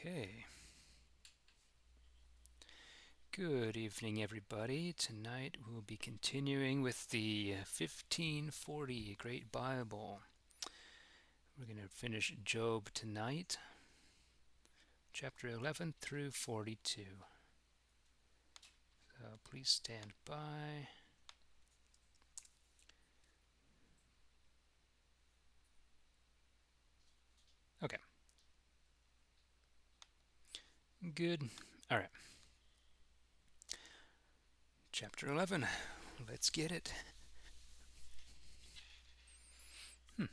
Okay. Good evening, everybody. Tonight we'll be continuing with the 1540 Great Bible. We're going to finish Job tonight, chapter 11 through 42. So please stand by. Okay. Good. All right. Chapter 11. Let's get it. Okay.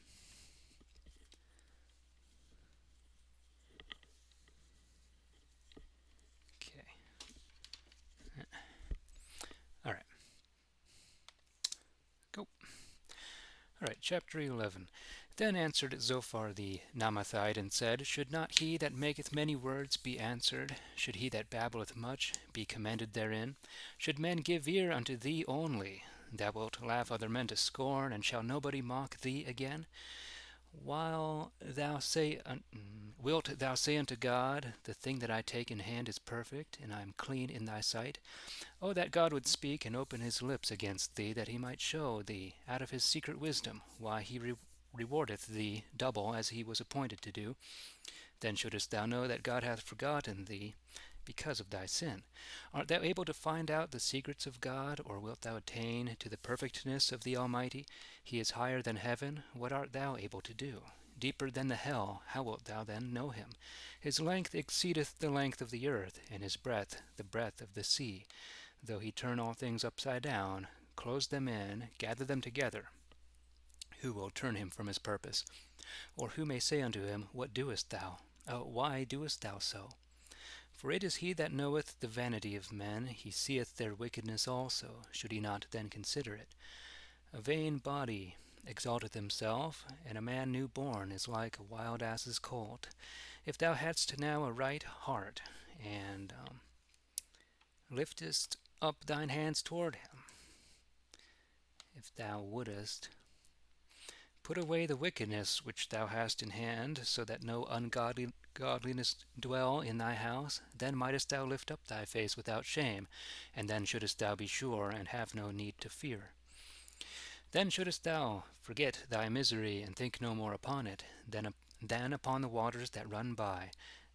All right. Go. All right, chapter 11. Then answered Zophar the Naamathite, and said, Should not he that maketh many words be answered? Should he that babbleth much be commended therein? Should men give ear unto thee only? Thou wilt laugh other men to scorn, and shall nobody mock thee again? While thou say, wilt thou say unto God, The thing that I take in hand is perfect, and I am clean in thy sight? O that God would speak and open his lips against thee, that he might show thee out of his secret wisdom why he rewardeth thee double as he was appointed to do. Then shouldest thou know that God hath forgotten thee because of thy sin. Art thou able to find out the secrets of God, or wilt thou attain to the perfectness of the Almighty? He is higher than heaven. What art thou able to do? Deeper than the hell. How wilt thou then know him? His length exceedeth the length of the earth, and his breadth the breadth of the sea. Though he turn all things upside down, close them in, gather them together, who will turn him from his purpose? Or who may say unto him, What doest thou? Why doest thou so? For it is he that knoweth the vanity of men. He seeth their wickedness also. Should he not then consider it? A vain body exalteth himself, and a man new born is like a wild ass's colt. If thou hadst now a right heart, and liftest up thine hands toward him, if thou wouldest put away the wickedness which thou hast in hand, so that no ungodliness dwell in thy house, then mightest thou lift up thy face without shame, and then shouldest thou be sure, and have no need to fear. Then shouldest thou forget thy misery, and think no more upon it, than upon the waters that run by.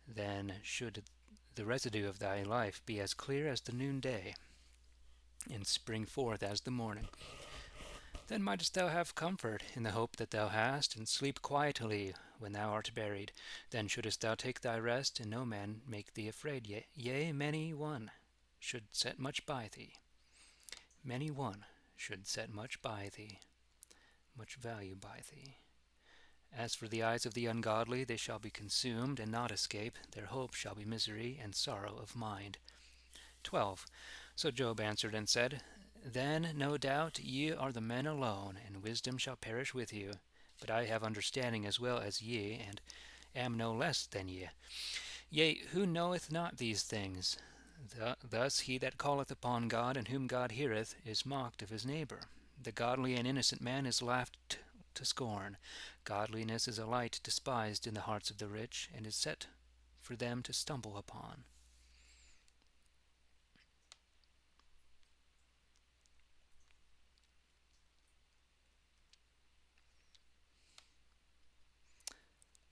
Then should the residue of thy life be as clear as the noonday, and spring forth as the morning. Then mightest thou have comfort in the hope that thou hast, and sleep quietly when thou art buried. Then shouldest thou take thy rest, and no man make thee afraid. Yea, many one should set much by thee. Many one should set much by thee, much value by thee. As for the eyes of the ungodly, they shall be consumed, and not escape. Their hope shall be misery and sorrow of mind. 12. So Job answered and said, Then no doubt ye are the men alone, and wisdom shall perish with you. But I have understanding as well as ye, and am no less than ye. Yea, who knoweth not these things? Thus he that calleth upon God, and whom God heareth, is mocked of his neighbor. The godly and innocent man is laughed to scorn. Godliness is a light despised in the hearts of the rich, and is set for them to stumble upon.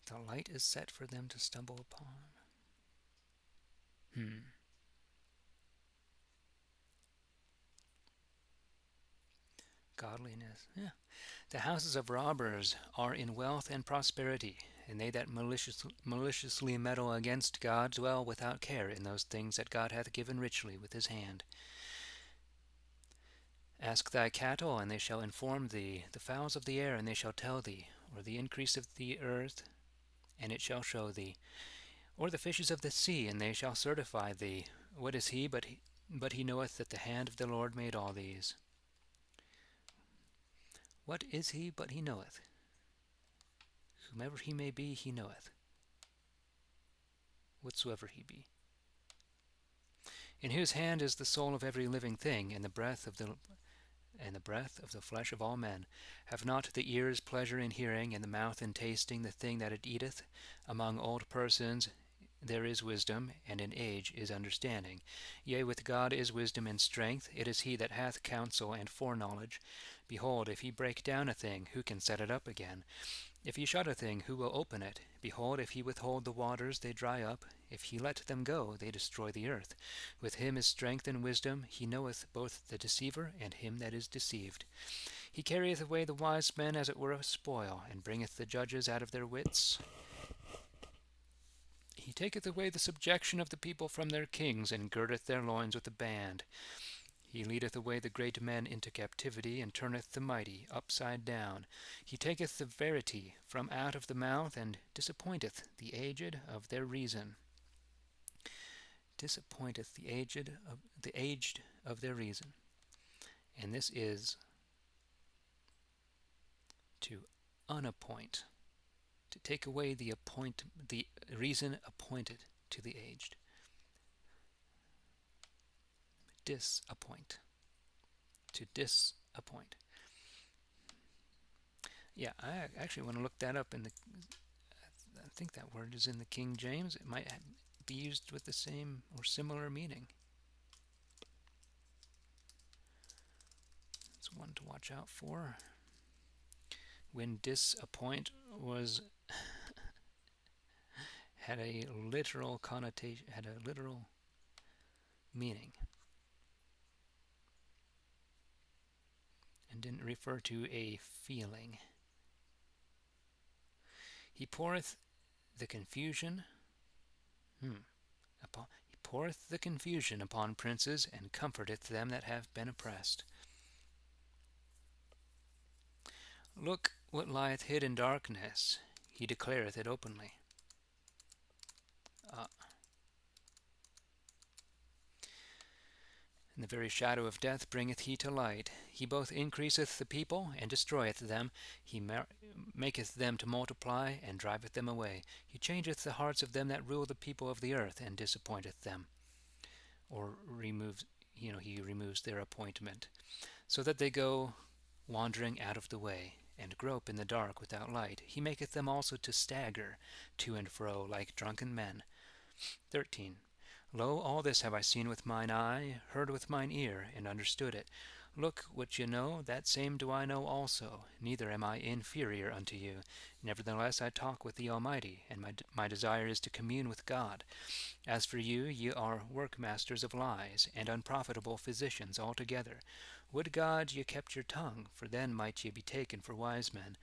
The light is set for them to stumble upon. Godliness. Yeah. The houses of robbers are in wealth and prosperity, and they that maliciously meddle against God dwell without care in those things that God hath given richly with his hand. Ask thy cattle, and they shall inform thee, the fowls of the air, and they shall tell thee, or the increase of the earth, and it shall show thee, or the fishes of the sea, and they shall certify thee. What is he but he knoweth that the hand of the Lord made all these? What is he but he knoweth? Whomever he may be, he knoweth, whatsoever he be. In whose hand is the soul of every living thing, and the breath of the flesh of all men. Have not the ears pleasure in hearing, and the mouth in tasting the thing that it eateth? Among old persons there is wisdom, and in age is understanding. Yea, with God is wisdom and strength. It is he that hath counsel and foreknowledge. Behold, if he break down a thing, who can set it up again? If he shut a thing, who will open it? Behold, if he withhold the waters, they dry up. If he let them go, they destroy the earth. With him is strength and wisdom. He knoweth both the deceiver and him that is deceived. He carrieth away the wise men as it were a spoil, and bringeth the judges out of their wits. He taketh away the subjection of the people from their kings, and girdeth their loins with a band. He leadeth away the great men into captivity, and turneth the mighty upside down. He taketh the verity from out of the mouth, and disappointeth the aged of their reason. Disappointeth the aged of their reason. And this is to unappoint, to take away the reason appointed to the aged. Disappoint. To disappoint. Yeah, I actually want to look that up in the. I think that word is in the King James. It might be used with the same or similar meaning. It's one to watch out for. When disappoint was had a literal connotation, had a literal meaning, and didn't refer to a feeling. He poureth the confusion. He poureth the confusion upon princes, and comforteth them that have been oppressed. Look what lieth hid in darkness, he declareth it openly. In the very shadow of death bringeth he to light. He both increaseth the people, and destroyeth them. He maketh them to multiply, and driveth them away. He changeth the hearts of them that rule the people of the earth, and disappointeth them. Or he removes their appointment, so that they go wandering out of the way, and grope in the dark without light. He maketh them also to stagger to and fro like drunken men. 13. Lo, all this have I seen with mine eye, heard with mine ear, and understood it. Look, what you know, that same do I know also, neither am I inferior unto you. Nevertheless I talk with the Almighty, and my desire is to commune with God. As for you, ye are workmasters of lies, and unprofitable physicians altogether. Would God ye kept your tongue, for then might ye be taken for wise men.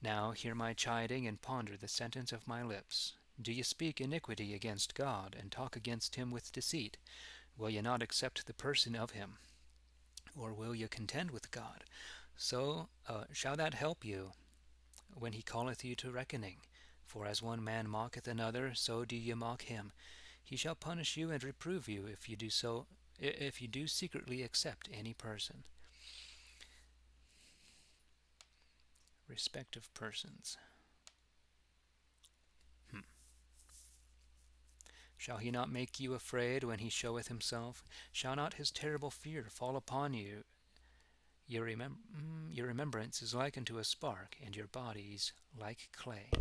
Now hear my chiding, and ponder the sentence of my lips. Do ye speak iniquity against God, and talk against him with deceit? Will ye not accept the person of him? Or will ye contend with God? So shall that help you when he calleth you to reckoning? For as one man mocketh another, so do ye mock him. He shall punish you and reprove you if you do secretly accept any person. Respect of persons. Shall he not make you afraid when he showeth himself? Shall not his terrible fear fall upon you? Your remembrance is like unto a spark, and your bodies like clay.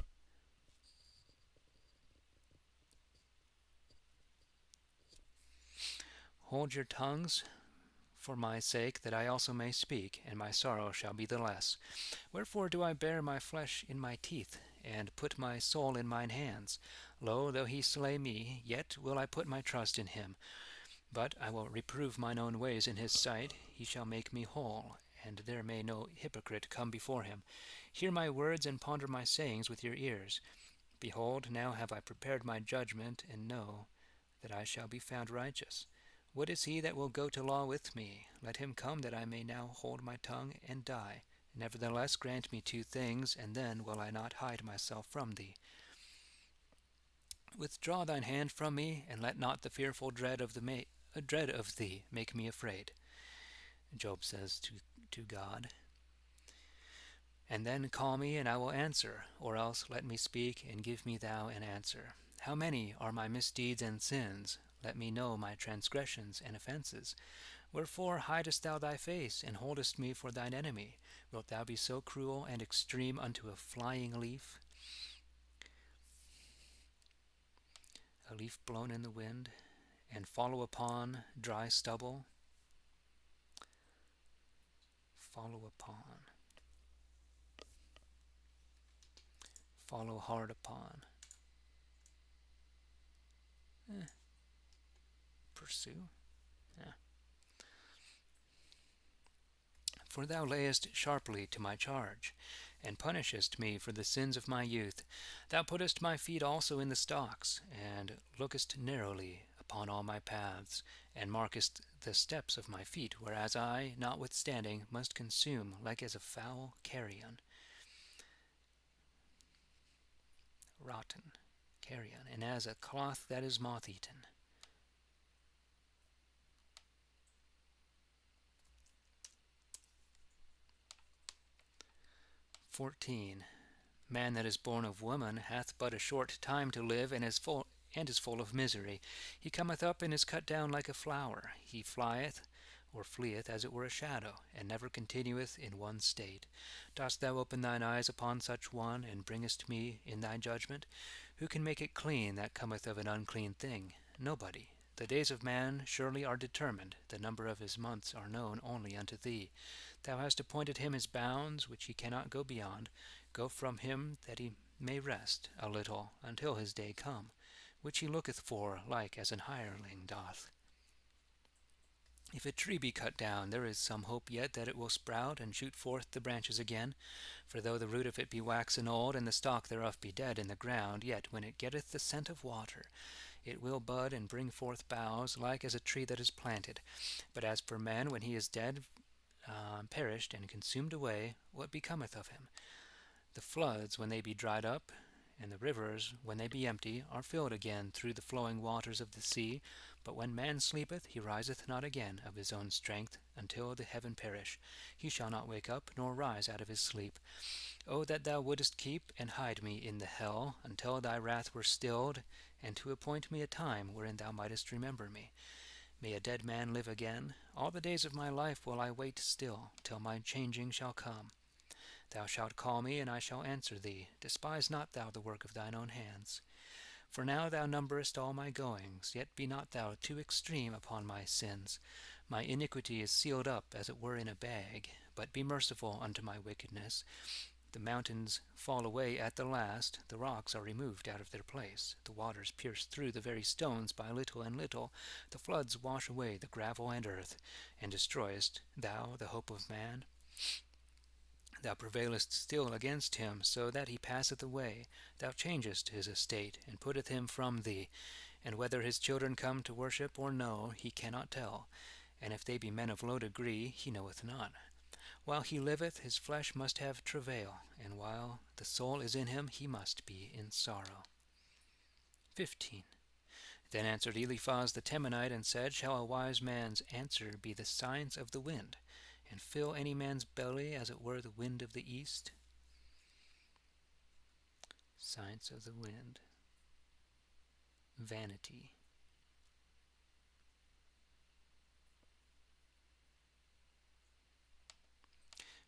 Hold your tongues for my sake, that I also may speak, and my sorrow shall be the less. Wherefore do I bear my flesh in my teeth, and put my soul in mine hands? Lo, though he slay me, yet will I put my trust in him. But I will reprove mine own ways in his sight. He shall make me whole, and there may no hypocrite come before him. Hear my words, and ponder my sayings with your ears. Behold, now have I prepared my judgment, and know that I shall be found righteous. What is he that will go to law with me? Let him come, that I may now hold my tongue and die. Nevertheless grant me 2 things, and then will I not hide myself from thee. Withdraw thine hand from me, and let not the fearful dread of thee make me afraid. Job says to God. And then call me, and I will answer, or else let me speak, and give me thou an answer. How many are my misdeeds and sins? Let me know my transgressions and offenses. Wherefore hidest thou thy face, and holdest me for thine enemy? Wilt thou be so cruel and extreme unto a flying leaf? a leaf blown in the wind, and follow upon dry stubble, follow upon, follow hard upon, pursue. Yeah. For thou layest sharply to my charge, and punishest me for the sins of my youth. Thou puttest my feet also in the stocks, and lookest narrowly upon all my paths, and markest the steps of my feet, whereas I, notwithstanding, must consume like as a foul carrion. Rotten carrion, and as a cloth that is moth-eaten. 14. Man that is born of woman hath but a short time to live, and is full of misery. He cometh up and is cut down like a flower. He flieth or fleeth as it were a shadow, and never continueth in one state. Dost thou open thine eyes upon such one, and bringest me in thy judgment? Who can make it clean that cometh of an unclean thing? Nobody. The days of man surely are determined, the number of his months are known only unto thee. Thou hast appointed him his bounds, which he cannot go beyond. Go from him that he may rest a little until his day come, which he looketh for like as an hireling doth. If a tree be cut down, there is some hope yet that it will sprout and shoot forth the branches again. For though the root of it be waxen old, and the stalk thereof be dead in the ground, yet when it getteth the scent of water, it will bud and bring forth boughs, like as a tree that is planted. But as for man, when he is dead, perished, and consumed away, what becometh of him? The floods, when they be dried up, and the rivers, when they be empty, are filled again through the flowing waters of the sea. But when man sleepeth, he riseth not again of his own strength, until the heaven perish. He shall not wake up, nor rise out of his sleep. O that thou wouldest keep and hide me in the hell, until thy wrath were stilled, and to appoint me a time wherein thou mightest remember me. May a dead man live again? All the days of my life will I wait still, till my changing shall come. Thou shalt call me, and I shall answer thee. Despise not thou the work of thine own hands. For now thou numberest all my goings, yet be not thou too extreme upon my sins. My iniquity is sealed up as it were in a bag, but be merciful unto my wickedness. The mountains fall away at the last, the rocks are removed out of their place, the waters pierce through the very stones by little and little, the floods wash away the gravel and earth, and destroyest thou the hope of man? Thou prevailest still against him, so that he passeth away. Thou changest his estate, and putteth him from thee. And whether his children come to worship or no, he cannot tell. And if they be men of low degree, he knoweth not. While he liveth, his flesh must have travail, and while the soul is in him, he must be in sorrow. 15. Then answered Eliphaz the Temanite, and said, Shall a wise man's answer be the signs of the wind, and fill any man's belly as it were the wind of the east? Signs of the wind. Vanity.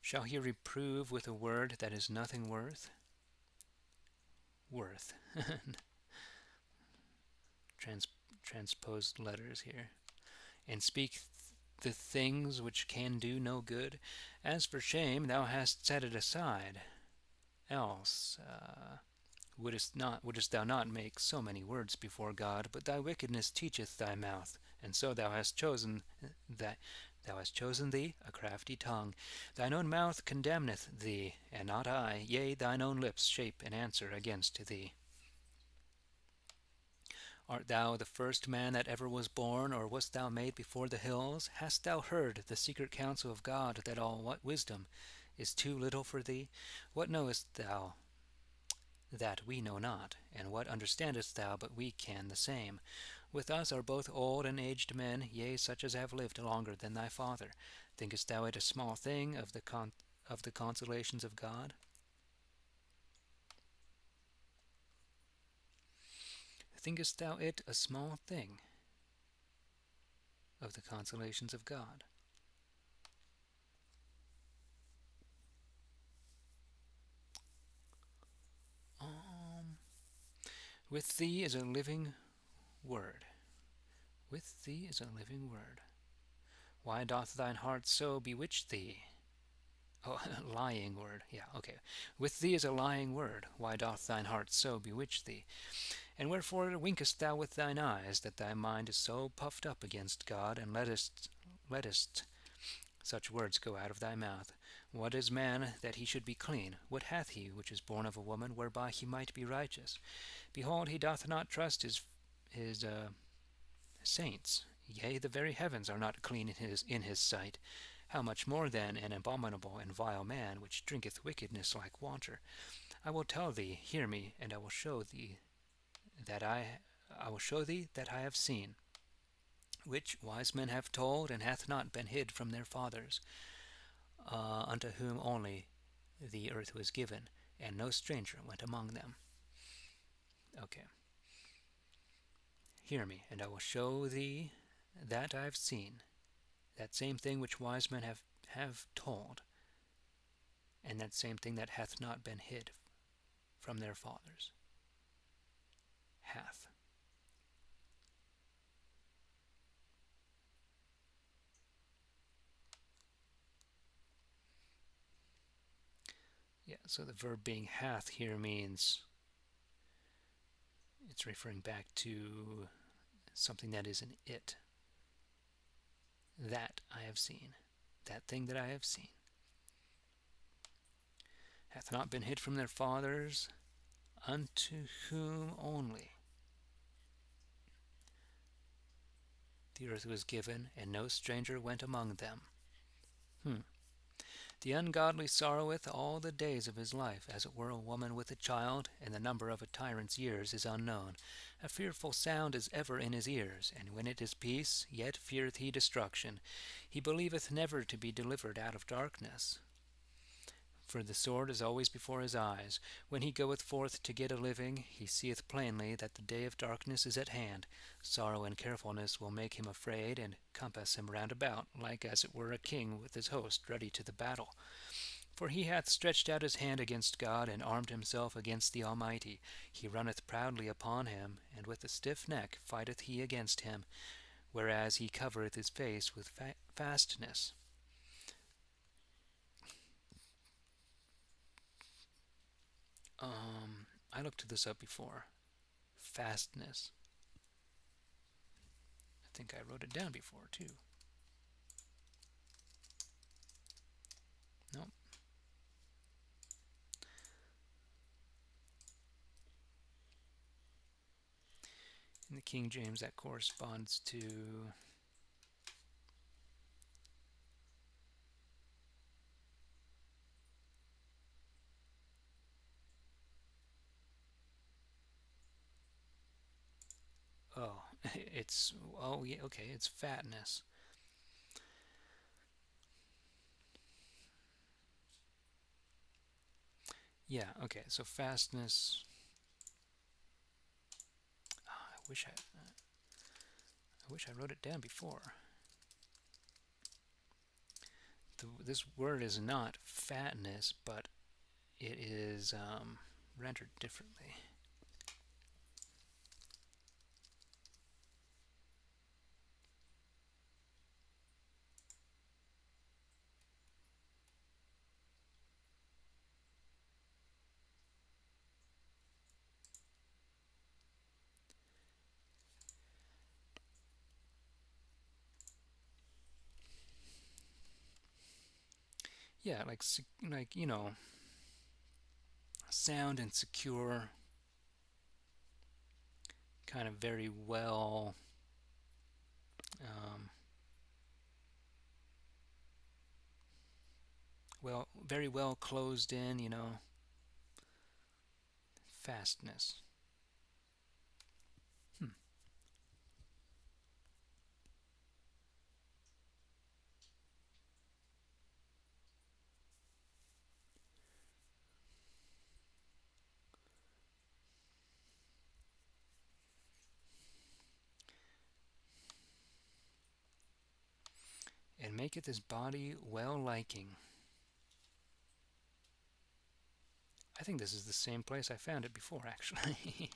Shall he reprove with a word that is nothing worth? Worth. Transposed letters here. And speak the things which can do no good. As for shame, thou hast set it aside. Else wouldest thou not make so many words before God? But thy wickedness teacheth thy mouth, and so thou hast chosen thee a crafty tongue. Thine own mouth condemneth thee, and not I. Yea, thine own lips shape an answer against thee. Art thou the first man that ever was born, or wast thou made before the hills? Hast thou heard the secret counsel of God, that all wisdom is too little for thee? What knowest thou that we know not? And what understandest thou but we can the same? With us are both old and aged men, yea, such as have lived longer than thy father. Thinkest thou it a small thing of the consolations of God? Thinkest thou it a small thing of the consolations of God? With thee is a living word. With thee is a living word. Why doth thine heart so bewitch thee? Oh, lying word. Yeah, okay. With thee is a lying word. Why doth thine heart so bewitch thee? And wherefore winkest thou with thine eyes, that thy mind is so puffed up against God, and lettest such words go out of thy mouth? What is man that he should be clean? What hath he which is born of a woman, whereby he might be righteous? Behold, he doth not trust his saints. Yea, the very heavens are not clean in his sight. How much more then an abominable and vile man, which drinketh wickedness like water? I will tell thee, hear me, and I will show thee that I have seen, which wise men have told, and hath not been hid from their fathers, unto whom only the earth was given, and no stranger went among them. Okay. Hear me, and I will show thee that I have seen, that same thing which wise men have told, and that same thing that hath not been hid from their fathers. Hath. Yeah, so the verb being hath here means it's referring back to something that is an it. That I have seen. That thing that I have seen. Hath not been hid from their fathers, unto whom only the earth was given, and no stranger went among them. The ungodly sorroweth all the days of his life, as it were a woman with a child, and the number of a tyrant's years is unknown. A fearful sound is ever in his ears, and when it is peace, yet feareth he destruction. He believeth never to be delivered out of darkness. For the sword is always before his eyes. When he goeth forth to get a living, he seeth plainly that the day of darkness is at hand. Sorrow and carefulness will make him afraid, and compass him round about, like as it were a king with his host ready to the battle. For he hath stretched out his hand against God, and armed himself against the Almighty. He runneth proudly upon him, and with a stiff neck fighteth he against him, whereas he covereth his face with fastness. I looked this up before. Fastness. I think I wrote it down before, too. Nope. In the King James, that corresponds to... Oh, it's... Oh, yeah, okay, it's fatness. Yeah, okay, so fastness... Oh, I wish I wrote it down before. This word is not fatness, but it is rendered differently. Yeah, like sound and secure, kind of very well very well closed in, fastness. And maketh his body well liking. I think this is the same place I found it before, actually.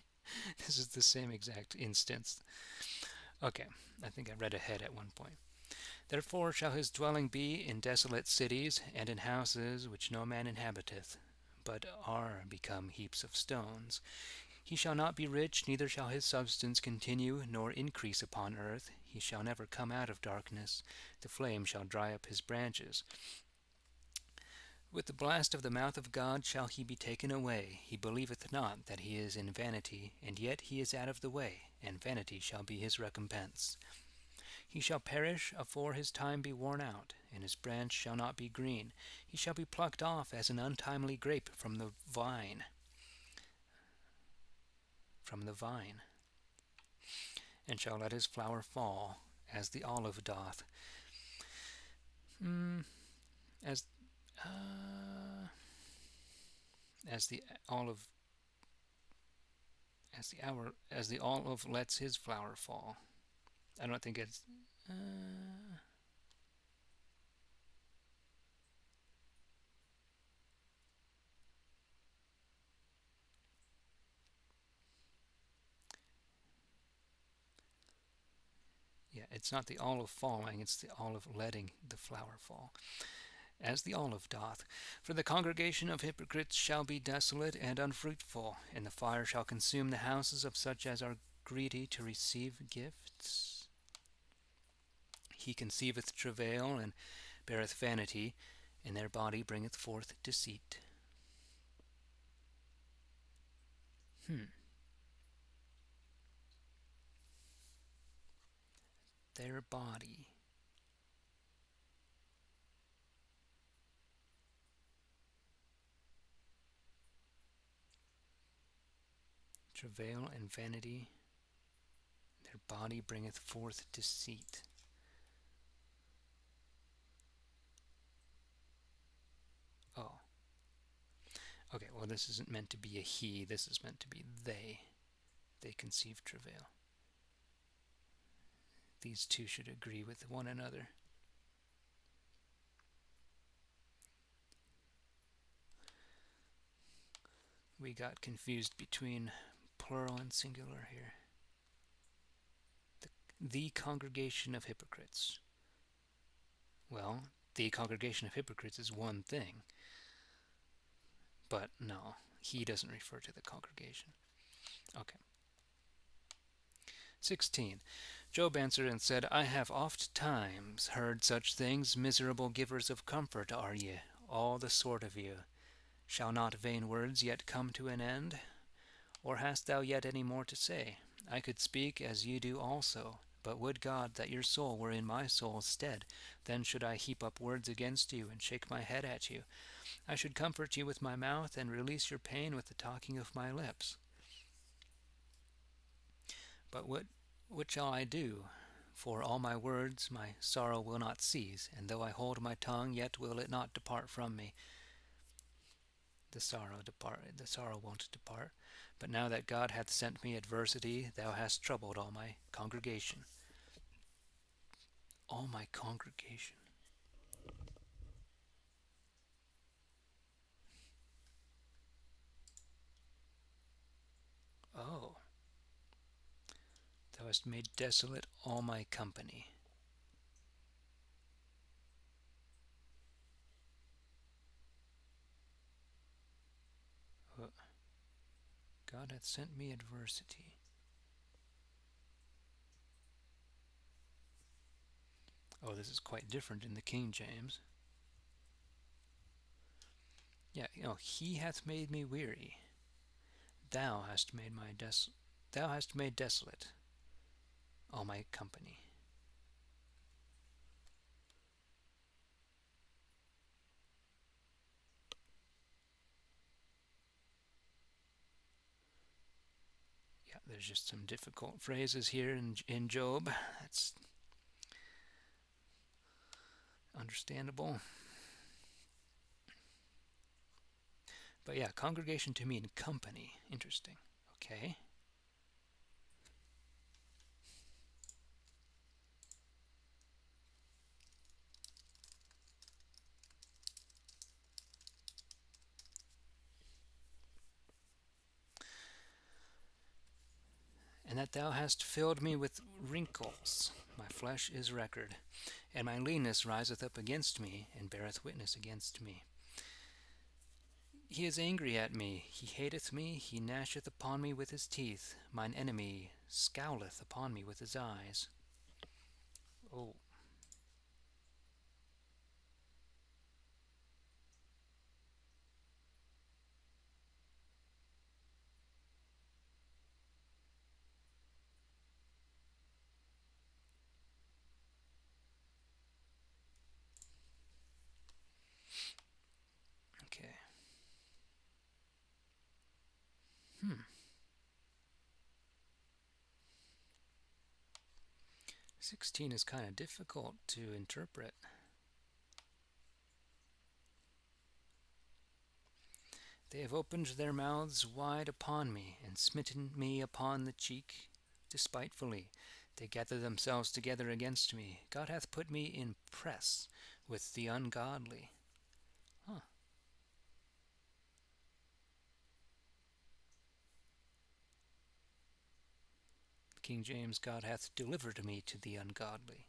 This is the same exact instance. Okay, I think I read ahead at one point. Therefore shall his dwelling be in desolate cities, and in houses which no man inhabiteth, but are become heaps of stones. He shall not be rich, neither shall his substance continue, nor increase upon earth. He shall never come out of darkness. The flame shall dry up his branches. With the blast of the mouth of God shall he be taken away. He believeth not that he is in vanity, and yet he is out of the way, and vanity shall be his recompense. He shall perish afore his time be worn out, and his branch shall not be green. He shall be plucked off as an untimely grape from the vine. And shall let his flower fall, as the olive doth. As as the olive as the olive lets his flower fall. I don't think it's. Yeah, it's not the olive falling, it's the olive letting the flower fall. As the olive doth. For the congregation of hypocrites shall be desolate and unfruitful, and the fire shall consume the houses of such as are greedy to receive gifts. He conceiveth travail, and beareth vanity, and their body bringeth forth deceit. Their body. Travail and vanity, their body bringeth forth deceit. Oh. Okay, well, this isn't meant to be a he, this is meant to be they. They conceive travail. These two should agree with one another. We got confused between plural and singular here. The congregation of hypocrites. Well, the congregation of hypocrites is one thing. But no, he doesn't refer to the congregation. Okay. 16. Job answered and said, I have oft times heard such things. Miserable givers of comfort are ye, all the sort of you. Shall not vain words yet come to an end? Or hast thou yet any more to say? I could speak as ye do also, but would God that your soul were in my soul's stead. Then should I heap up words against you, and shake my head at you. I should comfort you with my mouth, and release your pain with the talking of my lips. But what shall I do? For all my words my sorrow will not cease, and though I hold my tongue, yet will it not depart from me. The sorrow won't depart. But now that God hath sent me adversity, thou hast troubled all my congregation. All my congregation. Oh. Thou hast made desolate all my company. God hath sent me adversity. Oh, this is quite different in the King James. Yeah, he hath made me weary. Thou hast made desolate all my company. Yeah, there's just some difficult phrases here in Job. That's understandable. But yeah, congregation to mean company. Interesting. Okay. and that thou hast filled me with wrinkles. My flesh is record, and my leanness riseth up against me, and beareth witness against me. He is angry at me, he hateth me, he gnasheth upon me with his teeth. Mine enemy scowleth upon me with his eyes. Oh, okay. 16 is kind of difficult to interpret. They have opened their mouths wide upon me, and smitten me upon the cheek despitefully. They gather themselves together against me. God hath put me in press with the ungodly. Huh. King James, God hath delivered me to the ungodly.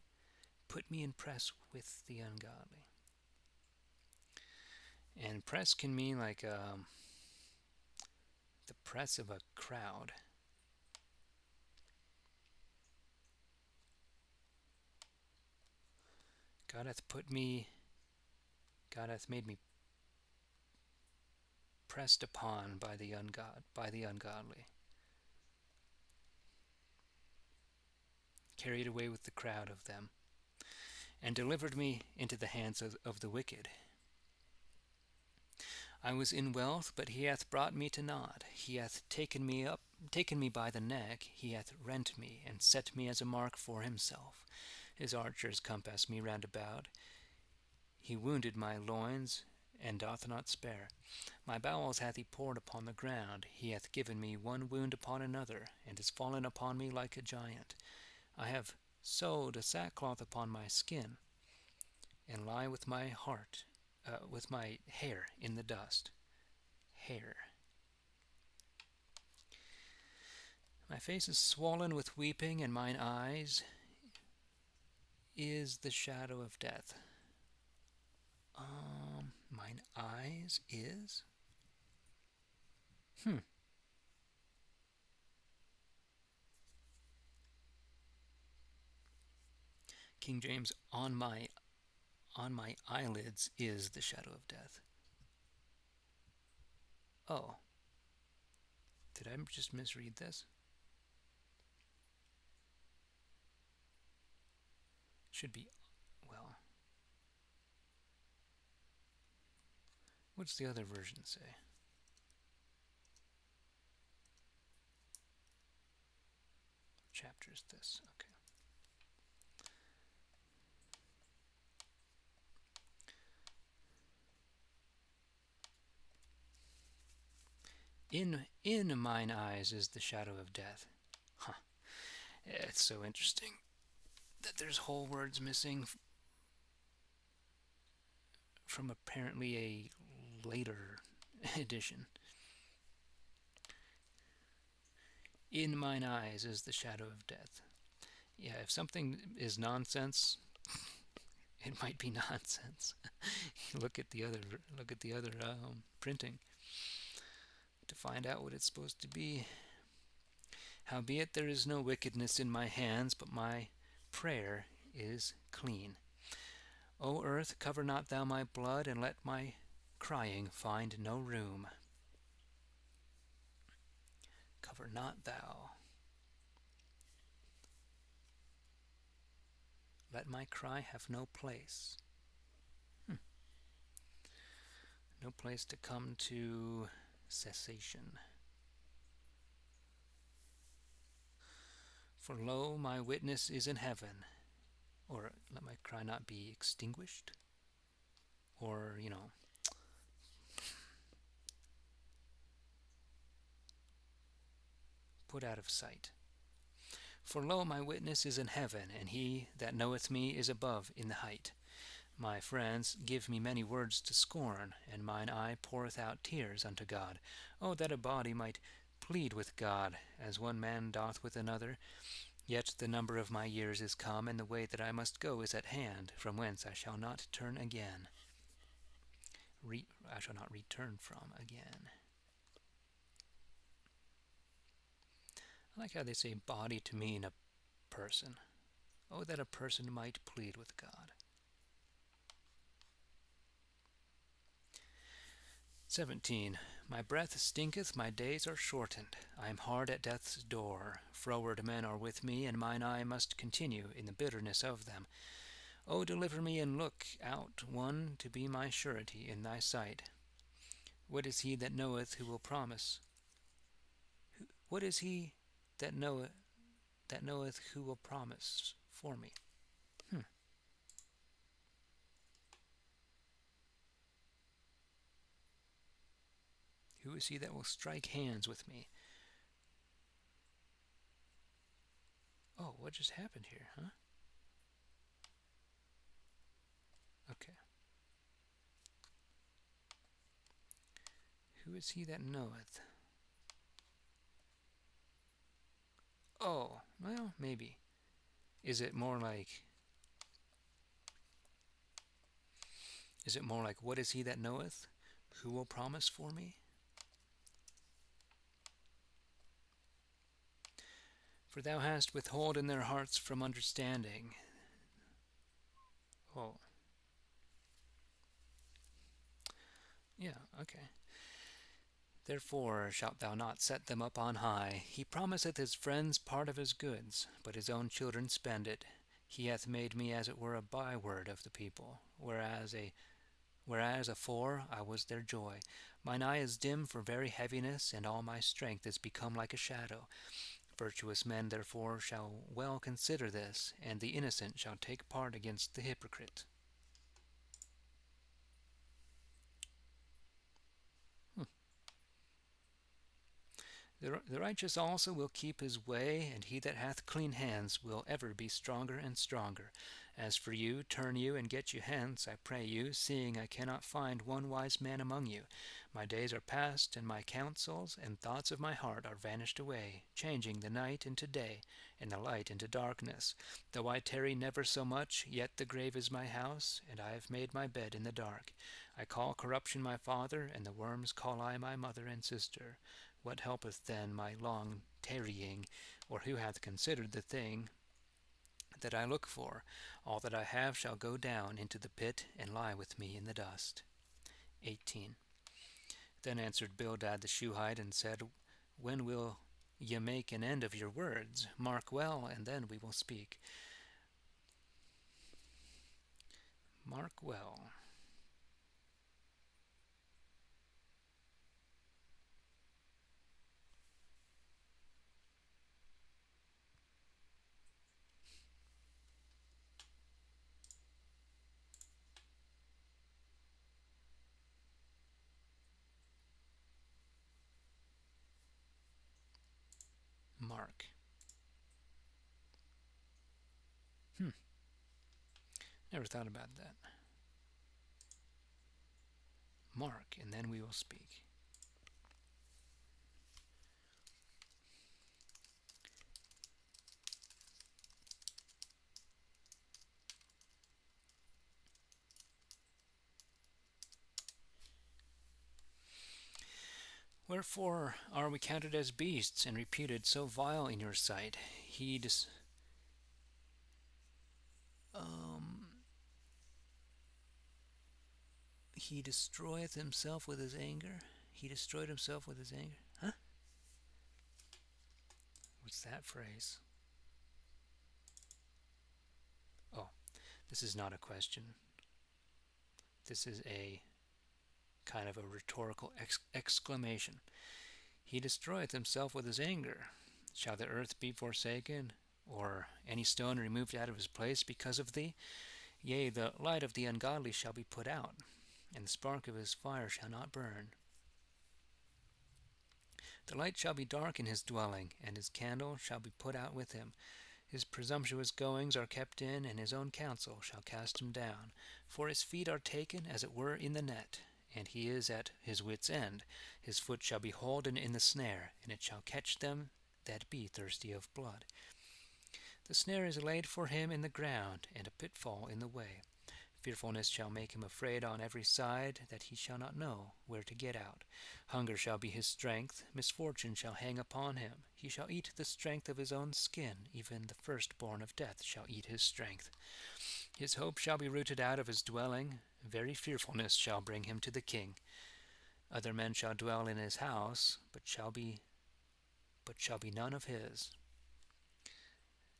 Put me in press with the ungodly. And press can mean like the press of a crowd. God hath made me pressed upon by the ungodly, carried away with the crowd of them, and delivered me into the hands of the wicked. I was in wealth, but he hath brought me to naught. He hath taken me by the neck, he hath rent me, and set me as a mark for himself. His archers compass me round about. He wounded my loins, and doth not spare. My bowels hath he poured upon the ground. He hath given me one wound upon another, and is fallen upon me like a giant. I have sewed a sackcloth upon my skin, and lie with my hair in the dust. Hair. My face is swollen with weeping, and mine eyes is the shadow of death. Mine eyes is? King James, on my eyelids is the shadow of death. Oh. Did I just misread this? Should be, well, what's the other version say? What chapter is this? Okay. In mine eyes is the shadow of death. Huh. It's so interesting that there's whole words missing from apparently a later edition. In mine eyes is the shadow of death. Yeah, if something is nonsense, it might be nonsense. look at the other printing to find out what it's supposed to be. Howbeit there is no wickedness in my hands, but my prayer is clean. O earth, cover not thou my blood, and let my crying find no room. Cover not thou. Let my cry have no place. No place to come to cessation. For lo, my witness is in heaven. Or let my cry not be extinguished. Or, put out of sight. For lo, my witness is in heaven, and he that knoweth me is above in the height. My friends give me many words to scorn, and mine eye poureth out tears unto God. Oh, that a body might plead with God, as one man doth with another. Yet the number of my years is come, and the way that I must go is at hand, from whence I shall not turn again. I shall not return from again. I like how they say body to mean a person. Oh, that a person might plead with God. 17. My breath stinketh, my days are shortened. I am hard at death's door. Froward men are with me, and mine eye must continue in the bitterness of them. O deliver me, and look out one to be my surety in thy sight. What is he that knoweth who will promise? What is he that knoweth who will promise for me? Who is he that will strike hands with me? Oh, what just happened here, huh? Okay. Who is he that knoweth? Oh, well, maybe. Is it more like what is he that knoweth? Who will promise for me? For thou hast withholden their hearts from understanding. Oh. Yeah, okay. Therefore shalt thou not set them up on high. He promiseth his friends part of his goods, but his own children spend it. He hath made me as it were a byword of the people, whereas afore I was their joy. Mine eye is dim for very heaviness, and all my strength is become like a shadow. Virtuous men therefore shall well consider this, and the innocent shall take part against the hypocrite. The righteous also will keep his way, and he that hath clean hands will ever be stronger and stronger. As for you, turn you and get you hence, I pray you, seeing I cannot find one wise man among you. My days are past, and my counsels and thoughts of my heart are vanished away, changing the night into day, and the light into darkness. Though I tarry never so much, yet the grave is my house, and I have made my bed in the dark. I call corruption my father, and the worms call I my mother and sister. What helpeth then my long tarrying, or who hath considered the thing that I look for? All that I have shall go down into the pit, and lie with me in the dust. 18. Then answered Bildad the Shuhite, and said, When will ye make an end of your words? Mark well, and then we will speak. Mark well. Mark. Never thought about that. Mark, and then we will speak. Wherefore are we counted as beasts, and reputed so vile in your sight? He destroyeth himself with his anger. He destroyed himself with his anger. Huh? What's that phrase? Oh, this is not a question. This is a kind of a rhetorical exclamation. He destroyeth himself with his anger. Shall the earth be forsaken, or any stone removed out of his place because of thee? Yea, the light of the ungodly shall be put out, and the spark of his fire shall not burn. The light shall be dark in his dwelling, and his candle shall be put out with him. His presumptuous goings are kept in, and his own counsel shall cast him down. For his feet are taken, as it were, in the net, and he is at his wit's end. His foot shall be holden in the snare, and it shall catch them that be thirsty of blood. The snare is laid for him in the ground, and a pitfall in the way. Fearfulness shall make him afraid on every side, that he shall not know where to get out. Hunger shall be his strength, misfortune shall hang upon him. He shall eat the strength of his own skin, even the firstborn of death shall eat his strength. His hope shall be rooted out of his dwelling, very fearfulness shall bring him to the king. Other men shall dwell in his house, but shall be none of his,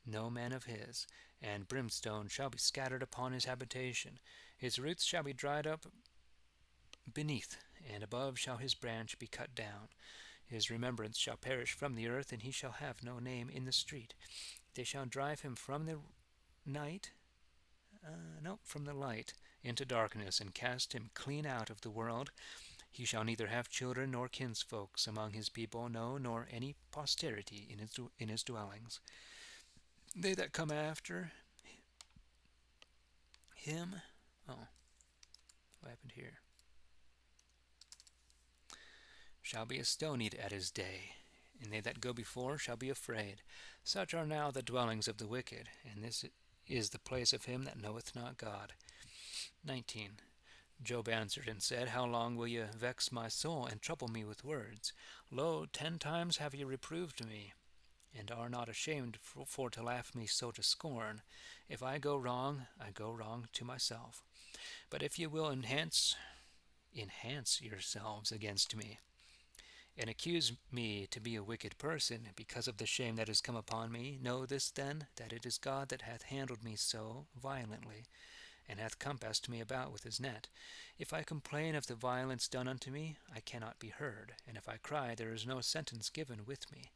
no man of his, and brimstone shall be scattered upon his habitation. His roots shall be dried up beneath, and above shall his branch be cut down. His remembrance shall perish from the earth, and he shall have no name in the street. They shall drive him from the from the light into darkness, and cast him clean out of the world. He shall neither have children nor kinsfolks among his people, no, nor any posterity in his dwellings. They that come after him, what happened here? Shall be astonied at his day, and they that go before shall be afraid. Such are now the dwellings of the wicked, and this is the place of him that knoweth not God. 19. Job answered and said, How long will ye vex my soul, and trouble me with words? Lo, 10 times have ye reproved me, and are not ashamed for to laugh me so to scorn. If I go wrong to myself. But if ye will enhance yourselves against me, and accuse me to be a wicked person, because of the shame that is come upon me, know this then, that it is God that hath handled me so violently, and hath compassed me about with his net. If I complain of the violence done unto me, I cannot be heard, and if I cry, there is no sentence given with me.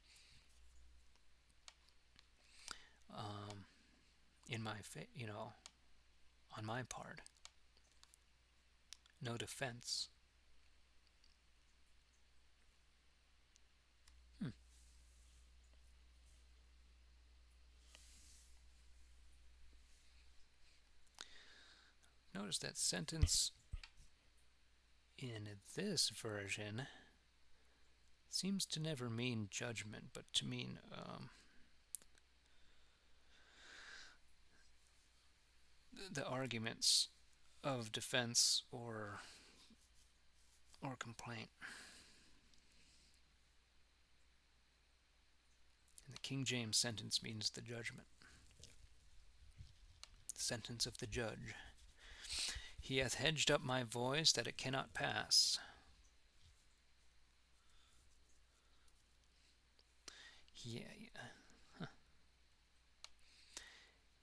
On my part, no defense. Notice that sentence in this version seems to never mean judgment, but to mean the arguments of defense or complaint. And the King James sentence means the judgment, the sentence of the judge. He hath hedged up my voice that it cannot pass.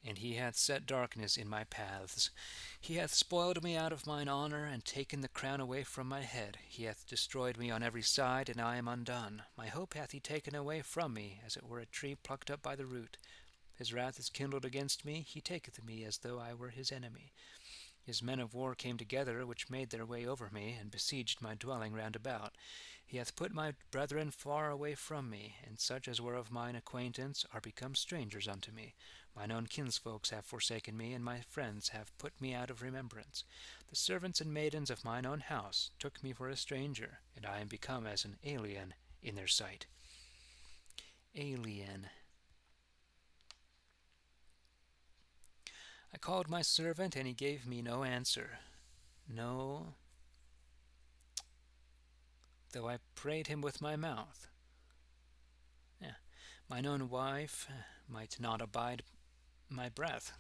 And he hath set darkness in my paths. He hath spoiled me out of mine honour, and taken the crown away from my head. He hath destroyed me on every side, and I am undone. My hope hath he taken away from me, as it were a tree plucked up by the root. His wrath is kindled against me. He taketh me as though I were his enemy. His men of war came together, which made their way over me, and besieged my dwelling round about. He hath put my brethren far away from me, and such as were of mine acquaintance are become strangers unto me. Mine own kinsfolks have forsaken me, and my friends have put me out of remembrance. The servants and maidens of mine own house took me for a stranger, and I am become as an alien in their sight. Alien. I called my servant, and he gave me no answer. No, though I prayed him with my mouth. Mine own wife might not abide my breath.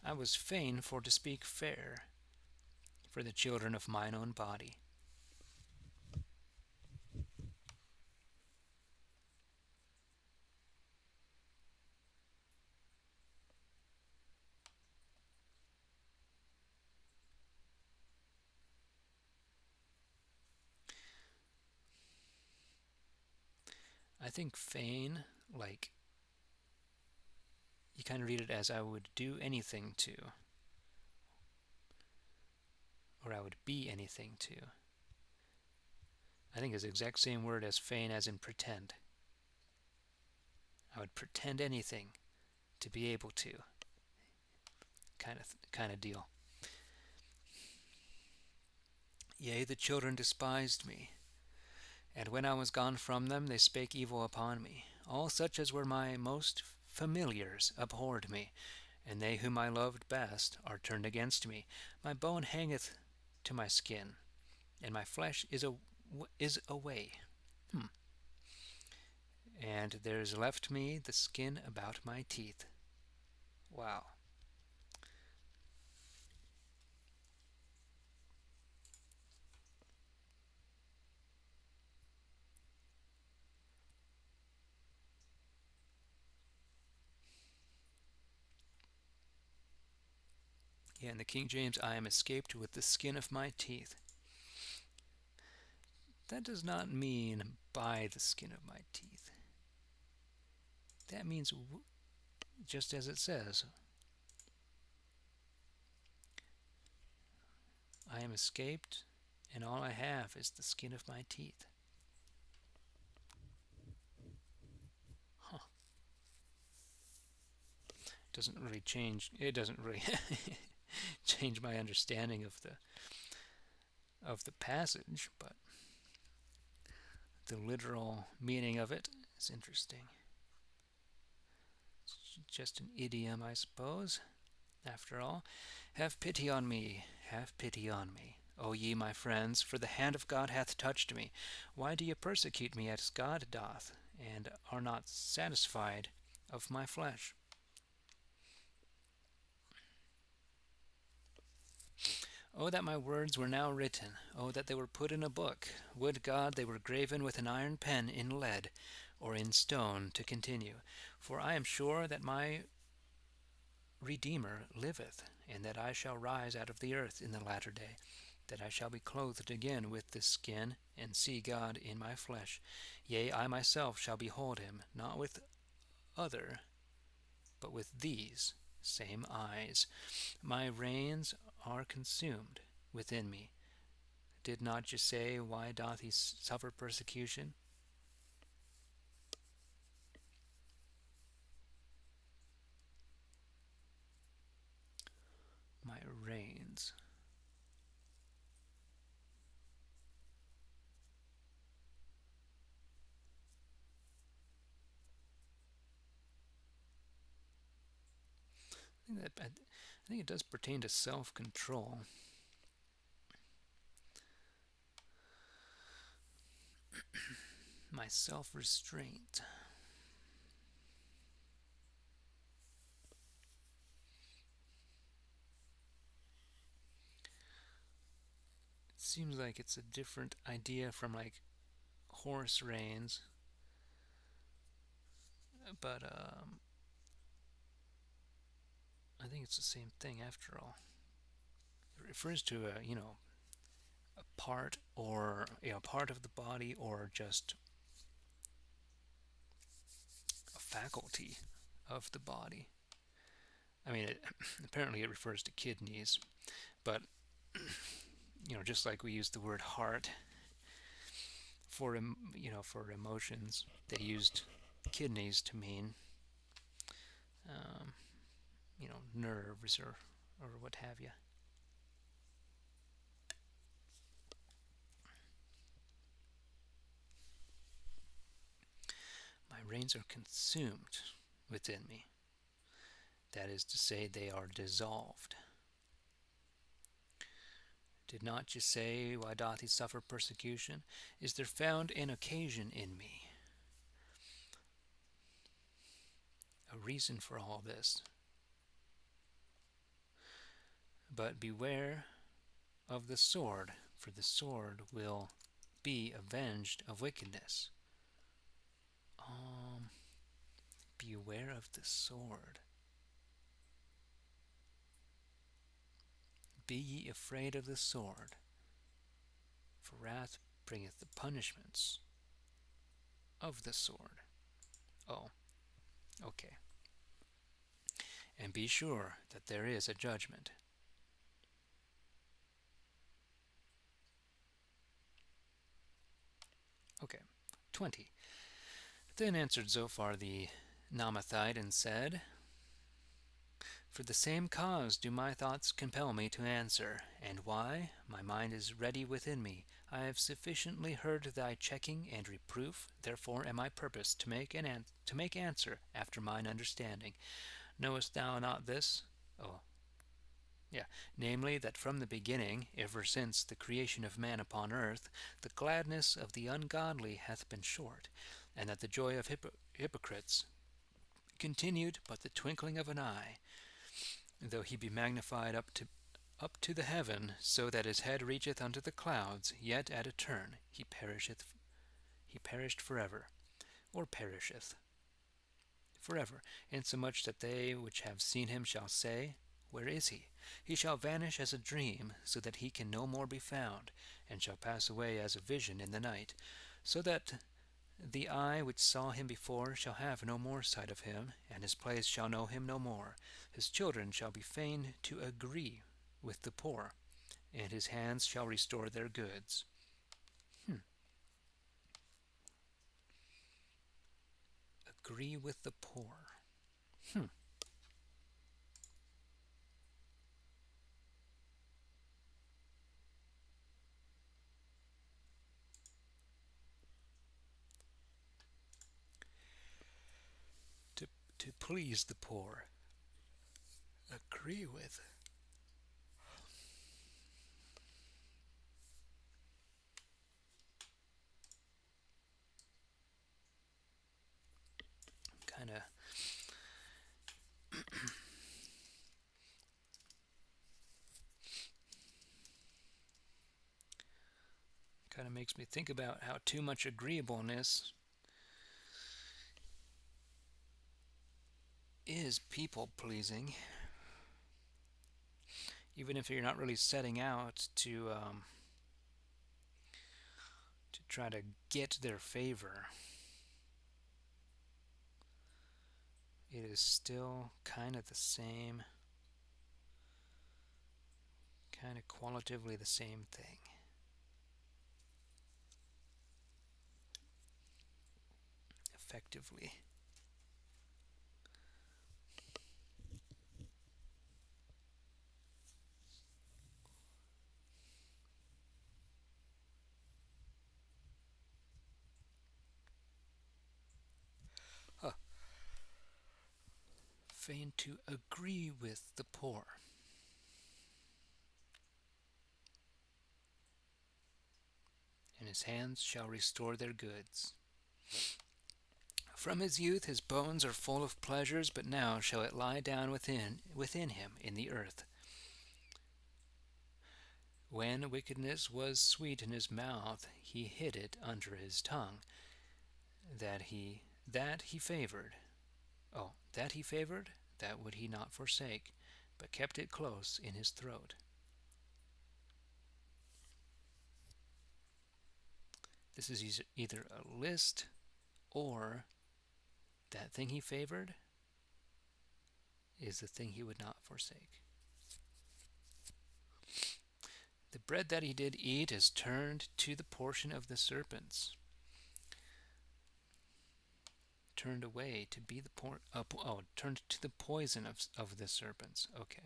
I was fain for to speak fair for the children of mine own body. I think fain, like, you kind of read it as I would do anything to, or I would be anything to. I think it's the exact same word as feign as in pretend. I would pretend anything to be able to, kind of deal. Yea, the children despised me, and when I was gone from them, they spake evil upon me. All such as were my most familiars abhorred me, and they whom I loved best are turned against me. My bone hangeth to my skin, and my flesh is away. And there is left me the skin about my teeth. Wow. Yeah, in the King James, I am escaped with the skin of my teeth. That does not mean by the skin of my teeth. That means just as it says, I am escaped, and all I have is the skin of my teeth. Huh. Doesn't really change. It doesn't really change my understanding of the passage, but the literal meaning of it is interesting. It's just an idiom, I suppose. After all, have pity on me, have pity on me, O ye my friends, for the hand of God hath touched me. Why do ye persecute me as God doth, and are not satisfied of my flesh? Oh, that my words were now written! Oh, that they were put in a book! Would God they were graven with an iron pen in lead, or in stone, to continue. For I am sure that my Redeemer liveth, and that I shall rise out of the earth in the latter day, that I shall be clothed again with this skin, and see God in my flesh. Yea, I myself shall behold him, not with other, but with these same eyes. My reins are consumed within me. Did not you say, why doth he suffer persecution? My reins. I think it does pertain to self-control. My self-restraint. It seems like it's a different idea from like horse reins, but I think it's the same thing after all. It refers to a part or part of the body, or just a faculty of the body. I mean, apparently it refers to kidneys, but just like we use the word heart for for emotions, they used kidneys to mean um, nerves or what have you. My reins are consumed within me. That is to say, they are dissolved. Did not you say, why doth he suffer persecution? Is there found an occasion in me? A reason for all this. But beware of the sword, for the sword will be avenged of wickedness. Beware of the sword. Be ye afraid of the sword, for wrath bringeth the punishments of the sword. Oh, okay. And be sure that there is a judgment. Okay. 20. Then answered Zophar the Naamathite and said, For the same cause do my thoughts compel me to answer. And why? My mind is ready within me. I have sufficiently heard thy checking and reproof. Therefore am I purposed to make answer after mine understanding. Knowest thou not this? Oh, yeah, namely, that from the beginning, ever since the creation of man upon earth, the gladness of the ungodly hath been short, and that the joy of hypocrites continued but the twinkling of an eye, though he be magnified up to the heaven, so that his head reacheth unto the clouds, yet at a turn he perished forever, or perisheth forever, insomuch that they which have seen him shall say, Where is he? He shall vanish as a dream, so that he can no more be found, and shall pass away as a vision in the night, so that the eye which saw him before shall have no more sight of him, and his place shall know him no more. His children shall be fain to agree with the poor, and his hands shall restore their goods. Agree with the poor. To please the poor. Agree with. Kind of makes me think about how too much agreeableness is people pleasing, even if you're not really setting out to try to get their favor. It is still kind of the same, kind of qualitatively the same thing. Effectively. Fain to agree with the poor. And his hands shall restore their goods. From his youth his bones are full of pleasures, but now shall it lie down within him in the earth. When wickedness was sweet in his mouth, he hid it under his tongue, that he favored. That would he not forsake, but kept it close in his throat. This is either a list or that thing he favored is the thing he would not forsake. The bread that he did eat is turned to the portion of the serpents. Turned away to be turned to the poison of the serpents. Okay.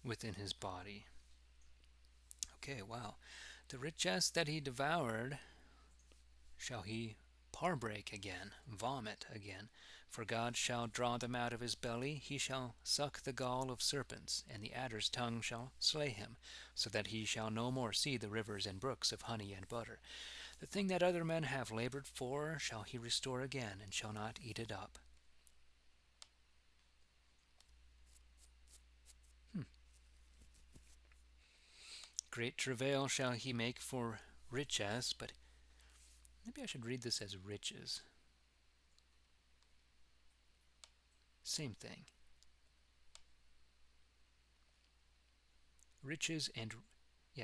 Within his body. Okay, wow. The richess that he devoured shall he parbreak again, vomit again. For God shall draw them out of his belly. He shall suck the gall of serpents, and the adder's tongue shall slay him, so that he shall no more see the rivers and brooks of honey and butter. The thing that other men have labored for shall he restore again, and shall not eat it up. Great travail shall he make for richess, but maybe I should read this as riches. Same thing. Riches and,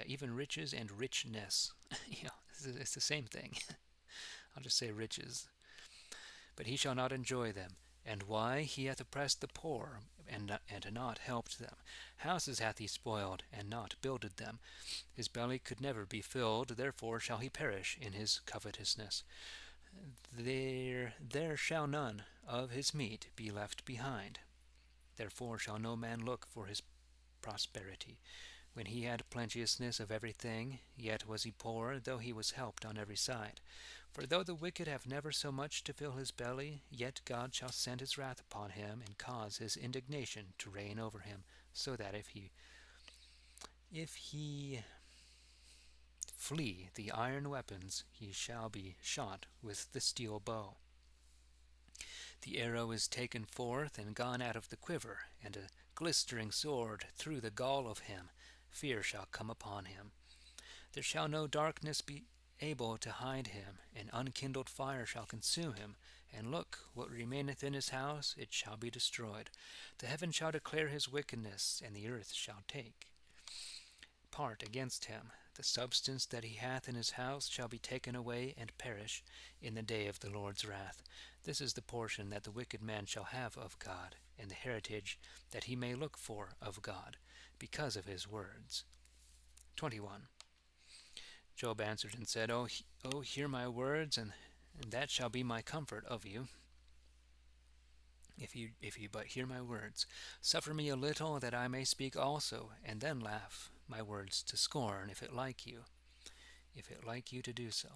even riches and richness. It's the same thing. I'll just say riches. But he shall not enjoy them. And why? He hath oppressed the poor, and not helped them. Houses hath he spoiled, and not builded them. His belly could never be filled, therefore shall he perish in his covetousness. There shall none of his meat be left behind. Therefore shall no man look for his prosperity. When he had plenteousness of everything, yet was he poor, though he was helped on every side. For though the wicked have never so much to fill his belly, yet God shall send his wrath upon him, and cause his indignation to reign over him, so that if he flee the iron weapons, he shall be shot with the steel bow. The arrow is taken forth and gone out of the quiver, and a glistering sword through the gall of him. Fear shall come upon him. There shall no darkness be able to hide him, and unkindled fire shall consume him. And look, what remaineth in his house, it shall be destroyed. The heaven shall declare his wickedness, and the earth shall take part against him. The substance that he hath in his house shall be taken away and perish in the day of the Lord's wrath. This is the portion that the wicked man shall have of God, and the heritage that he may look for of God, because of his words. 21. Job answered and said, O hear my words, and that shall be my comfort of you, if you but hear my words. Suffer me a little, that I may speak also, and then laugh my words to scorn, if it like you to do so.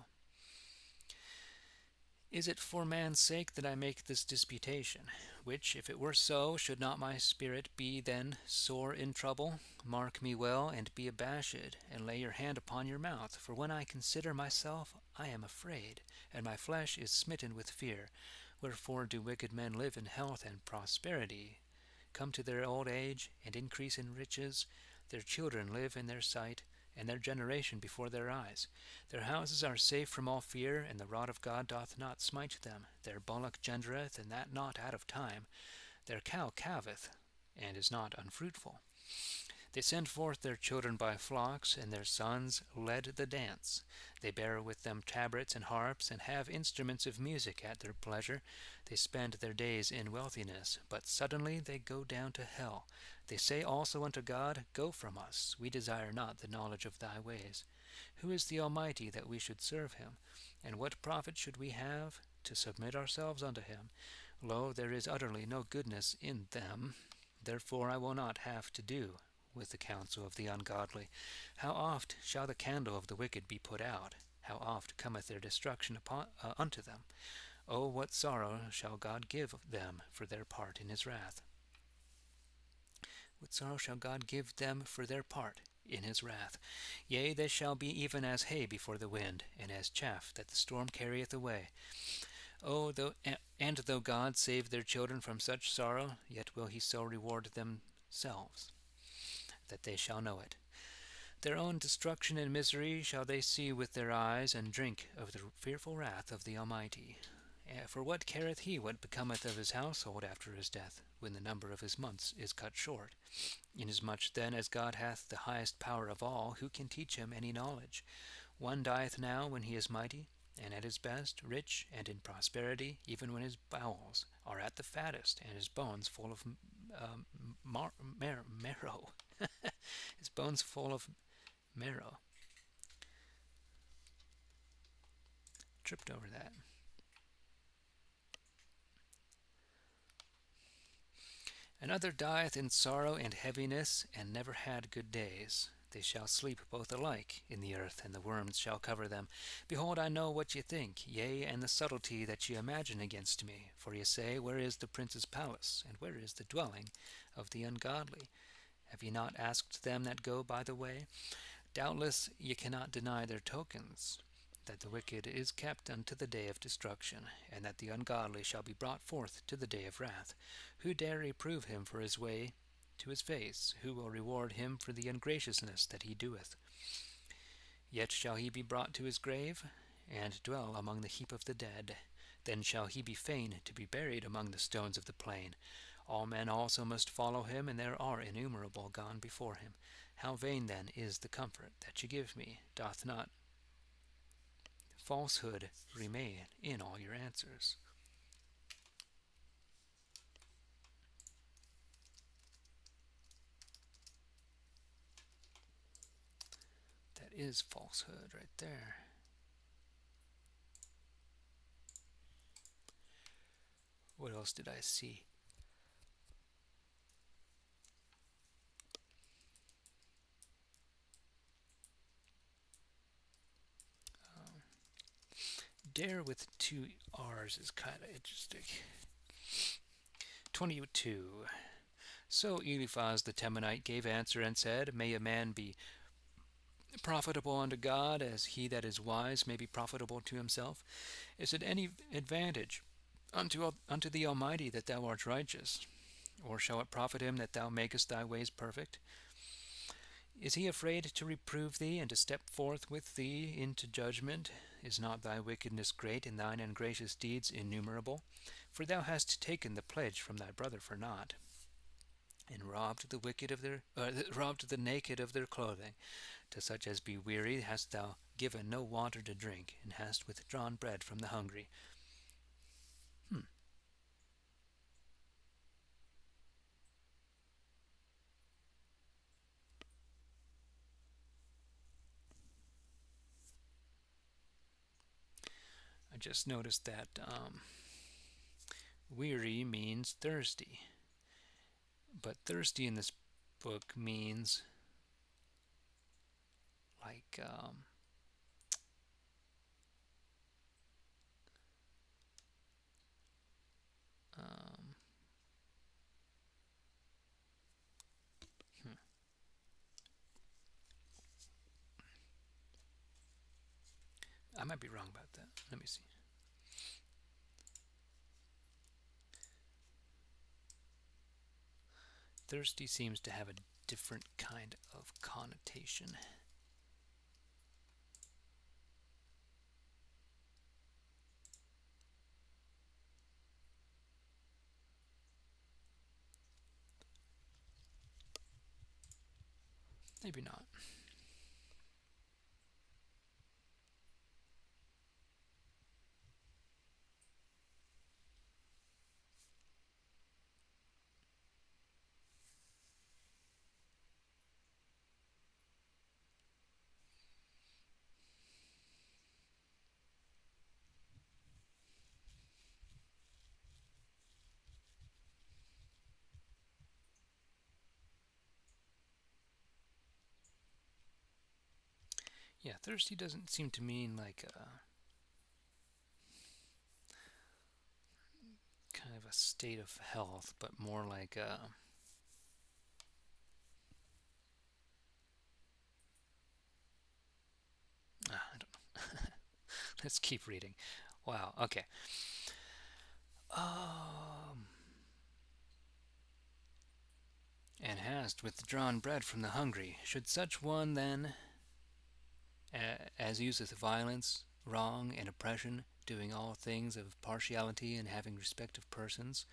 Is it for man's sake that I make this disputation? Which, if it were so, should not my spirit be then sore in trouble? Mark me well, and be abashed, and lay your hand upon your mouth. For when I consider myself, I am afraid, and my flesh is smitten with fear. Wherefore do wicked men live in health and prosperity, come to their old age, and increase in riches? Their children live in their sight, and their generation before their eyes. Their houses are safe from all fear, and the rod of God doth not smite them. Their bullock gendereth, and that not out of time. Their cow calveth, and is not unfruitful. They send forth their children by flocks, and their sons led the dance. They bear with them tabrets and harps, and have instruments of music at their pleasure. They spend their days in wealthiness, but suddenly they go down to hell. They say also unto God, Go from us, we desire not the knowledge of thy ways. Who is the Almighty, that we should serve him? And what profit should we have to submit ourselves unto him? Lo, there is utterly no goodness in them. Therefore I will not have to do with the counsel of the ungodly. How oft shall the candle of the wicked be put out? How oft cometh their destruction unto them? O what sorrow shall God give them for their part in his wrath? What sorrow shall God give them for their part in his wrath? Yea, they shall be even as hay before the wind, and as chaff that the storm carrieth away. Though God save their children from such sorrow, yet will he so reward themselves, that they shall know it. Their own destruction and misery shall they see with their eyes, and drink of the fearful wrath of the Almighty. For what careth he what becometh of his household after his death, when the number of his months is cut short? Inasmuch then as God hath the highest power of all, who can teach him any knowledge? One dieth now when he is mighty, and at his best, rich, and in prosperity, even when his bowels are at the fattest, and his bones full of marrow. His bones full of marrow. Tripped over that. Another dieth in sorrow and heaviness, and never had good days. They shall sleep both alike in the earth, and the worms shall cover them. Behold, I know what ye think, yea, and the subtlety that ye imagine against me. For ye say, Where is the prince's palace, and where is the dwelling of the ungodly? Have ye not asked them that go by the way? Doubtless ye cannot deny their tokens, that the wicked is kept unto the day of destruction, and that the ungodly shall be brought forth to the day of wrath. Who dare reprove him for his way to his face? Who will reward him for the ungraciousness that he doeth? Yet shall he be brought to his grave, and dwell among the heap of the dead. Then shall he be fain to be buried among the stones of the plain. All men also must follow him, and there are innumerable gone before him. How vain then is the comfort that ye give me? Doth not falsehood remain in all your answers? That is falsehood right there. What else did I see? Dare with two R's is kind of interesting. 22. So Eliphaz the Temanite gave answer and said, May a man be profitable unto God, as he that is wise may be profitable to himself? Is it any advantage unto the Almighty that thou art righteous? Or shall it profit him that thou makest thy ways perfect? Is he afraid to reprove thee, and to step forth with thee into judgment? Is not thy wickedness great, and thine ungracious deeds innumerable? For thou hast taken the pledge from thy brother for naught, and robbed robbed the naked of their clothing. To such as be weary hast thou given no water to drink, and hast withdrawn bread from the hungry. Hmm. I just noticed that weary means thirsty, but thirsty in this book means like um, hmm, I might be wrong about that. Let me see. Thirsty seems to have a different kind of connotation. Maybe not. Yeah, thirsty doesn't seem to mean like a kind of a state of health, but more like a I don't know. Let's keep reading. Wow. Okay. Um, and hast withdrawn bread from the hungry. Should such one then, as useth violence, wrong, and oppression, doing all things of partiality and having respect of persons,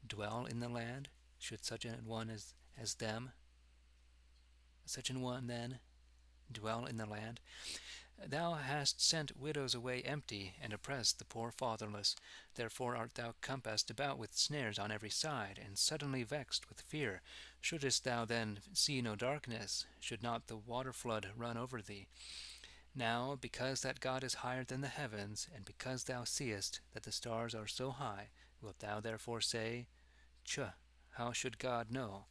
dwell in the land? Should such an one as them, such an one then, dwell in the land? Thou hast sent widows away empty, and oppressed the poor fatherless. Therefore art thou compassed about with snares on every side, and suddenly vexed with fear. Shouldest thou then see no darkness? Should not the water flood run over thee? Now, because that God is higher than the heavens, and because thou seest that the stars are so high, wilt thou therefore say, Ch, how should God know?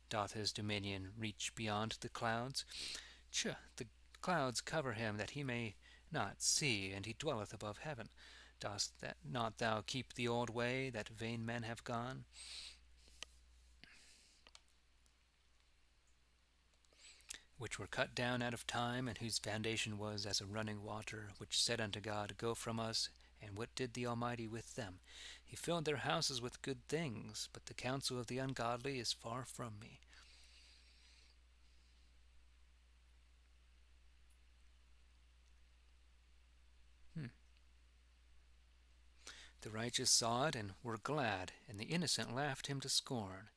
Doth his dominion reach beyond the clouds? Ch, the clouds cover him that he may not see, and he dwelleth above heaven. Dost not thou keep the old way that vain men have gone? Which were cut down out of time, and whose foundation was as a running water, which said unto God, Go from us. And what did the Almighty with them? He filled their houses with good things, but the counsel of the ungodly is far from me. Hmm. The righteous saw it and were glad, and the innocent laughed him to scorn.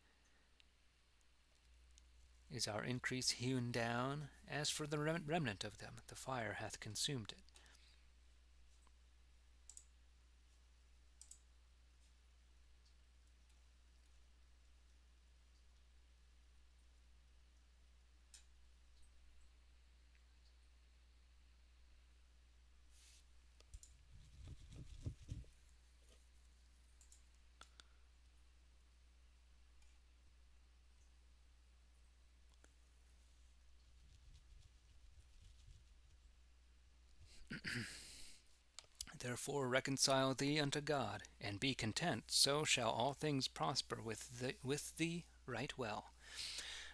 Is our increase hewn down? As for the remnant of them, the fire hath consumed it. Therefore reconcile thee unto God, and be content, so shall all things prosper with thee right well.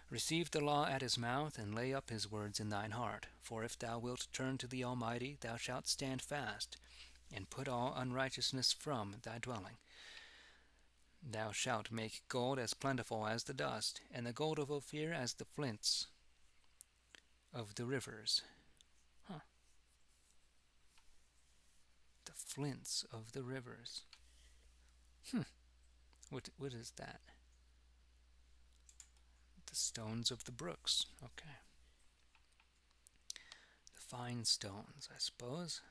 Receive the law at his mouth, and lay up his words in thine heart. For if thou wilt turn to the Almighty, thou shalt stand fast, and put all unrighteousness from thy dwelling. Thou shalt make gold as plentiful as the dust, and the gold of Ophir as the flints of the rivers. Huh. The flints of the rivers. What is that? The stones of the brooks. Okay. The fine stones, I suppose.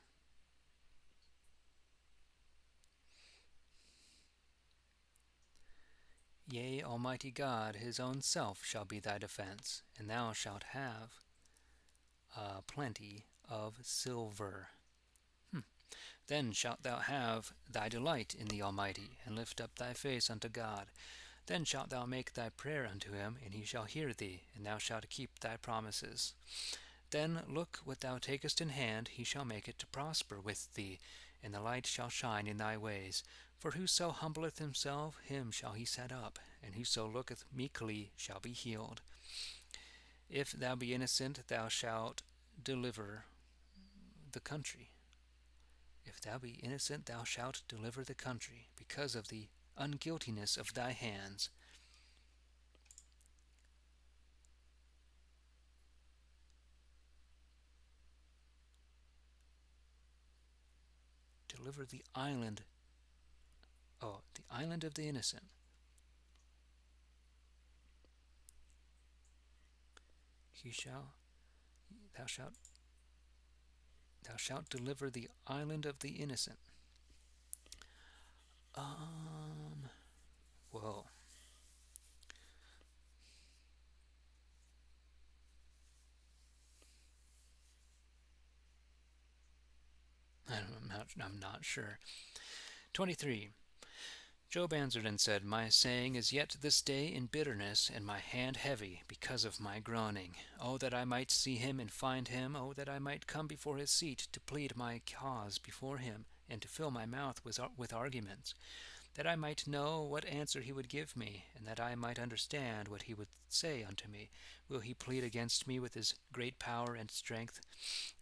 Yea, Almighty God, his own self shall be thy defense, and thou shalt have plenty of silver. Then shalt thou have thy delight in the Almighty, and lift up thy face unto God. Then shalt thou make thy prayer unto him, and he shall hear thee, and thou shalt keep thy promises. Then look what thou takest in hand, he shall make it to prosper with thee, and the light shall shine in thy ways. For whoso humbleth himself, him shall he set up, and whoso looketh meekly shall be healed. If thou be innocent, thou shalt deliver the country. If thou be innocent, thou shalt deliver the country, because of the unguiltiness of thy hands. Deliver the island. Oh, the island of the innocent. Thou shalt deliver the island of the innocent. Whoa. I'm not sure. 23. Job answered and said, My saying is yet this day in bitterness, and my hand heavy, because of my groaning. Oh, that I might see him and find him! Oh, that I might come before his seat, to plead my cause before him, and to fill my mouth with arguments, that I might know what answer he would give me, and that I might understand what he would say unto me. Will he plead against me with his great power and strength?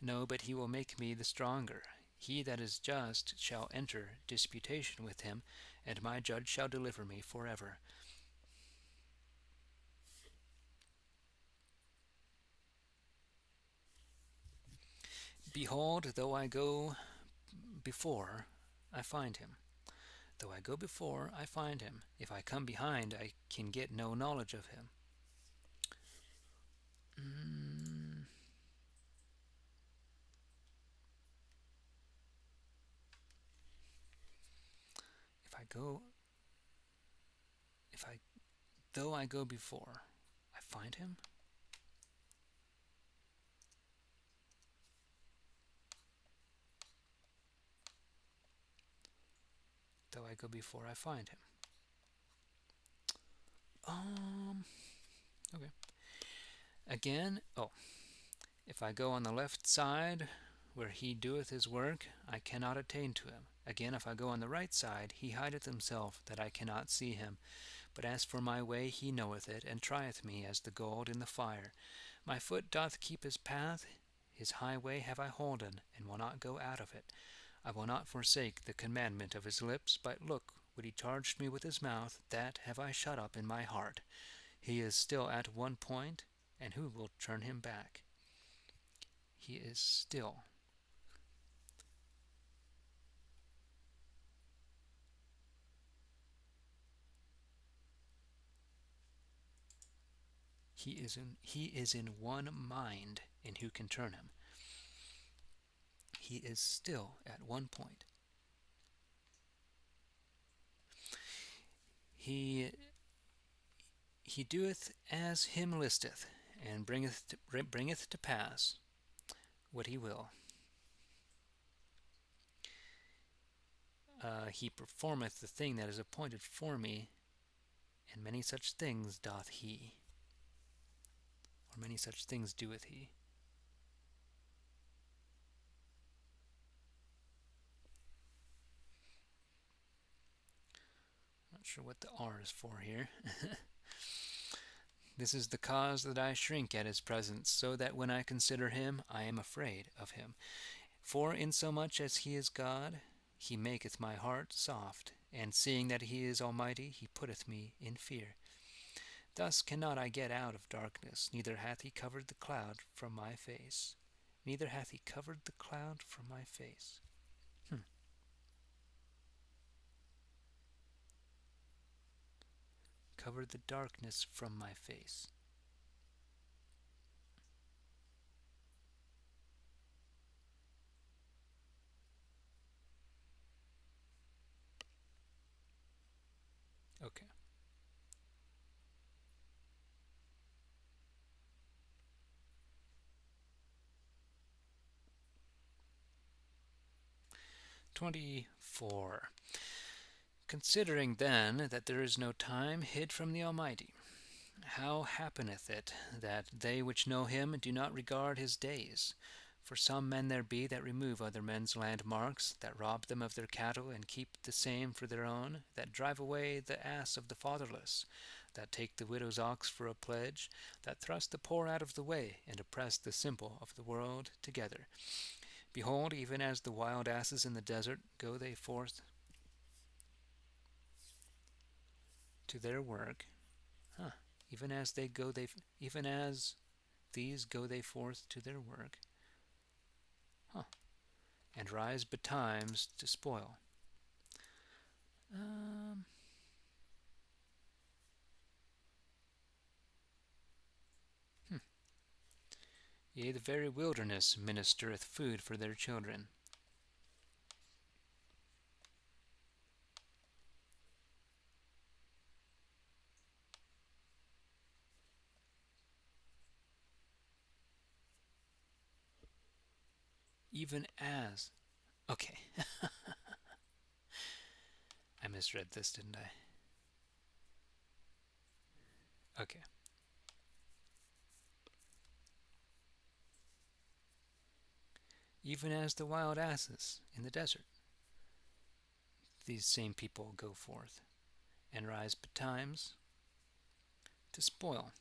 No, but he will make me the stronger. He that is just shall enter disputation with him, and my judge shall deliver me forever. Behold, though I go before, I find him. Though I go before, I find him. If I come behind, I can get no knowledge of him. Though I go before, I find him. Though I go before, I find him. Okay. Again, if I go on the left side, where he doeth his work, I cannot attain to him. Again, if I go on the right side, he hideth himself, that I cannot see him. But as for my way, he knoweth it, and trieth me as the gold in the fire. My foot doth keep his path, his highway have I holden, and will not go out of it. I will not forsake the commandment of his lips, but look, what he charged me with his mouth, that have I shut up in my heart. He is still at one point, and who will turn him back? He is still. He is in one mind, and who can turn him? He is still at one point. He doeth as him listeth, and bringeth to pass what he will. He performeth the thing that is appointed for me, and many such things doth he. Or many such things doeth he. Not sure what the R is for here. This is the cause that I shrink at his presence, so that when I consider him, I am afraid of him. For insomuch as he is God, he maketh my heart soft, and seeing that he is almighty, he putteth me in fear. Thus cannot I get out of darkness, neither hath he covered the cloud from my face. Neither hath he covered the cloud from my face. Covered the darkness from my face. Okay. "24. Considering then that there is no time hid from the Almighty, how happeneth it that they which know him do not regard his days? For some men there be that remove other men's landmarks, that rob them of their cattle, and keep the same for their own, that drive away the ass of the fatherless, that take the widow's ox for a pledge, that thrust the poor out of the way, and oppress the simple of the world together. Behold, even as the wild asses in the desert go they forth to their work." Even as even as these go they forth to their work, and rise betimes to spoil. Um, Yea, the very wilderness ministereth food for their children. Even as. Okay. I misread this, didn't I? Okay. Even as the wild asses in the desert, these same people go forth, and rise betimes to spoil.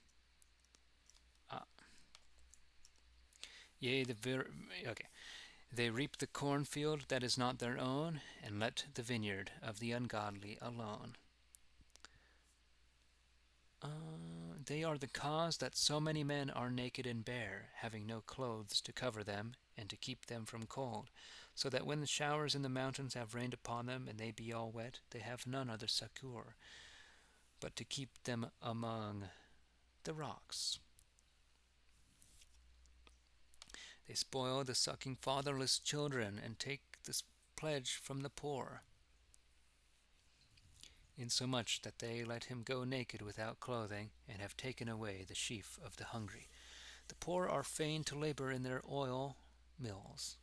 Yea, okay. They reap the cornfield that is not their own, and let the vineyard of the ungodly alone. They are the cause that so many men are naked and bare, having no clothes to cover them, and to keep them from cold, so that when the showers in the mountains have rained upon them, and they be all wet, they have none other succour, but to keep them among the rocks. They spoil the sucking fatherless children, and take the pledge from the poor, insomuch that they let him go naked without clothing, and have taken away the sheaf of the hungry. The poor are fain to labor in their oil mills,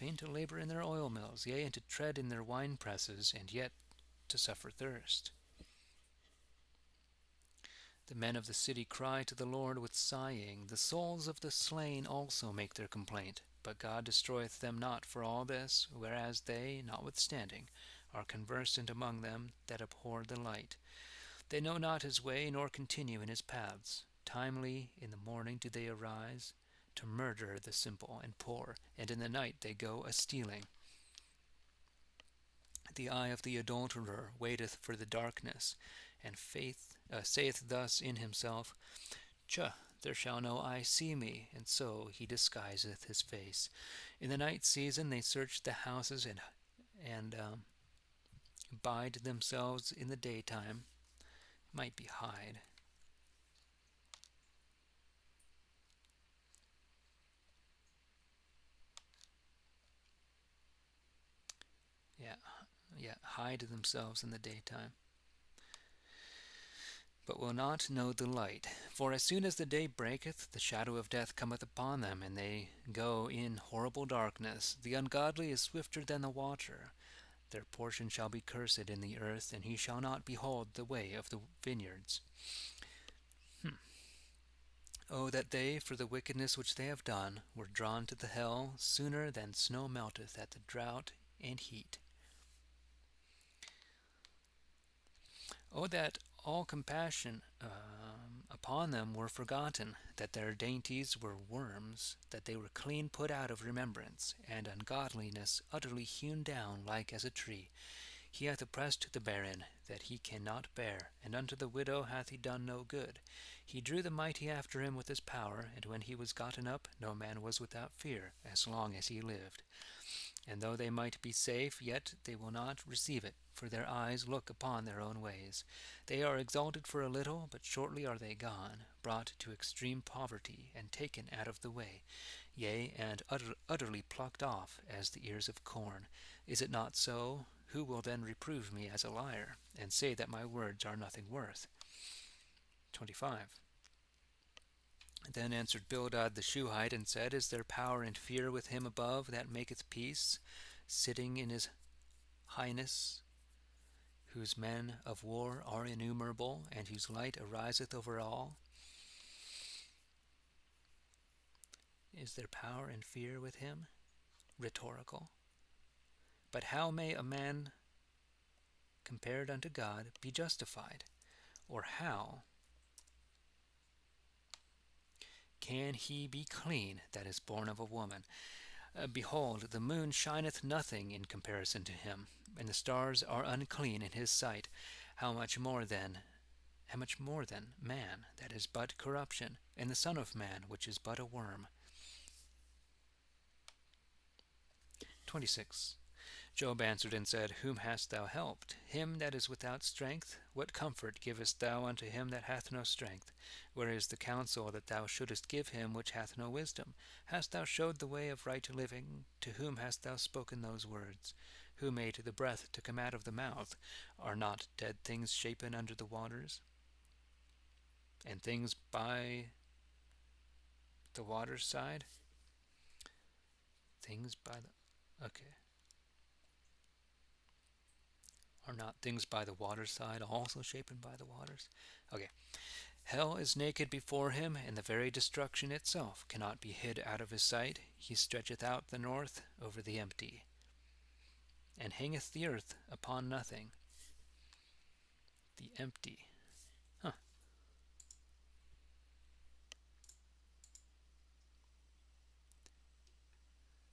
yea, and to tread in their wine presses, and yet to suffer thirst. The men of the city cry to the Lord with sighing. The souls of the slain also make their complaint. But God destroyeth them not for all this, whereas they, notwithstanding, are conversant among them that abhor the light. They know not his way, nor continue in his paths. Timely in the morning do they arise, to murder the simple and poor, and in the night they go a-stealing. The eye of the adulterer waiteth for the darkness, and saith thus in himself, there shall no eye see me, and so he disguiseth his face. In the night season they search the houses, and bide themselves in the daytime. Might be hide. Hide themselves in the daytime, but will not know the light. For as soon as the day breaketh, the shadow of death cometh upon them, and they go in horrible darkness. The ungodly is swifter than the watcher. Their portion shall be cursed in the earth, and he shall not behold the way of the vineyards. Oh, that they, for the wickedness which they have done, were drawn to the hell sooner than snow melteth at the drought and heat. Oh, that all compassion upon them were forgotten, that their dainties were worms, that they were clean put out of remembrance, and ungodliness utterly hewn down like as a tree. He hath oppressed the barren, that he cannot bear, and unto the widow hath he done no good. He drew the mighty after him with his power, and when he was gotten up, no man was without fear, as long as he lived. And though they might be safe, yet they will not receive it, for their eyes look upon their own ways. They are exalted for a little, but shortly are they gone, brought to extreme poverty, and taken out of the way, yea, and utterly plucked off as the ears of corn. Is it not so? Who will then reprove me as a liar, and say that my words are nothing worth? 25. Then answered Bildad the Shuhite, and said, Is there power and fear with him above, that maketh peace, sitting in his highness, whose men of war are innumerable, and whose light ariseth over all? Is there power and fear with him? Rhetorical. But how may a man compared unto God be justified? Or how can he be clean that is born of a woman? Behold, the moon shineth nothing in comparison to him, and the stars are unclean in his sight. How much more then man, that is but corruption, and the Son of Man, which is but a worm? 26. Job answered and said, Whom hast thou helped? Him that is without strength? What comfort givest thou unto him that hath no strength? Where is the counsel that thou shouldest give him which hath no wisdom? Hast thou showed the way of right living? To whom hast thou spoken those words? Who made the breath to come out of the mouth? Are not dead things shapen under the waters? And things by the water's side? Things by the... Okay. Are not things by the water's side also shapen by the waters? Okay. Hell is naked before him, and the very destruction itself cannot be hid out of his sight. He stretcheth out the north over the empty, and hangeth the earth upon nothing. The empty. Huh.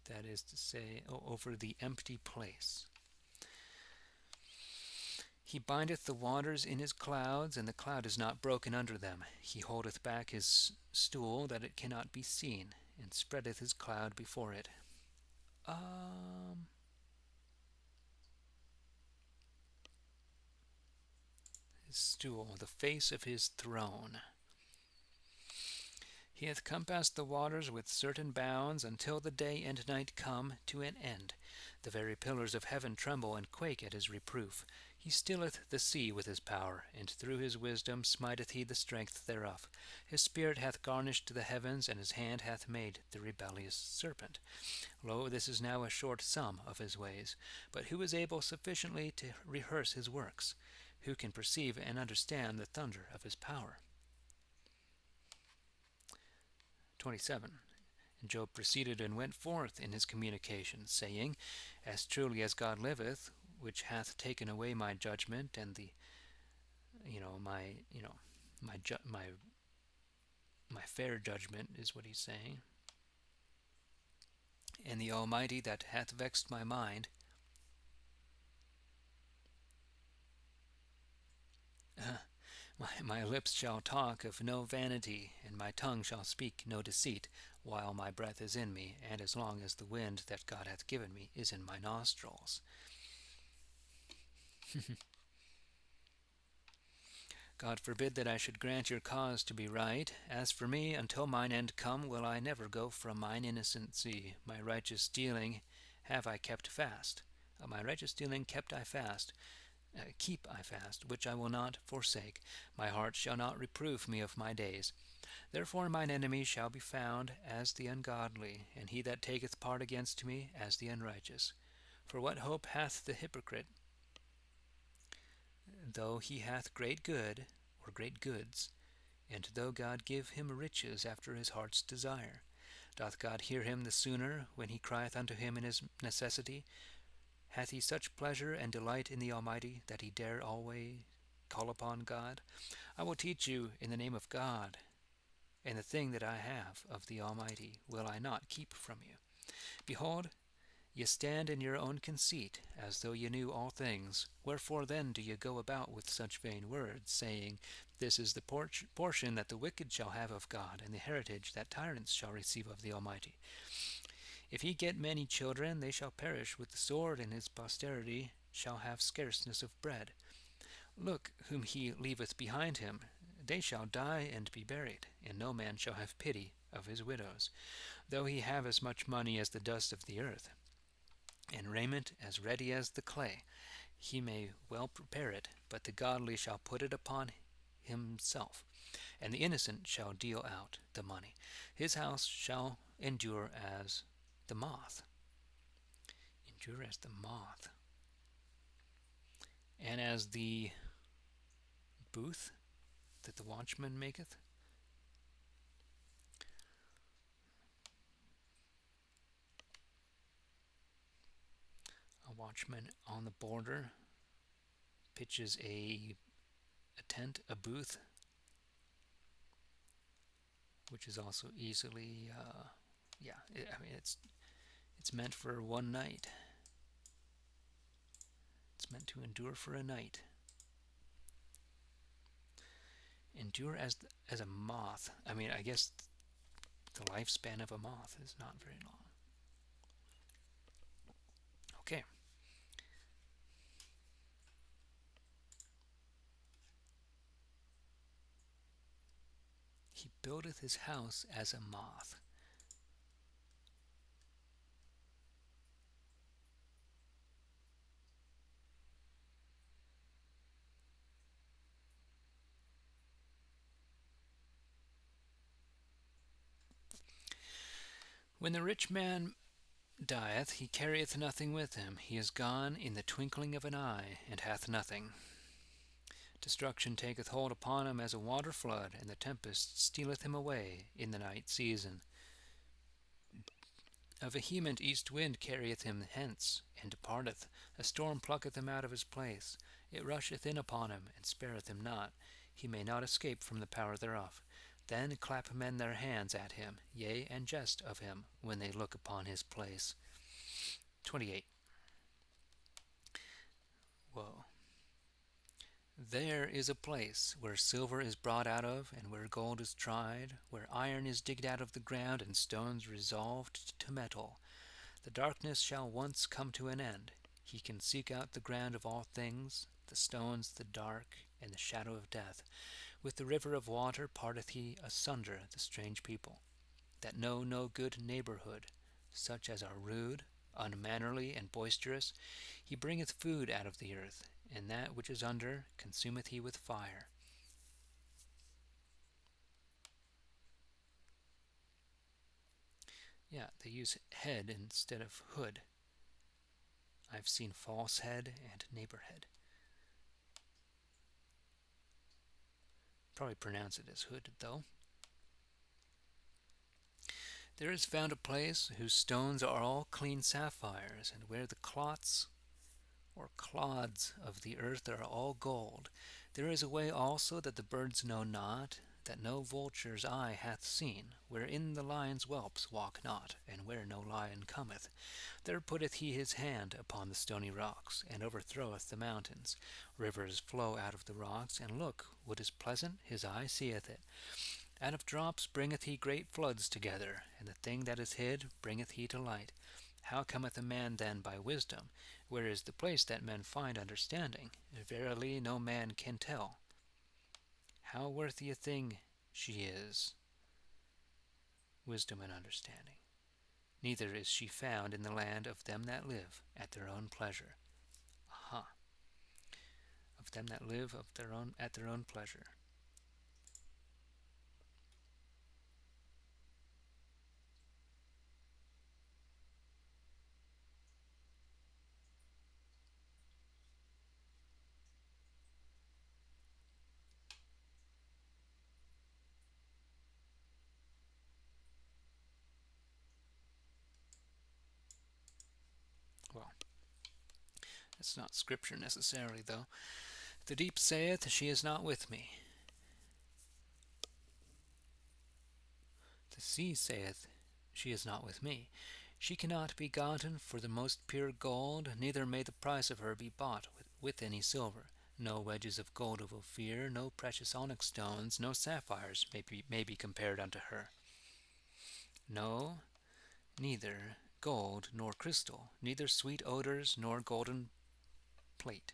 That is to say, over the empty place. He bindeth the waters in his clouds, and the cloud is not broken under them. He holdeth back his stool, that it cannot be seen, and spreadeth his cloud before it. His stool, the face of his throne. He hath compassed the waters with certain bounds, until the day and night come to an end. The very pillars of heaven tremble and quake at his reproof. He stilleth the sea with his power, and through his wisdom smiteth he the strength thereof. His spirit hath garnished the heavens, and his hand hath made the rebellious serpent. Lo, this is now a short sum of his ways. But who is able sufficiently to rehearse his works? Who can perceive and understand the thunder of his power? 27. And Job proceeded and went forth in his communication, saying, As truly as God liveth, which hath taken away my judgment, and my fair judgment is what he's saying, and the Almighty that hath vexed my mind, my lips shall talk of no vanity, and my tongue shall speak no deceit, while my breath is in me, and as long as the wind that God hath given me is in my nostrils. God forbid that I should grant your cause to be right. As for me, until mine end come, will I never go from mine innocency. My righteous dealing have I kept fast. My righteous dealing keep I fast, which I will not forsake. My heart shall not reprove me of my days. Therefore mine enemy shall be found as the ungodly, and he that taketh part against me as the unrighteous. For what hope hath the hypocrite, though he hath great good, or great goods, and though God give him riches after his heart's desire? Doth God hear him the sooner, when he crieth unto him in his necessity? Hath he such pleasure and delight in the Almighty, that he dare always call upon God? I will teach you in the name of God, and the thing that I have of the Almighty will I not keep from you. Behold, ye stand in your own conceit, as though ye knew all things. Wherefore then do ye go about with such vain words, saying, This is the portion that the wicked shall have of God, and the heritage that tyrants shall receive of the Almighty? If he get many children, they shall perish with the sword, and his posterity shall have scarceness of bread. Look, whom he leaveth behind him, they shall die and be buried, and no man shall have pity of his widows, though he have as much money as the dust of the earth, and raiment as ready as the clay. He may well prepare it, but the godly shall put it upon himself, and the innocent shall deal out the money. His house shall endure as the moth. Endure as the moth. And as the booth that the watchman maketh. A watchman on the border pitches a tent, a booth, which is also easily, it's meant for one night. It's meant to endure for a night. Endure as a moth. I guess the lifespan of a moth is not very long. Okay. He buildeth his house as a moth. When the rich man dieth, he carrieth nothing with him. He is gone in the twinkling of an eye, and hath nothing. Destruction taketh hold upon him as a water flood, and the tempest stealeth him away in the night season. A vehement east wind carrieth him hence, and departeth. A storm plucketh him out of his place. It rusheth in upon him, and spareth him not. He may not escape from the power thereof. Then clap men their hands at him, yea, and jest of him, when they look upon his place. 28. Whoa. There is a place where silver is brought out of, and where gold is tried, where iron is digged out of the ground, and stones resolved to metal. The darkness shall once come to an end. He can seek out the ground of all things, the stones, the dark, and the shadow of death. With the river of water parteth he asunder the strange people, that know no good neighborhood, such as are rude, unmannerly, and boisterous. He bringeth food out of the earth, and that which is under consumeth he with fire. Yeah, they use head instead of hood. I've seen false head and neighborhead. Probably pronounce it as hood, though. There is found a place whose stones are all clean sapphires, and where the clots or clods of the earth are all gold. There is a way also that the birds know not, that no vulture's eye hath seen, wherein the lion's whelps walk not, and where no lion cometh. There putteth he his hand upon the stony rocks, and overthroweth the mountains. Rivers flow out of the rocks, and look, what is pleasant, his eye seeth it. Out of drops bringeth he great floods together, and the thing that is hid bringeth he to light. How cometh a man then by wisdom? Where is the place that men find understanding? Verily no man can tell. How worthy a thing she is, wisdom and understanding. Neither is she found in the land of them that live at their own pleasure. Aha. Of them that live at their own pleasure. Well, that's not scripture necessarily, though. The deep saith, She is not with me. The sea saith, She is not with me. She cannot be gotten for the most pure gold, neither may the price of her be bought with any silver. No wedges of gold of Ophir, no precious onyx stones, no sapphires may be compared unto her. No, neither gold nor crystal, neither sweet odors nor golden plate.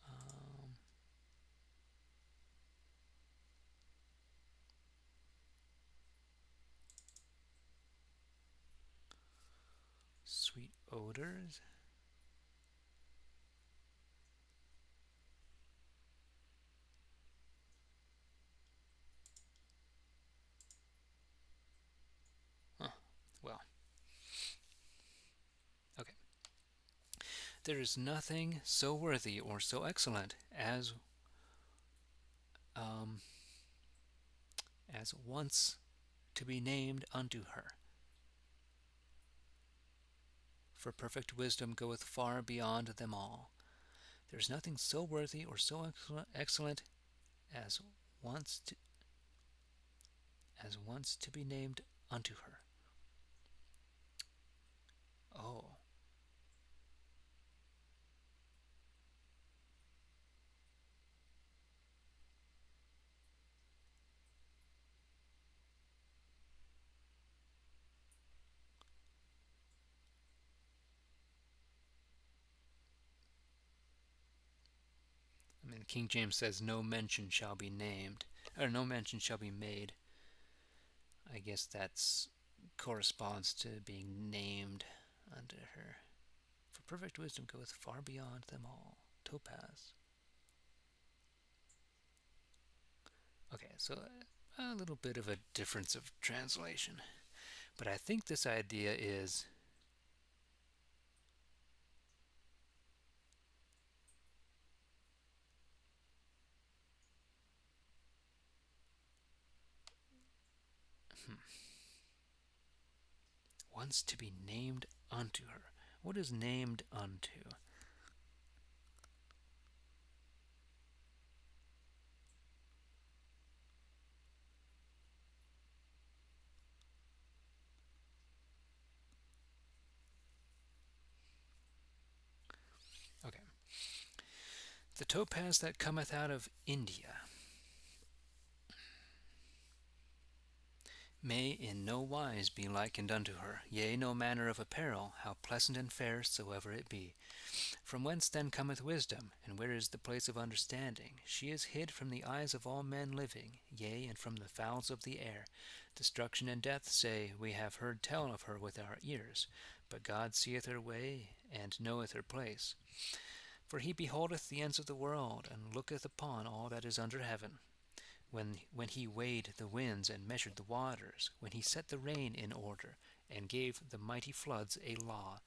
Um, Sweet odors. Huh. Well, okay. There is nothing so worthy or so excellent um, as once to be named unto her. For perfect wisdom goeth far beyond them all. There is nothing so worthy or so excellent as once to, be named unto her. Oh, I mean, King James says, "No mention shall be named," or "No mention shall be made." I guess that's corresponds to being named unto her. For perfect wisdom goeth far beyond them all. Topaz. Okay, so a little bit of a difference of translation. But I think this idea is wants to be named unto her. What is named unto? Okay. The topaz that cometh out of India may in no wise be likened unto her, yea, no manner of apparel, how pleasant and fair soever it be. From whence then cometh wisdom, and where is the place of understanding? She is hid from the eyes of all men living, yea, and from the fowls of the air. Destruction and death say, We have heard tell of her with our ears. But God seeth her way, and knoweth her place. For he beholdeth the ends of the world, and looketh upon all that is under heaven. When he weighed the winds and measured the waters, when he set the rain in order, and gave the mighty floods a law,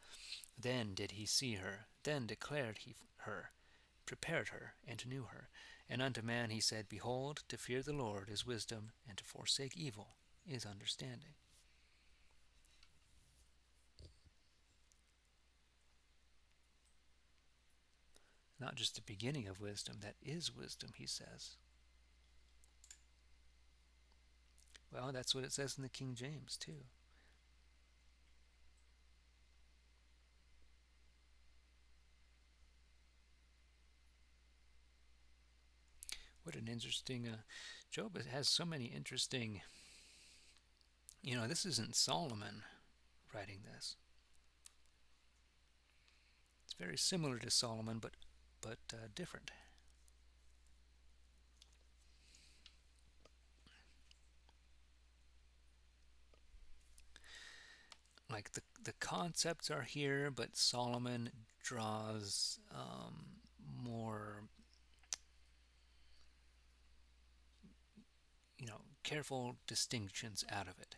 then did he see her, then declared he her, prepared her, and knew her. And unto man he said, Behold, to fear the Lord is wisdom, and to forsake evil is understanding. Not just the beginning of wisdom, that is wisdom, he says. Well, that's what it says in the King James, too. What an interesting. Job has so many interesting. This isn't Solomon writing this. It's very similar to Solomon, but different. Like the concepts are here, but Solomon draws more, careful distinctions out of it.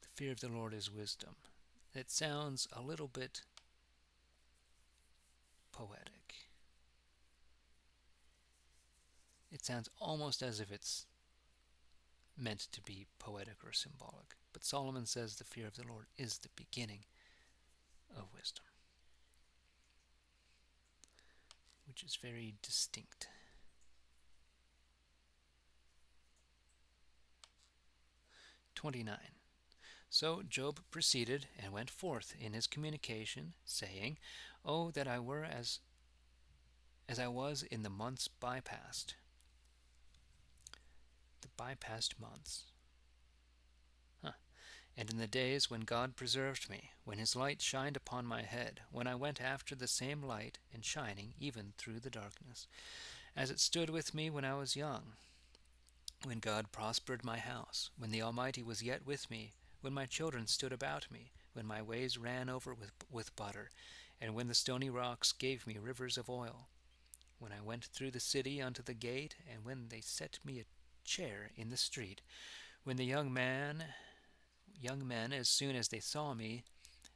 The fear of the Lord is wisdom. It sounds a little bit poetic. It sounds almost as if it's meant to be poetic or symbolic. But Solomon says the fear of the Lord is the beginning of wisdom, which is very distinct. 29. So Job proceeded and went forth in his communication, saying, Oh, that I were as I was in the months bypast. The bypast months. And in the days when God preserved me, when his light shined upon my head, when I went after the same light and shining even through the darkness, as it stood with me when I was young, when God prospered my house, when the Almighty was yet with me, when my children stood about me, when my ways ran over with butter, and when the stony rocks gave me rivers of oil, when I went through the city unto the gate, and when they set me a chair in the street, when the young men, as soon as they saw me,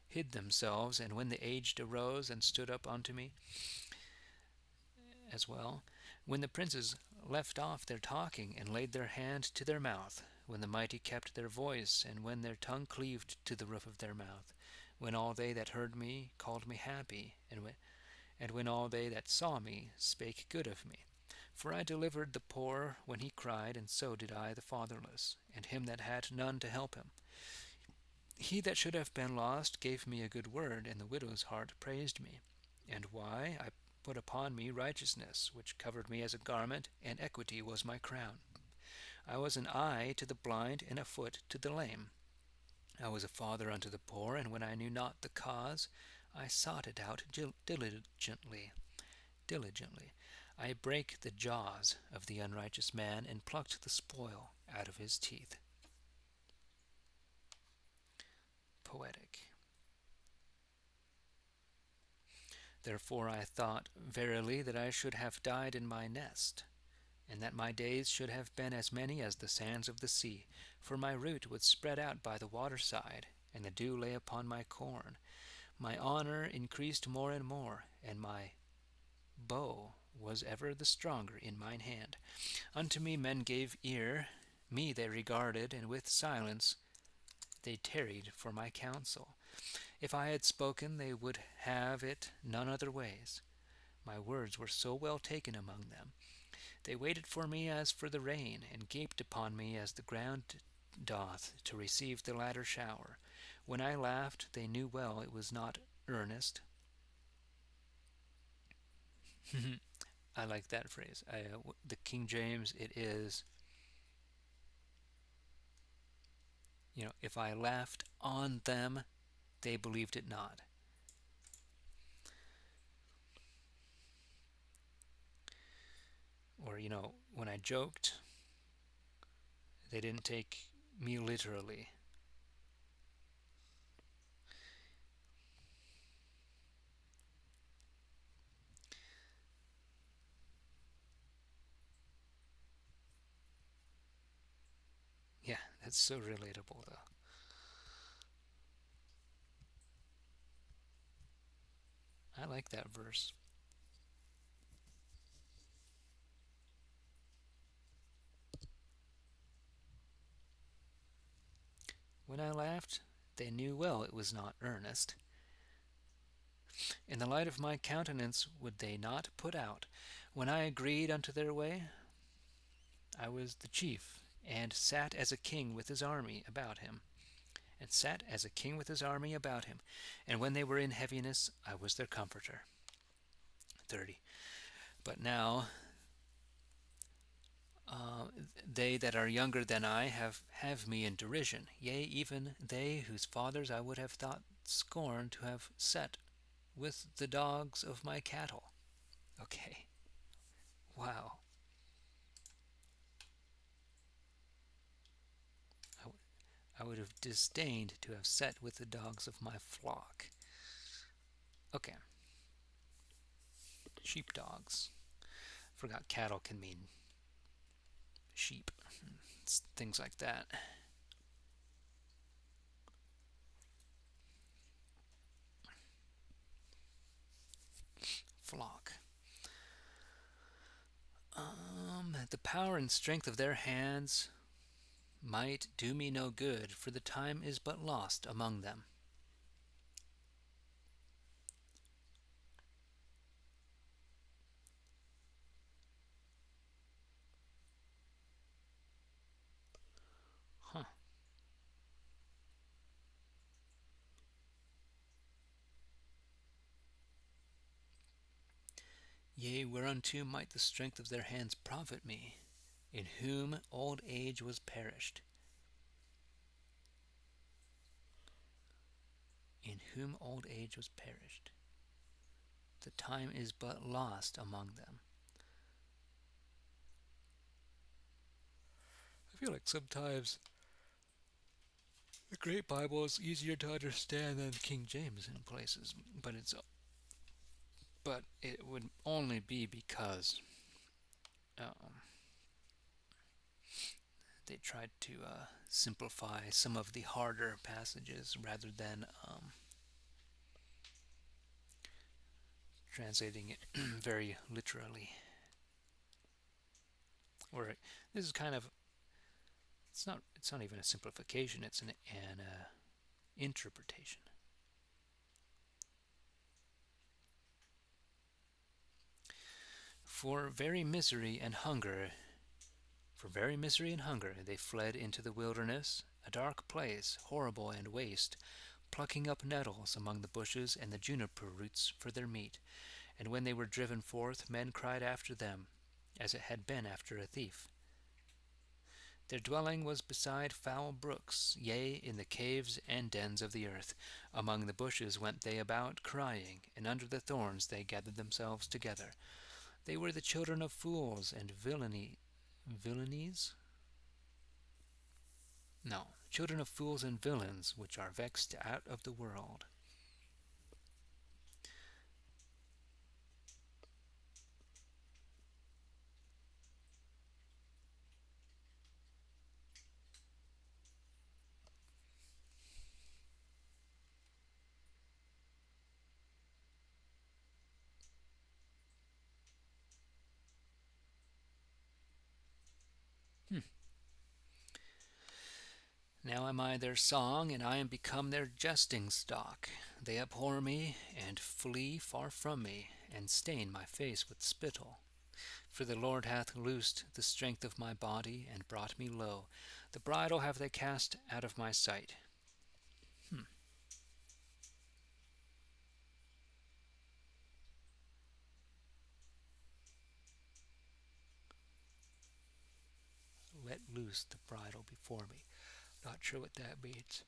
hid themselves, and when the aged arose and stood up unto me as well, when the princes left off their talking and laid their hand to their mouth, when the mighty kept their voice, and when their tongue cleaved to the roof of their mouth, when all they that heard me called me happy, and when all they that saw me spake good of me. For I delivered the poor when he cried, and so did I the fatherless, and him that had none to help him. He that should have been lost gave me a good word, and the widow's heart praised me. And why? I put upon me righteousness, which covered me as a garment, and equity was my crown. I was an eye to the blind, and a foot to the lame. I was a father unto the poor, and when I knew not the cause, I sought it out diligently. I brake the jaws of the unrighteous man, and plucked the spoil out of his teeth. Poetic. Therefore I thought verily that I should have died in my nest, and that my days should have been as many as the sands of the sea. For my root was spread out by the waterside, and the dew lay upon my corn. My honor increased more and more, and my bow was ever the stronger in mine hand. Unto me men gave ear, me they regarded, and with silence they tarried for my counsel. If I had spoken, they would have it none other ways. My words were so well taken among them. They waited for me as for the rain, and gaped upon me as the ground doth to receive the latter shower. When I laughed, they knew well it was not earnest. I like that phrase. The King James, it is, if I laughed on them, they believed it not. Or, when I joked, they didn't take me literally. Yeah, that's so relatable, though. I like that verse. When I laughed, they knew well it was not earnest. In the light of my countenance would they not put out. When I agreed unto their way, I was the chief, and sat as a king with his army about him. And when they were in heaviness, I was their comforter. 30. But now they that are younger than I have me in derision, yea, even they whose fathers I would have thought scorn to have set with the dogs of my cattle. Okay. Wow. I would have disdained to have set with the dogs of my flock. Okay. Sheepdogs. Forgot cattle can mean sheep. Things like that. Flock. The power and strength of their hands might do me no good, for the time is but lost among them. Huh. Yea, whereunto might the strength of their hands profit me, in whom old age was perished? In whom old age was perished. The time is but lost among them. I feel like sometimes the Great Bible is easier to understand than King James in places, but it would only be because um, they tried to simplify some of the harder passages rather than translating it very literally. Or this is kind of it's not even a simplification. It's an interpretation. For very misery and hunger For very misery and hunger they fled into the wilderness, a dark place, horrible and waste, plucking up nettles among the bushes and the juniper roots for their meat. And when they were driven forth, men cried after them, as it had been after a thief. Their dwelling was beside foul brooks, yea, in the caves and dens of the earth. Among the bushes went they about, crying, and under the thorns they gathered themselves together. They were the children of fools and villainies? No, children of fools and villains, which are vexed out of the world. Hmm. Now am I their song, and I am become their jesting stock. They abhor me, and flee far from me, and stain my face with spittle. For the Lord hath loosed the strength of my body, and brought me low. The bridle have they cast out of my sight. Hmm. Let loose the bridle before me. Not sure what that means.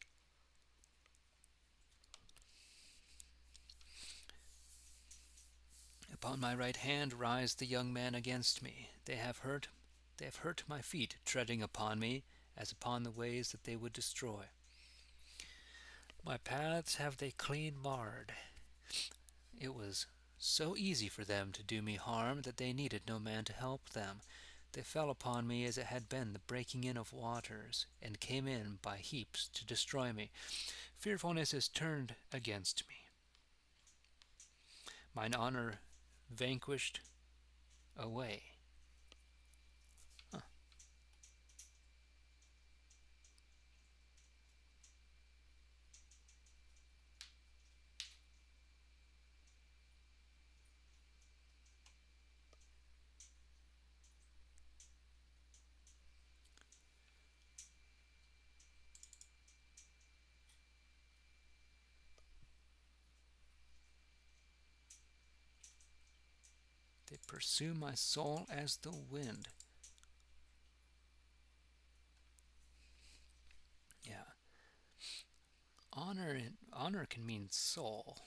Upon my right hand rise the young men against me. They have hurt my feet, treading upon me, as upon the ways that they would destroy. My paths have they clean marred. It was so easy for them to do me harm that they needed no man to help them. They fell upon me as it had been the breaking in of waters, and came in by heaps to destroy me. Fearfulness is turned against me. Mine honor vanquished away. Huh. They pursue my soul as the wind. Yeah. Honor can mean soul.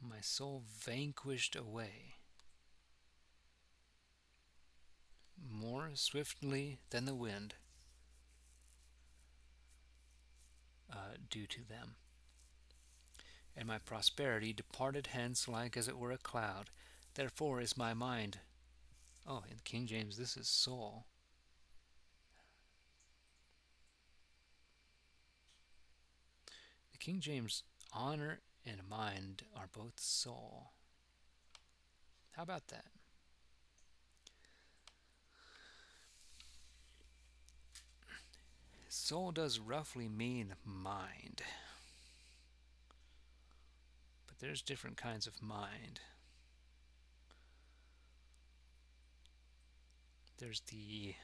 My soul vanquished away more swiftly than the wind, due to them. And my prosperity departed hence like as it were a cloud. Therefore is my mind. Oh, in King James, this is soul. The King James honor and mind are both soul. How about that? Soul does roughly mean mind, but there's different kinds of mind. There's the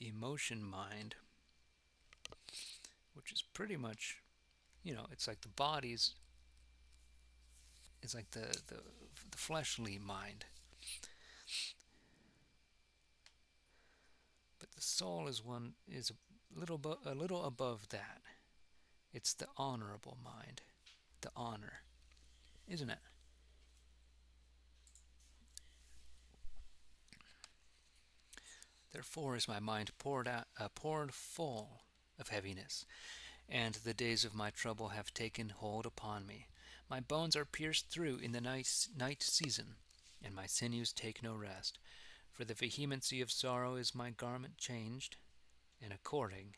emotion mind, which is pretty much, it's like the body's, it's like the fleshly mind. But the soul is a little above that. It's the honorable mind, the honor, isn't it? Therefore is my mind poured full of heaviness, and the days of my trouble have taken hold upon me. My bones are pierced through in the night season, and my sinews take no rest. For the vehemency of sorrow is my garment changed, and according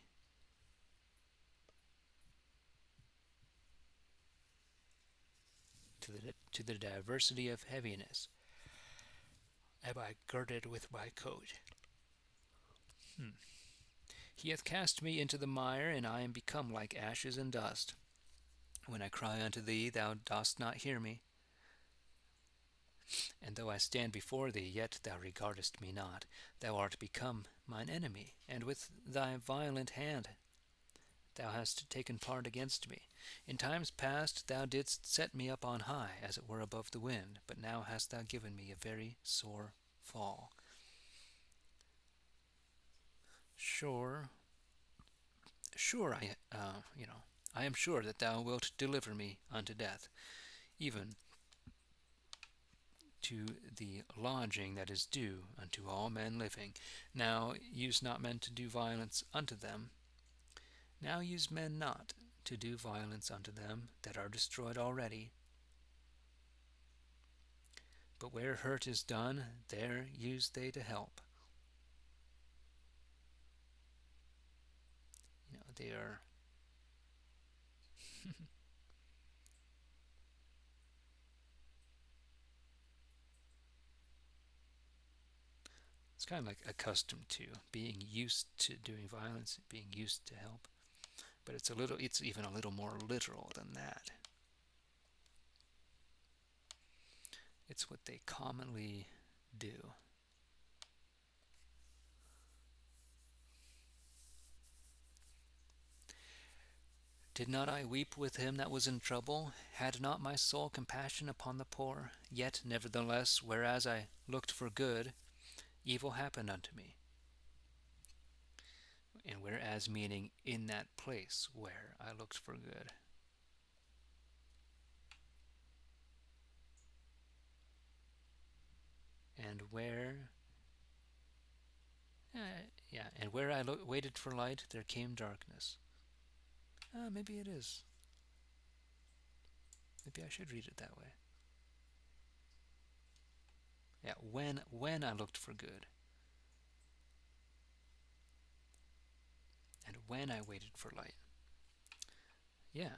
to the diversity of heaviness am I girded with my coat. He hath cast me into the mire, and I am become like ashes and dust. When I cry unto thee, thou dost not hear me. And though I stand before thee, yet thou regardest me not. Thou art become mine enemy, and with thy violent hand thou hast taken part against me. In times past thou didst set me up on high, as it were above the wind, but now hast thou given me a very sore fall. Sure, I am sure that thou wilt deliver me unto death, even to the lodging that is due unto all men living. Now use not men to do violence unto them. Now use men not to do violence unto them that are destroyed already. But where hurt is done, there use they to help. They are it's kind of like accustomed to being used to doing violence, being used to help. But it's even a little more literal than that. It's what they commonly do. Did not I weep with him that was in trouble? Had not my soul compassion upon the poor? Yet, nevertheless, whereas I looked for good, evil happened unto me. And whereas meaning in that place where I looked for good. And where I waited for light, there came darkness. Maybe it is. Maybe I should read it that way. Yeah, when I looked for good, and when I waited for light. Yeah.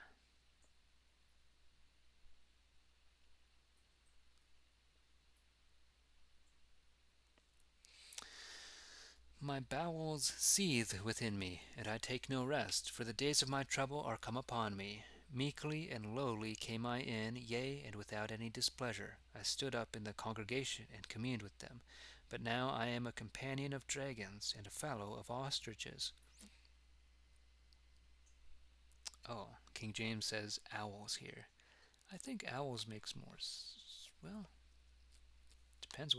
My bowels seethe within me, and I take no rest, for the days of my trouble are come upon me. Meekly and lowly came I in, yea, and without any displeasure. I stood up in the congregation and communed with them. But now I am a companion of dragons and a fellow of ostriches. Oh, King James says owls here. I think owls makes more well, depends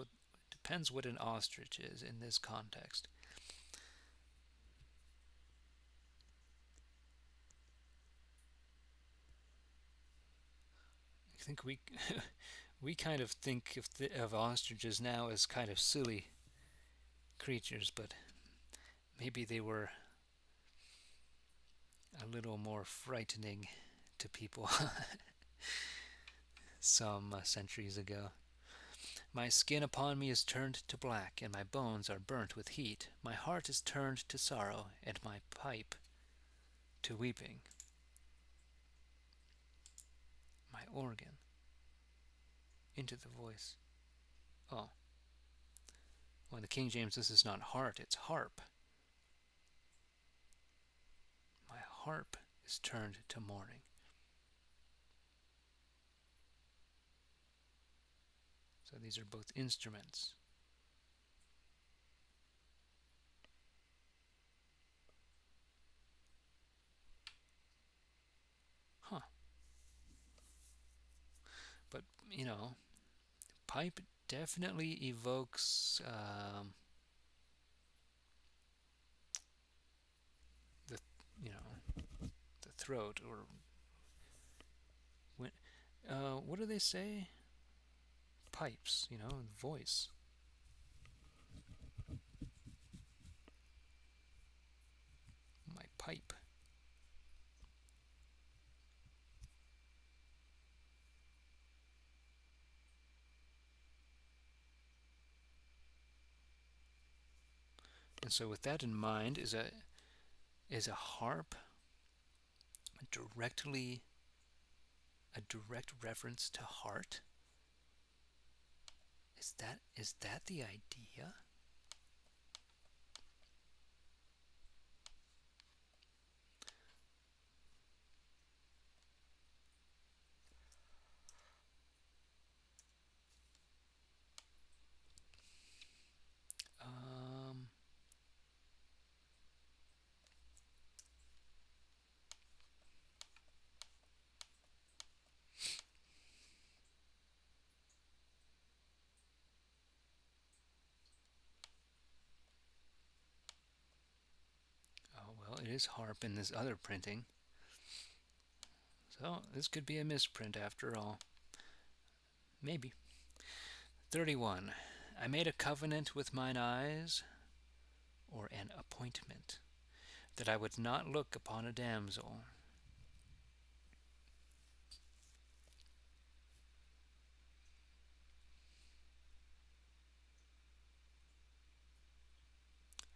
what an ostrich is in this context. I think we kind of think of ostriches now as kind of silly creatures, but maybe they were a little more frightening to people some centuries ago. My skin upon me is turned to black, and my bones are burnt with heat. My heart is turned to sorrow, and my pipe to weeping. My organ into the voice. Oh, Well, in the King James, this is not heart, it's harp. My harp is turned to mourning. So these are both instruments. Huh. But, pipe definitely evokes the, the throat, or when, what do they say? Pipes, voice. My pipe. And so with that in mind, is a harp directly a direct reference to heart? Is that the idea? Um, oh well, it is harp in this other printing. So this could be a misprint after all. Maybe. 31. I made a covenant with mine eyes, or an appointment, that I would not look upon a damsel.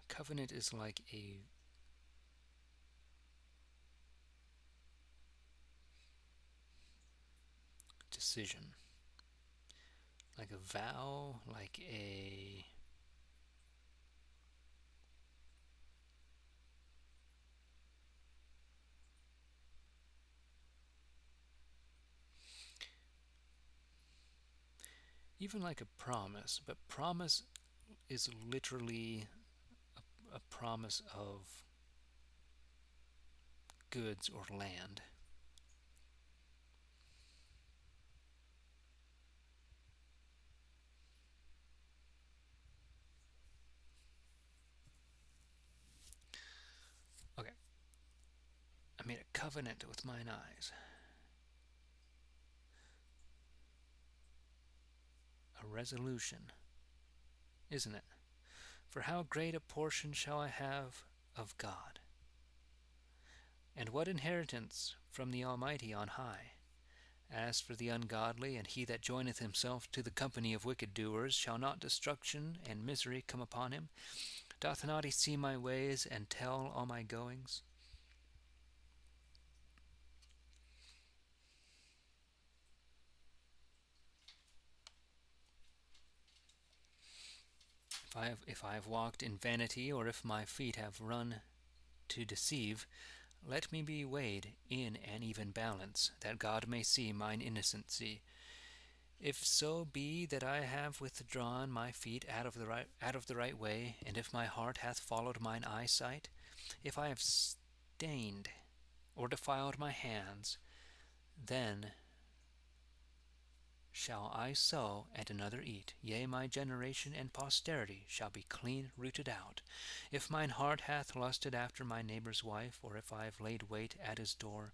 A covenant is like a decision, like a vow, like a even like a promise. But promise is literally a promise of goods or land. Okay, I made a covenant with mine eyes. A resolution, isn't it? For how great a portion shall I have of God? And what inheritance from the Almighty on high? As for the ungodly, and he that joineth himself to the company of wicked doers, shall not destruction and misery come upon him? Doth not he see my ways, and tell all my goings? If I have walked in vanity, or if my feet have run to deceive, let me be weighed in an even balance, that God may see mine innocency. If so be that I have withdrawn my feet out of the right way, and if my heart hath followed mine eyesight, if I have stained or defiled my hands, then shall I sow and another eat, yea, my generation and posterity shall be clean rooted out. If mine heart hath lusted after my neighbour's wife, or if I have laid wait at his door,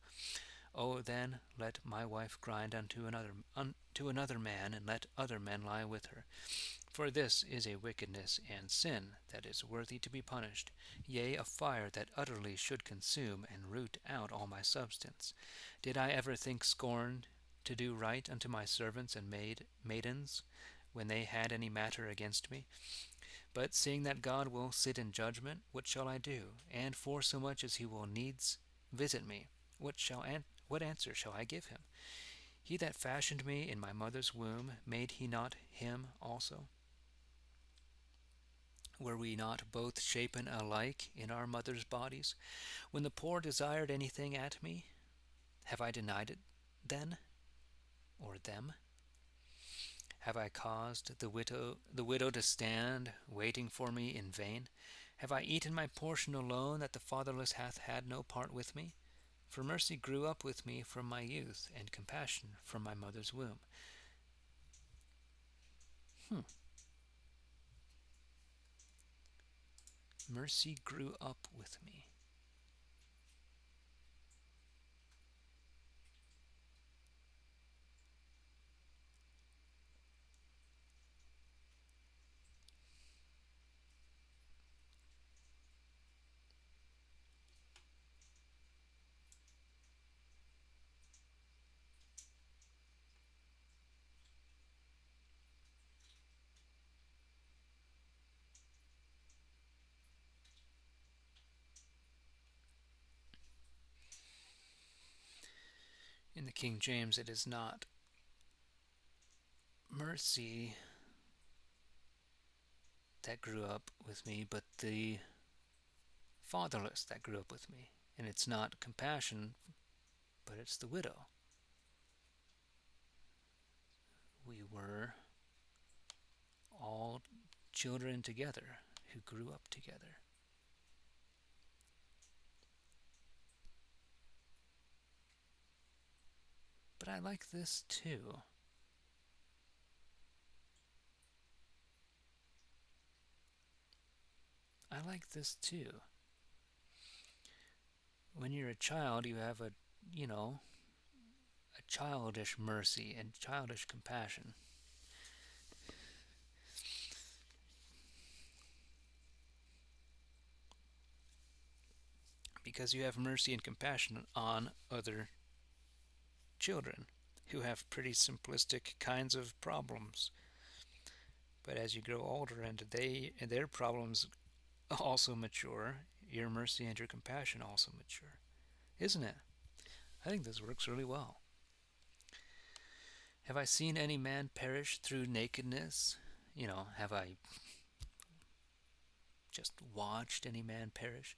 O then let my wife grind unto another man, and let other men lie with her. For this is a wickedness and sin that is worthy to be punished, yea, a fire that utterly should consume and root out all my substance. Did I ever think scorn to do right unto my servants and maidens, when they had any matter against me? But seeing that God will sit in judgment, what shall I do? And for so much as he will needs visit me, what answer shall I give him? He that fashioned me in my mother's womb, made he not him also? Were we not both shapen alike in our mother's bodies? When the poor desired anything at me, have I denied it then, or them? Have I caused the widow to stand, waiting for me in vain? Have I eaten my portion alone, that the fatherless hath had no part with me? For mercy grew up with me from my youth, and compassion from my mother's womb. Mercy grew up with me. In the King James, it is not mercy that grew up with me, but the fatherless that grew up with me. And it's not compassion, but it's the widow. We were all children together who grew up together. But I like this too. I like this too. When you're a child, you have a childish mercy and childish compassion. Because you have mercy and compassion on other children who have pretty simplistic kinds of problems. But as you grow older and their problems also mature, your mercy and your compassion also mature. Isn't it? I think this works really well. Have I seen any man perish through nakedness? Have I just watched any man perish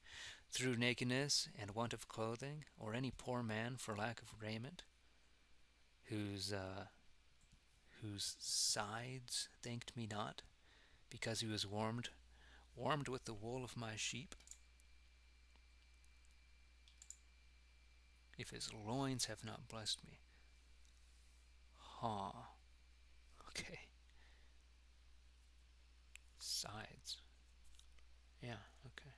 through nakedness and want of clothing, or any poor man for lack of raiment, whose sides thanked me not, because he was warmed with the wool of my sheep? If his loins have not blessed me. Okay. Sides. Yeah, okay.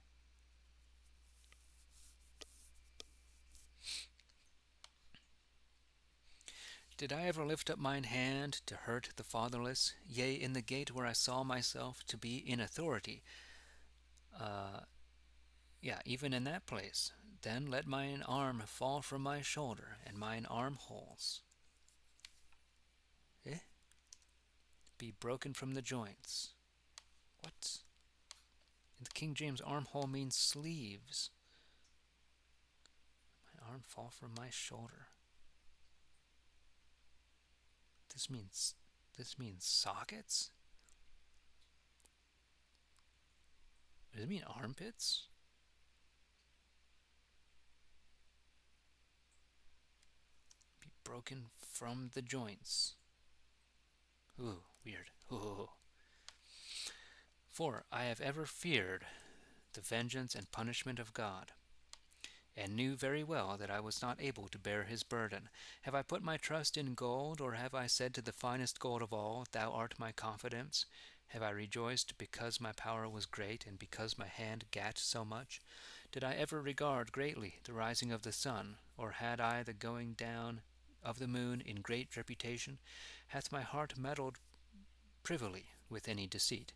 Did I ever lift up mine hand to hurt the fatherless? Yea, in the gate where I saw myself to be in authority. Even in that place. Then let mine arm fall from my shoulder, and mine armholes be broken from the joints. What? In the King James, armhole means sleeves. My arm fall from my shoulder. This means sockets? Does it mean armpits? Be broken from the joints. Ooh, weird. Ooh. For I have ever feared the vengeance and punishment of God, and knew very well that I was not able to bear his burden. Have I put my trust in gold, or have I said to the finest gold of all, Thou art my confidence? Have I rejoiced because my power was great, and because my hand gat so much? Did I ever regard greatly the rising of the sun, or had I the going down of the moon in great reputation? Hath my heart meddled privily with any deceit?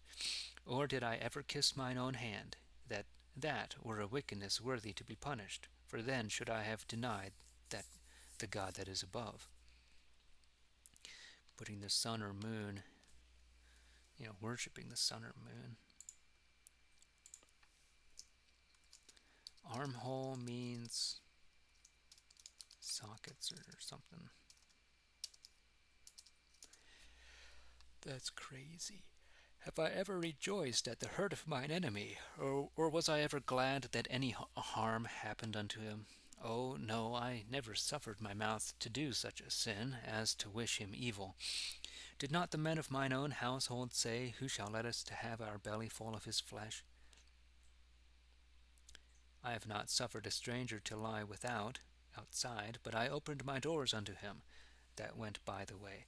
Or did I ever kiss mine own hand, that were a wickedness worthy to be punished? For then should I have denied that the God that is above. Putting the sun or moon, worshipping the sun or moon. Armhole means sockets or something. That's crazy. Have I ever rejoiced at the hurt of mine enemy, or was I ever glad that any harm happened unto him? Oh, no, I never suffered my mouth to do such a sin as to wish him evil. Did not the men of mine own household say, Who shall let us to have our belly full of his flesh? I have not suffered a stranger to lie outside, but I opened my doors unto him that went by the way.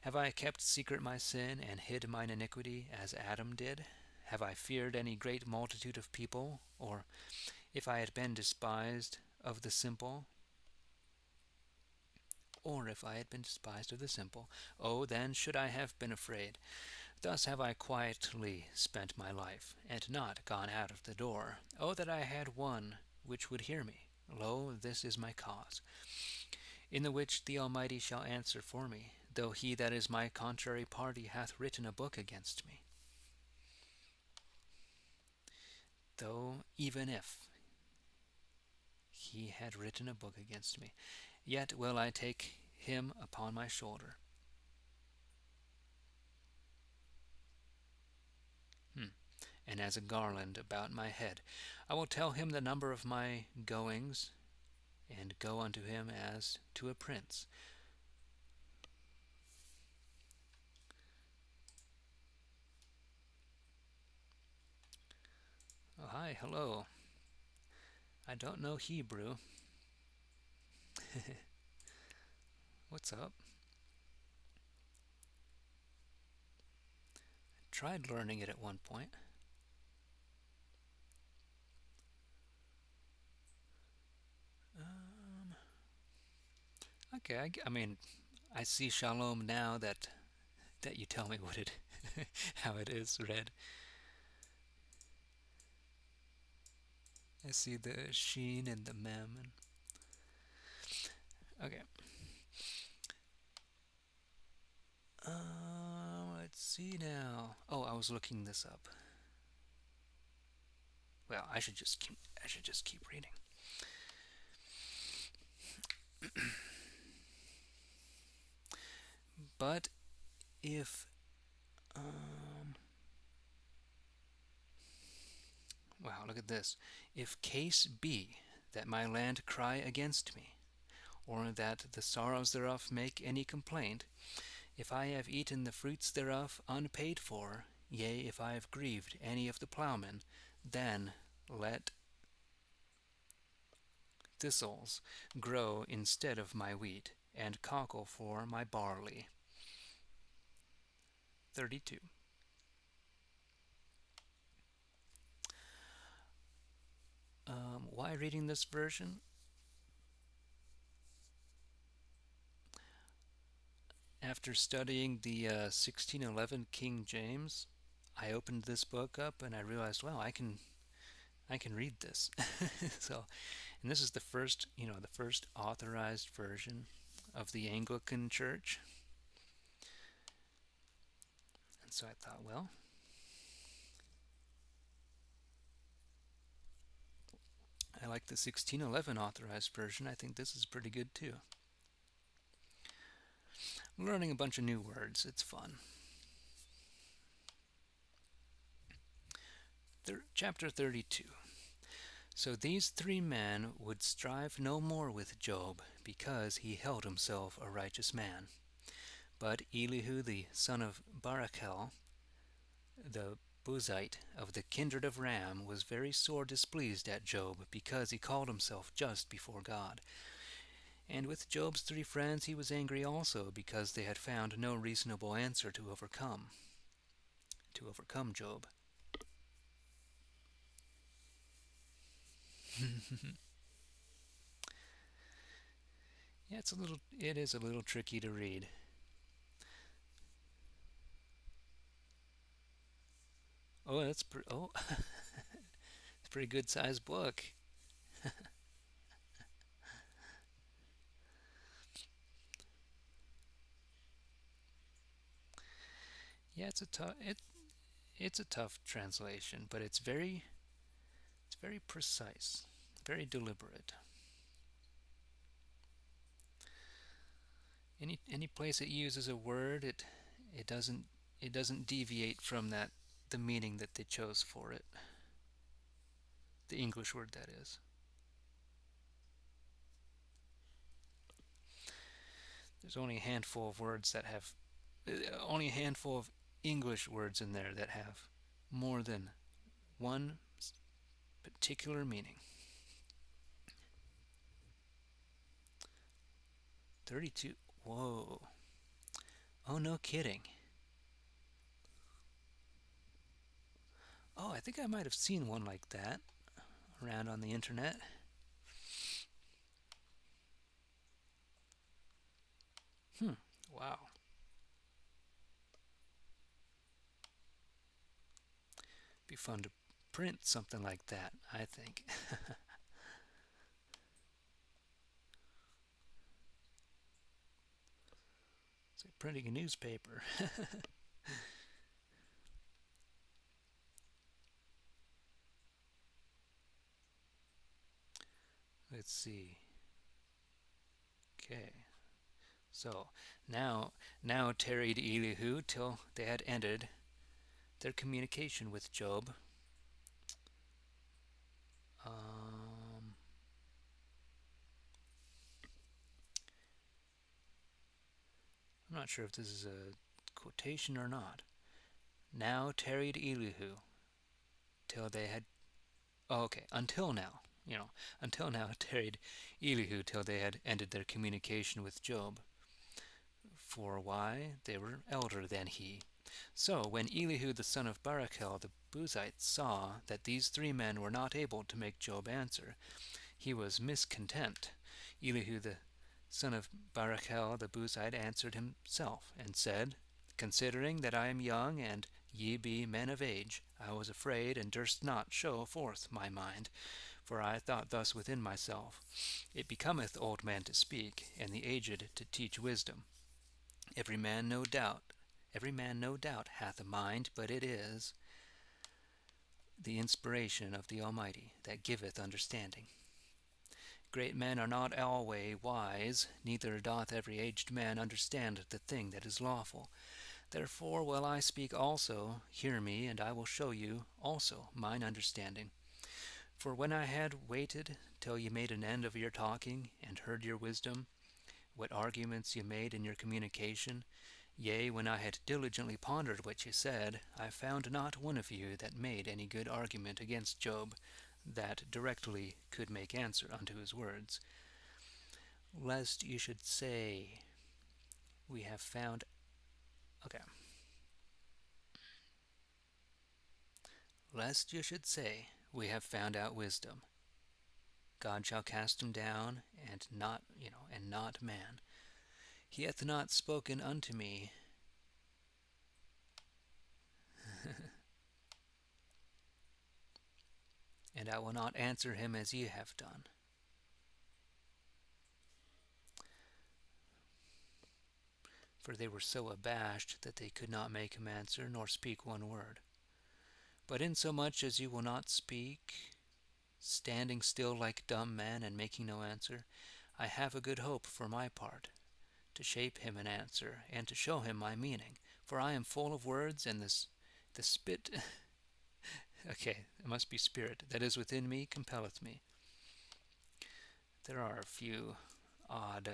Have I kept secret my sin, and hid mine iniquity, as Adam did? Have I feared any great multitude of people? Or if I had been despised of the simple? Oh, then should I have been afraid. Thus have I quietly spent my life, and not gone out of the door. Oh, that I had one which would hear me. Lo, this is my cause, in the which the Almighty shall answer for me, though he that is my contrary party hath written a book against me. Though even if he had written a book against me, yet will I take him upon my shoulder. And as a garland about my head. I will tell him the number of my goings, and go unto him as to a prince. Oh, hi, hello. I don't know Hebrew. What's up? Tried learning it at one point. Okay, I mean, I see shalom now that you tell me what it, how it is read. I see the sheen and the mem. Okay. Let's see now. Oh, I was looking this up. Well, I should just keep reading. But if wow, look at this. If case be that my land cry against me, or that the sorrows thereof make any complaint, if I have eaten the fruits thereof unpaid for, yea, if I have grieved any of the plowmen, then let thistles grow instead of my wheat, and cockle for my barley. 32. Why reading this version? After studying the 1611 King James, I opened this book up and I realized, wow, I can read this. So, and this is the first authorized version of the Anglican Church. And so I thought, well, I like the 1611 authorized version. I think this is pretty good too. Learning a bunch of new words. It's fun. Chapter 32. So these three men would strive no more with Job, because he held himself a righteous man. But Elihu the son of Barachel, the Buzite of the kindred of Ram, was very sore displeased at Job, because he called himself just before God. And with Job's three friends he was angry also, because they had found no reasonable answer to overcome Job. Yeah, it is a little tricky to read. Oh, it's a pretty good sized book. Yeah, it's a tough translation, but it's very precise, very deliberate. Any place it uses a word, it doesn't it doesn't deviate from the meaning that they chose for it. The English word, that is. There's only a handful of words that have, only a handful of English words in there that have more than one particular meaning. 32. Whoa. Oh, no kidding. Oh, I think I might have seen one like that around on the internet. Wow. Be fun to print something like that, I think. It's like printing a newspaper. Let's see. Okay. So now tarried Elihu till they had ended their communication with Job. Um, I'm not sure if this is a quotation or not. Now tarried Elihu till they had. Oh, okay. Until now, until now tarried Elihu till they had ended their communication with Job. For why? They were elder than he. So when Elihu the son of Barachel the Buzite saw that these 3 men were not able to make Job answer, he was miscontent. Elihu the son of Barachel the Buzite answered himself, and said, Considering that I am young, and ye be men of age, I was afraid, and durst not show forth my mind. For I thought thus within myself, It becometh old men to speak, and the aged to teach wisdom. Every man no doubt hath a mind, but it is the inspiration of the Almighty that giveth understanding. Great men are not alway wise, neither doth every aged man understand the thing that is lawful. Therefore will I speak also, hear me, and I will show you also mine understanding. For when I had waited till ye made an end of your talking, and heard your wisdom, what arguments ye made in your communication, yea, when I had diligently pondered what ye said, I found not one of you that made any good argument against Job, that directly could make answer unto his words. Lest you should say, we have found. Okay. Lest you should say, we have found out wisdom. God shall cast him down, and not man. He hath not spoken unto me. And I will not answer him as ye have done. For they were so abashed that they could not make him answer, nor speak one word. But insomuch as you will not speak, standing still like dumb men, and making no answer, I have a good hope for my part, to shape him an answer, and to show him my meaning. For I am full of words, and the spit okay, it must be spirit that is within me compelleth me. There are a few odd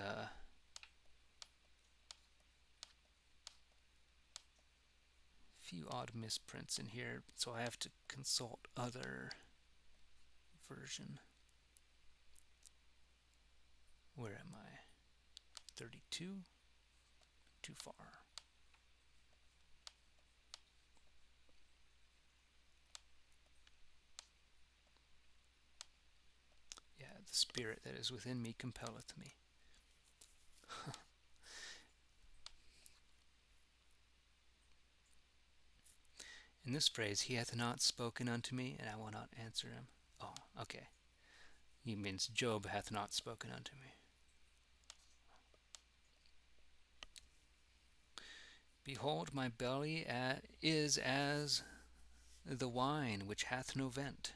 misprints in here, so I have to consult other version. Where am I? 32? Too far. Yeah, the spirit that is within me compelleth me. In this phrase, he hath not spoken unto me, and I will not answer him. Oh, okay. He means Job hath not spoken unto me. Behold, my belly is as the wine which hath no vent,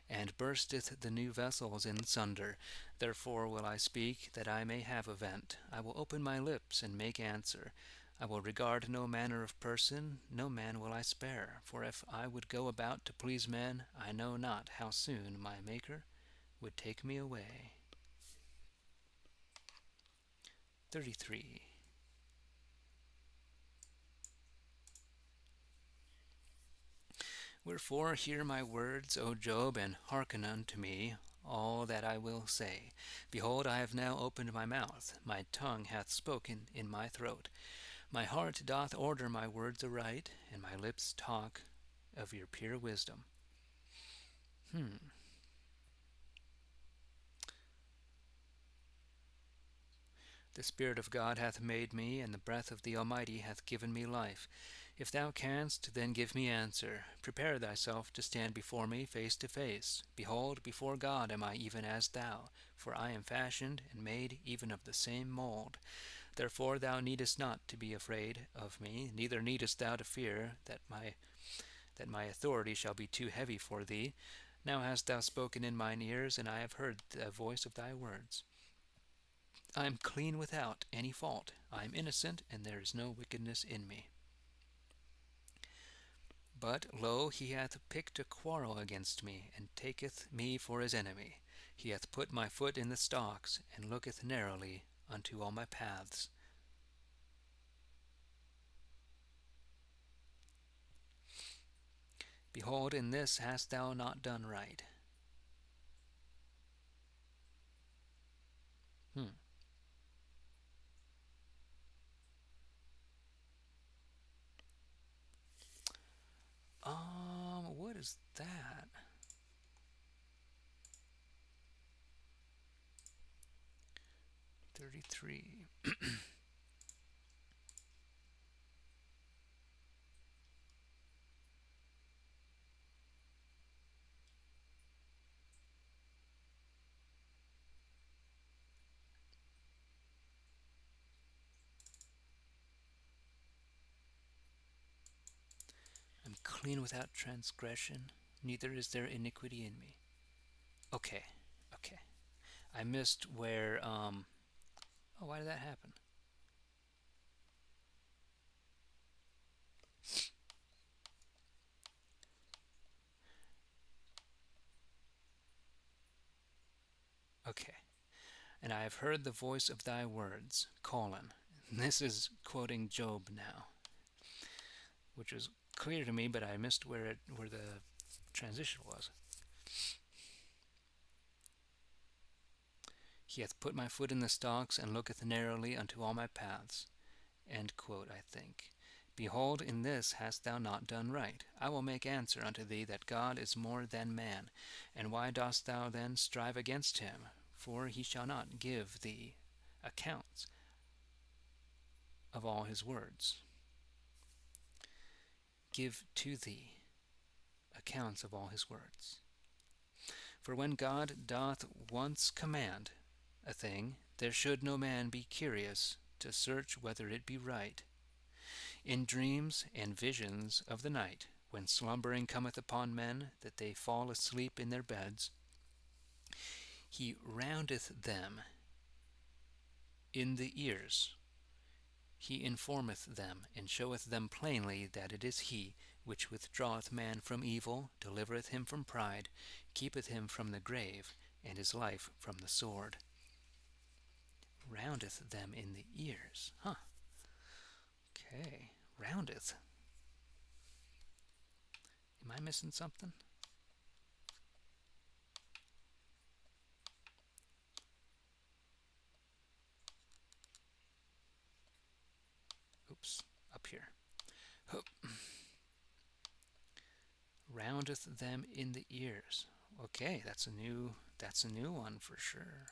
and bursteth the new vessels in sunder. Therefore will I speak, that I may have a vent. I will open my lips and make answer. I will regard no manner of person, no man will I spare. For if I would go about to please men, I know not how soon my Maker would take me away. 33. Wherefore hear my words, O Job, and hearken unto me all that I will say. Behold, I have now opened my mouth, my tongue hath spoken in my throat. My heart doth order my words aright, and my lips talk of your pure wisdom. The Spirit of God hath made me, and the breath of the Almighty hath given me life. If thou canst, then give me answer. Prepare thyself to stand before me face to face. Behold, before God am I even as thou, for I am fashioned and made even of the same mold. Therefore thou needest not to be afraid of me, neither needest thou to fear that my authority shall be too heavy for thee. Now hast thou spoken in mine ears, and I have heard the voice of thy words. I am clean without any fault. I am innocent, and there is no wickedness in me. But, lo, he hath picked a quarrel against me, and taketh me for his enemy. He hath put my foot in the stocks, and looketh narrowly unto all my paths. Behold, in this hast thou not done right. What is that? 33. I'm clean without transgression, neither is there iniquity in me. Okay. I missed where, why did that happen? Okay. And I have heard the voice of thy words, colon. This is quoting Job now, which was clear to me, but I missed where the transition was. He hath put my foot in the stocks, and looketh narrowly unto all my paths. End quote, I think. Behold, in this hast thou not done right. I will make answer unto thee that God is more than man. And why dost thou then strive against him? For he shall not give thee accounts of all his words. Give to thee accounts of all his words. For when God doth once command a thing, there should no man be curious to search whether it be right. In dreams and visions of the night, when slumbering cometh upon men, that they fall asleep in their beds, he roundeth them in the ears. He informeth them, and showeth them plainly that it is he which withdraweth man from evil, delivereth him from pride, keepeth him from the grave, and his life from the sword. Roundeth them in the ears. Okay. Roundeth. Am I missing something? Oops. Up here. Hup. Roundeth them in the ears. Okay, that's a new one for sure.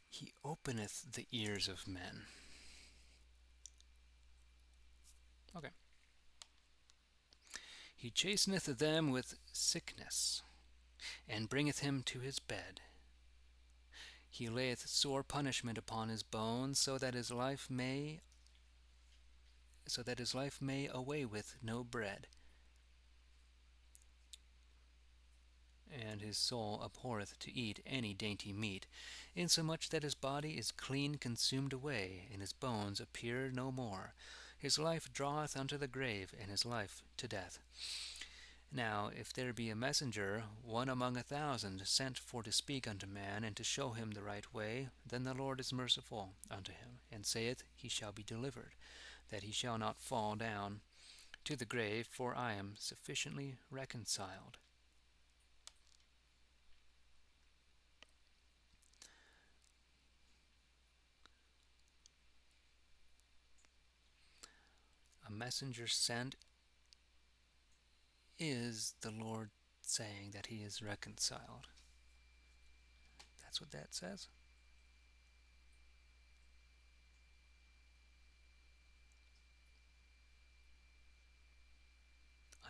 He openeth the ears of men. Okay. He chasteneth them with sickness, and bringeth him to his bed. He layeth sore punishment upon his bones, so that his life may away with no bread. And his soul abhorreth to eat any dainty meat, insomuch that his body is clean consumed away, and his bones appear no more. His life draweth unto the grave, and his life to death. Now if there be a messenger, one among 1,000, sent for to speak unto man, and to show him the right way, then the Lord is merciful unto him, and saith, he shall be delivered, that he shall not fall down to the grave, for I am sufficiently reconciled. A messenger sent is the Lord saying that he is reconciled. That's what that says.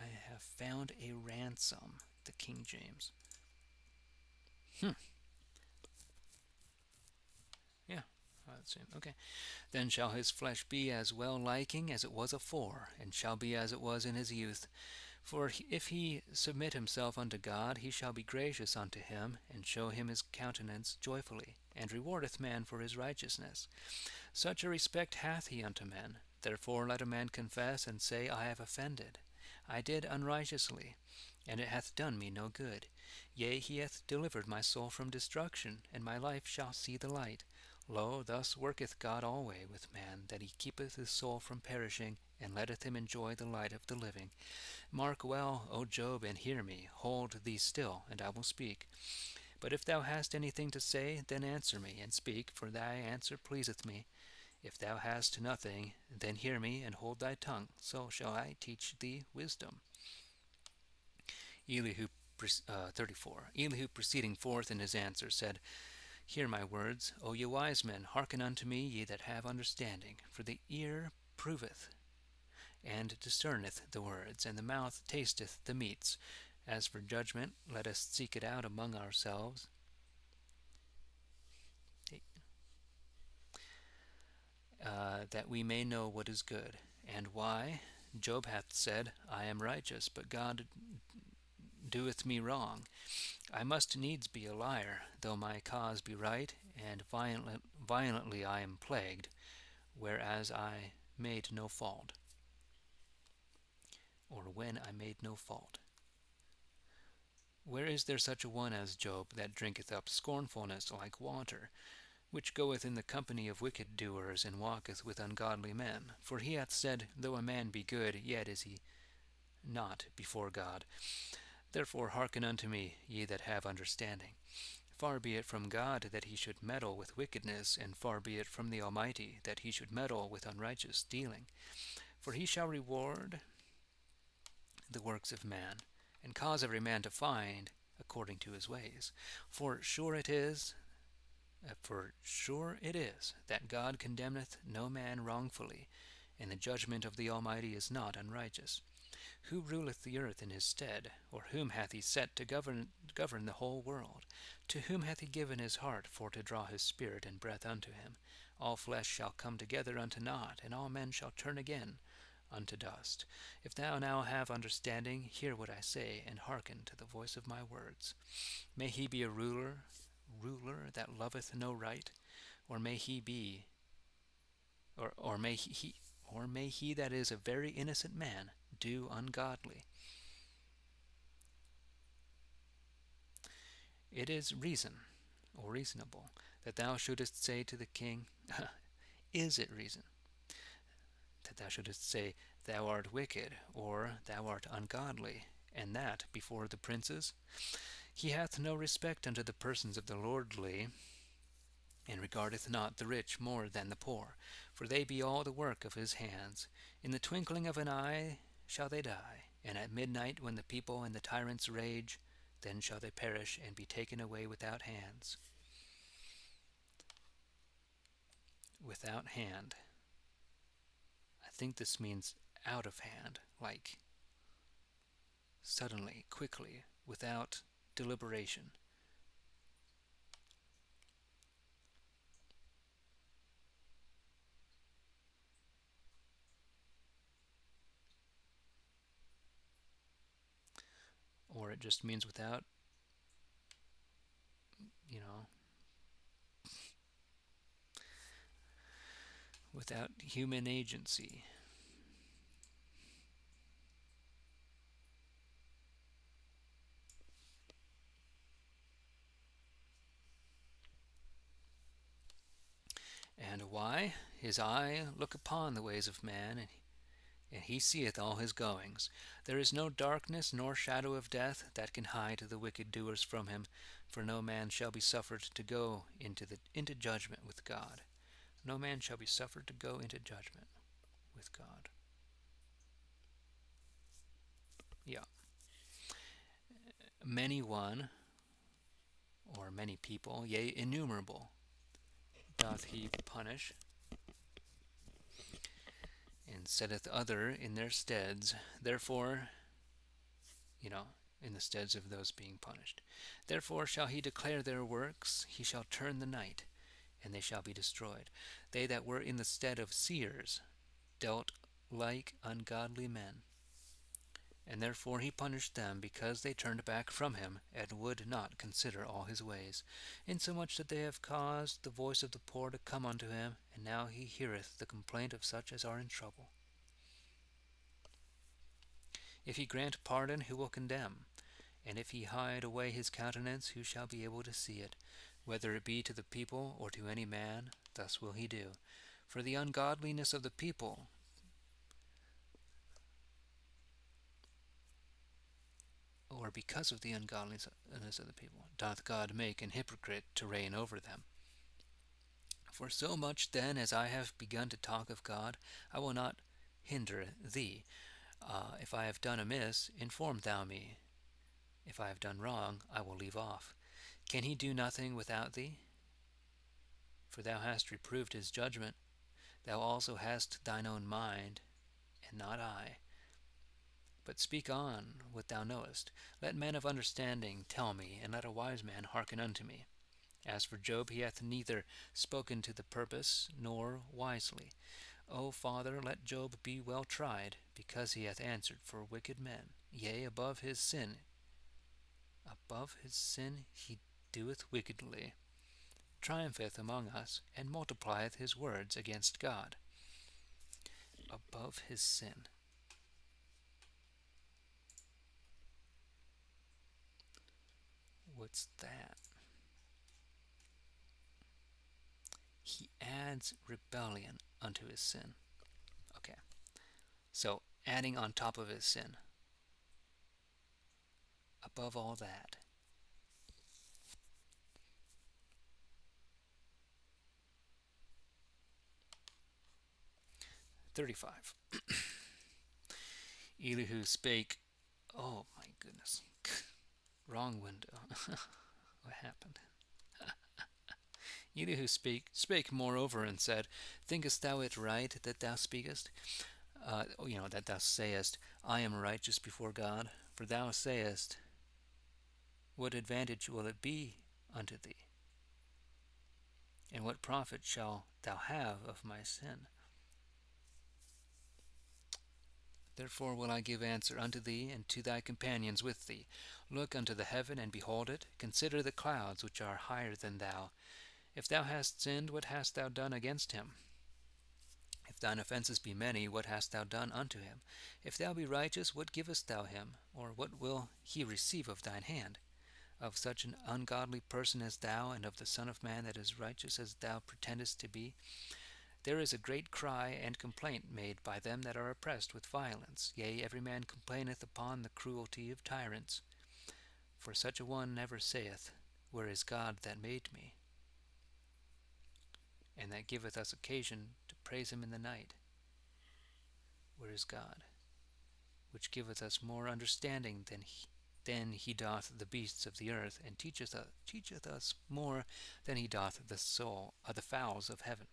I have found a ransom, the King James. Yeah, that's it. Okay. Then shall his flesh be as well liking as it was afore, and shall be as it was in his youth. For if he submit himself unto God, he shall be gracious unto him, and show him his countenance joyfully, and rewardeth man for his righteousness. Such a respect hath he unto men. Therefore let a man confess, and say, I have offended. I did unrighteously, and it hath done me no good. Yea, he hath delivered my soul from destruction, and my life shall see the light. Lo, thus worketh God alway with man, that he keepeth his soul from perishing, and letteth him enjoy the light of the living. Mark well, O Job, and hear me. Hold thee still, and I will speak. But if thou hast anything to say, then answer me, and speak, for thy answer pleaseth me. If thou hast nothing, then hear me, and hold thy tongue, so shall I teach thee wisdom. Elihu 34. Elihu proceeding forth in his answer said, Hear my words, O ye wise men, hearken unto me, ye that have understanding. For the ear proveth and discerneth the words, and the mouth tasteth the meats. As for judgment, let us seek it out among ourselves, that we may know what is good. And why? Job hath said, I am righteous, but God doeth me wrong. I must needs be a liar, though my cause be right, and violently I am plagued, whereas I made no fault, or when I made no fault. Where is there such a one as Job, that drinketh up scornfulness like water, which goeth in the company of wicked doers, and walketh with ungodly men? For he hath said, Though a man be good, yet is he not before God. Therefore hearken unto me, ye that have understanding. Far be it from God that he should meddle with wickedness, and far be it from the Almighty that he should meddle with unrighteous dealing. For he shall reward the works of man, and cause every man to find according to his ways. For sure it is that God condemneth no man wrongfully, and the judgment of the Almighty is not unrighteous. Who ruleth the earth in his stead? Or whom hath he set to govern the whole world? To whom hath he given his heart for to draw his spirit and breath unto him? All flesh shall come together unto naught, and all men shall turn again unto dust. If thou now have understanding, hear what I say, and hearken to the voice of my words. May he be a ruler that loveth no right, or may he be, or may he that is a very innocent man do ungodly. It is reasonable, that thou shouldest say to the king, is it reason, that thou shouldest say, Thou art wicked, or Thou art ungodly, and that before the princes? He hath no respect unto the persons of the lordly, and regardeth not the rich more than the poor, for they be all the work of his hands. In the twinkling of an eye shall they die, and at midnight, when the people and the tyrants rage, then shall they perish and be taken away without hands. Without hand. I think this means out of hand, like suddenly, quickly, without deliberation. Or it just means without, you know, without human agency. And why? His eye look upon the ways of man, and he seeth all his goings. There is no darkness nor shadow of death that can hide the wicked doers from him, for no man shall be suffered to go into judgment with God. No man shall be suffered to go into judgment with God. Yeah. Many one, or many people, yea, innumerable, doth he punish, and setteth other in their steads. Therefore, you know, in the steads of those being punished. Therefore shall he declare their works, he shall turn the night, and they shall be destroyed. They that were in the stead of seers dealt like ungodly men. And therefore he punished them, because they turned back from him, and would not consider all his ways, insomuch that they have caused the voice of the poor to come unto him, and now he heareth the complaint of such as are in trouble. If he grant pardon, who will condemn? And if he hide away his countenance, who shall be able to see it? Whether it be to the people or to any man, thus will he do. For the ungodliness of the people, or because of the ungodliness of the people, doth God make an hypocrite to reign over them. For so much then as I have begun to talk of God, I will not hinder thee. If I have done amiss, inform thou me. If I have done wrong, I will leave off. Can he do nothing without thee? For thou hast reproved his judgment. Thou also hast thine own mind, and not I. But speak on what thou knowest. Let men of understanding tell me, and let a wise man hearken unto me. As for Job, he hath neither spoken to the purpose, nor wisely. O Father, let Job be well tried, because he hath answered for wicked men. Yea, above his sin he doeth wickedly, triumpheth among us, and multiplieth his words against God. Above his sin. What's that? He adds rebellion unto his sin. Okay, so adding on top of his sin. Above all that. 35. Elihu spake. Oh my goodness. Wrong window. What happened? Elihu spake moreover and said, Thinkest thou it right that thou speakest? That thou sayest, I am righteous before God? For thou sayest, What advantage will it be unto thee? And what profit shall thou have of my sin? Therefore will I give answer unto thee, and to thy companions with thee. Look unto the heaven, and behold it. Consider the clouds, which are higher than thou. If thou hast sinned, what hast thou done against him? If thine offences be many, what hast thou done unto him? If thou be righteous, what givest thou him? Or what will he receive of thine hand? Of such an ungodly person as thou, and of the Son of Man that is righteous as thou pretendest to be, there is a great cry and complaint made by them that are oppressed with violence. Yea, every man complaineth upon the cruelty of tyrants. For such a one never saith, Where is God that made me? And that giveth us occasion to praise him in the night. Where is God? Which giveth us more understanding than he doth the beasts of the earth, and teacheth us more than he doth the fowls of heaven.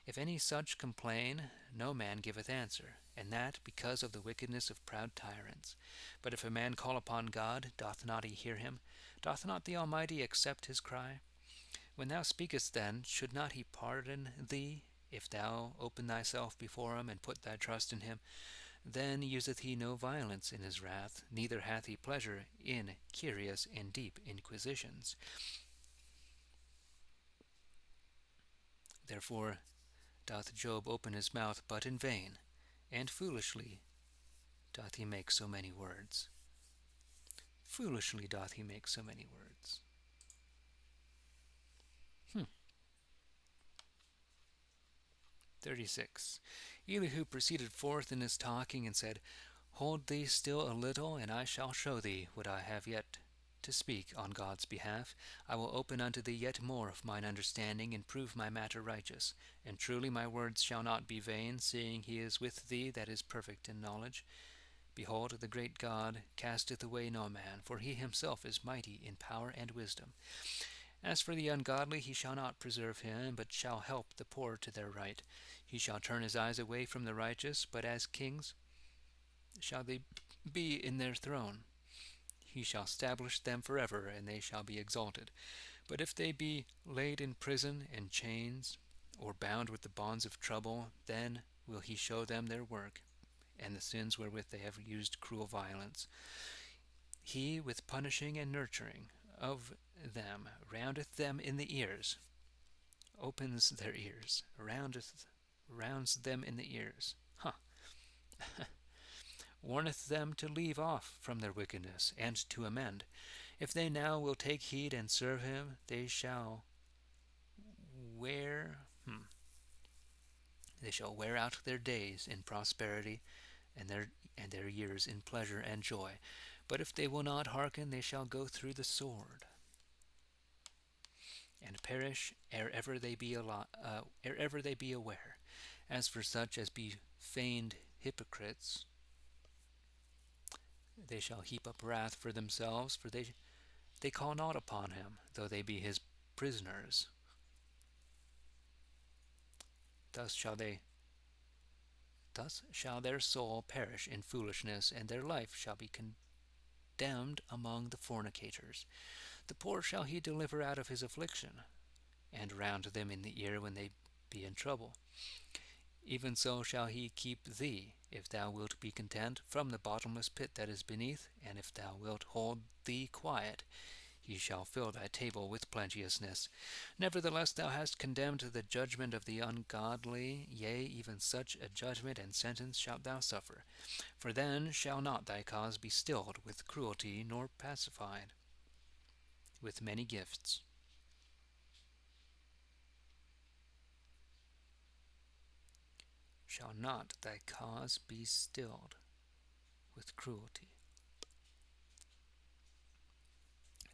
If any such complain, no man giveth answer, and that because of the wickedness of proud tyrants. But if a man call upon God, doth not he hear him? Doth not the Almighty accept his cry? When thou speakest then, should not he pardon thee, if thou open thyself before him, and put thy trust in him? Then useth he no violence in his wrath, neither hath he pleasure in curious and deep inquisitions. Therefore doth Job open his mouth but in vain, and foolishly doth he make so many words. Foolishly doth he make so many words. 36. Elihu proceeded forth in his talking, and said, Hold thee still a little, and I shall show thee what I have yet to speak on God's behalf. I will open unto thee yet more of mine understanding, and prove my matter righteous. And truly my words shall not be vain, seeing he is with thee that is perfect in knowledge. Behold, the great God casteth away no man, for he himself is mighty in power and wisdom. As for the ungodly, he shall not preserve him, but shall help the poor to their right. He shall turn his eyes away from the righteous, but as kings shall they be in their throne. He shall establish them forever, and they shall be exalted. But if they be laid in prison and chains, or bound with the bonds of trouble, then will he show them their work, and the sins wherewith they have used cruel violence. He, with punishing and nurturing of them, roundeth them in the ears, opens their ears, rounds them in the ears. Warneth them to leave off from their wickedness, and to amend. If they now will take heed and serve him, they shall wear out their days in prosperity, and their years in pleasure and joy. But if they will not hearken, they shall go through the sword, and perish ere ever they be aware. As for such as be feigned hypocrites, they shall heap up wrath for themselves, for they call not upon him, though they be his prisoners. Thus shall their soul perish in foolishness, and their life shall be condemned among the fornicators. The poor shall he deliver out of his affliction, and round them in the ear when they be in trouble. Even so shall he keep thee, if thou wilt be content, from the bottomless pit that is beneath, and if thou wilt hold thee quiet, he shall fill thy table with plenteousness. Nevertheless thou hast condemned the judgment of the ungodly, yea, even such a judgment and sentence shalt thou suffer. For then shall not thy cause be stilled with cruelty, nor pacified with many gifts. Shall not thy cause be stilled with cruelty.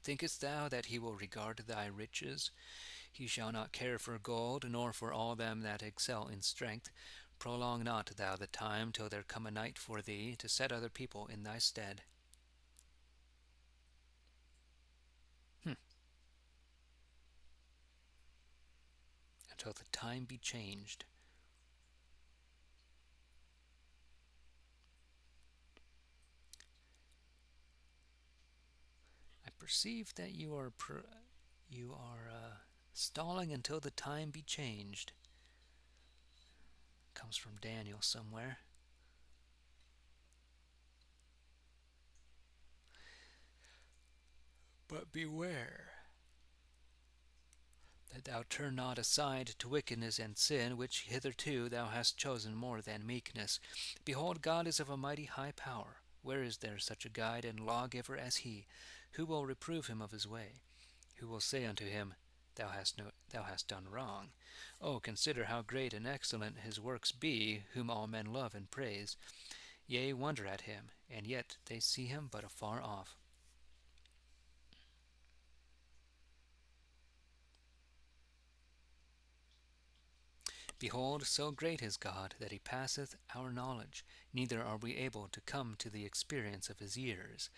Thinkest thou that he will regard thy riches? He shall not care for gold, nor for all them that excel in strength. Prolong not thou the time till there come a night for thee, to set other people in thy stead. Until the time be changed. I perceive that you are stalling until the time be changed. Comes from Daniel somewhere. But beware that thou turn not aside to wickedness and sin, which hitherto thou hast chosen more than meekness. Behold, God is of a mighty high power. Where is there such a guide and lawgiver as he? Who will reprove him of his way? Who will say unto him, Thou hast done wrong? Oh, consider how great and excellent his works be, whom all men love and praise. Yea, wonder at him, and yet they see him but afar off. Behold, so great is God, that he passeth our knowledge, neither are we able to come to the experience of his years.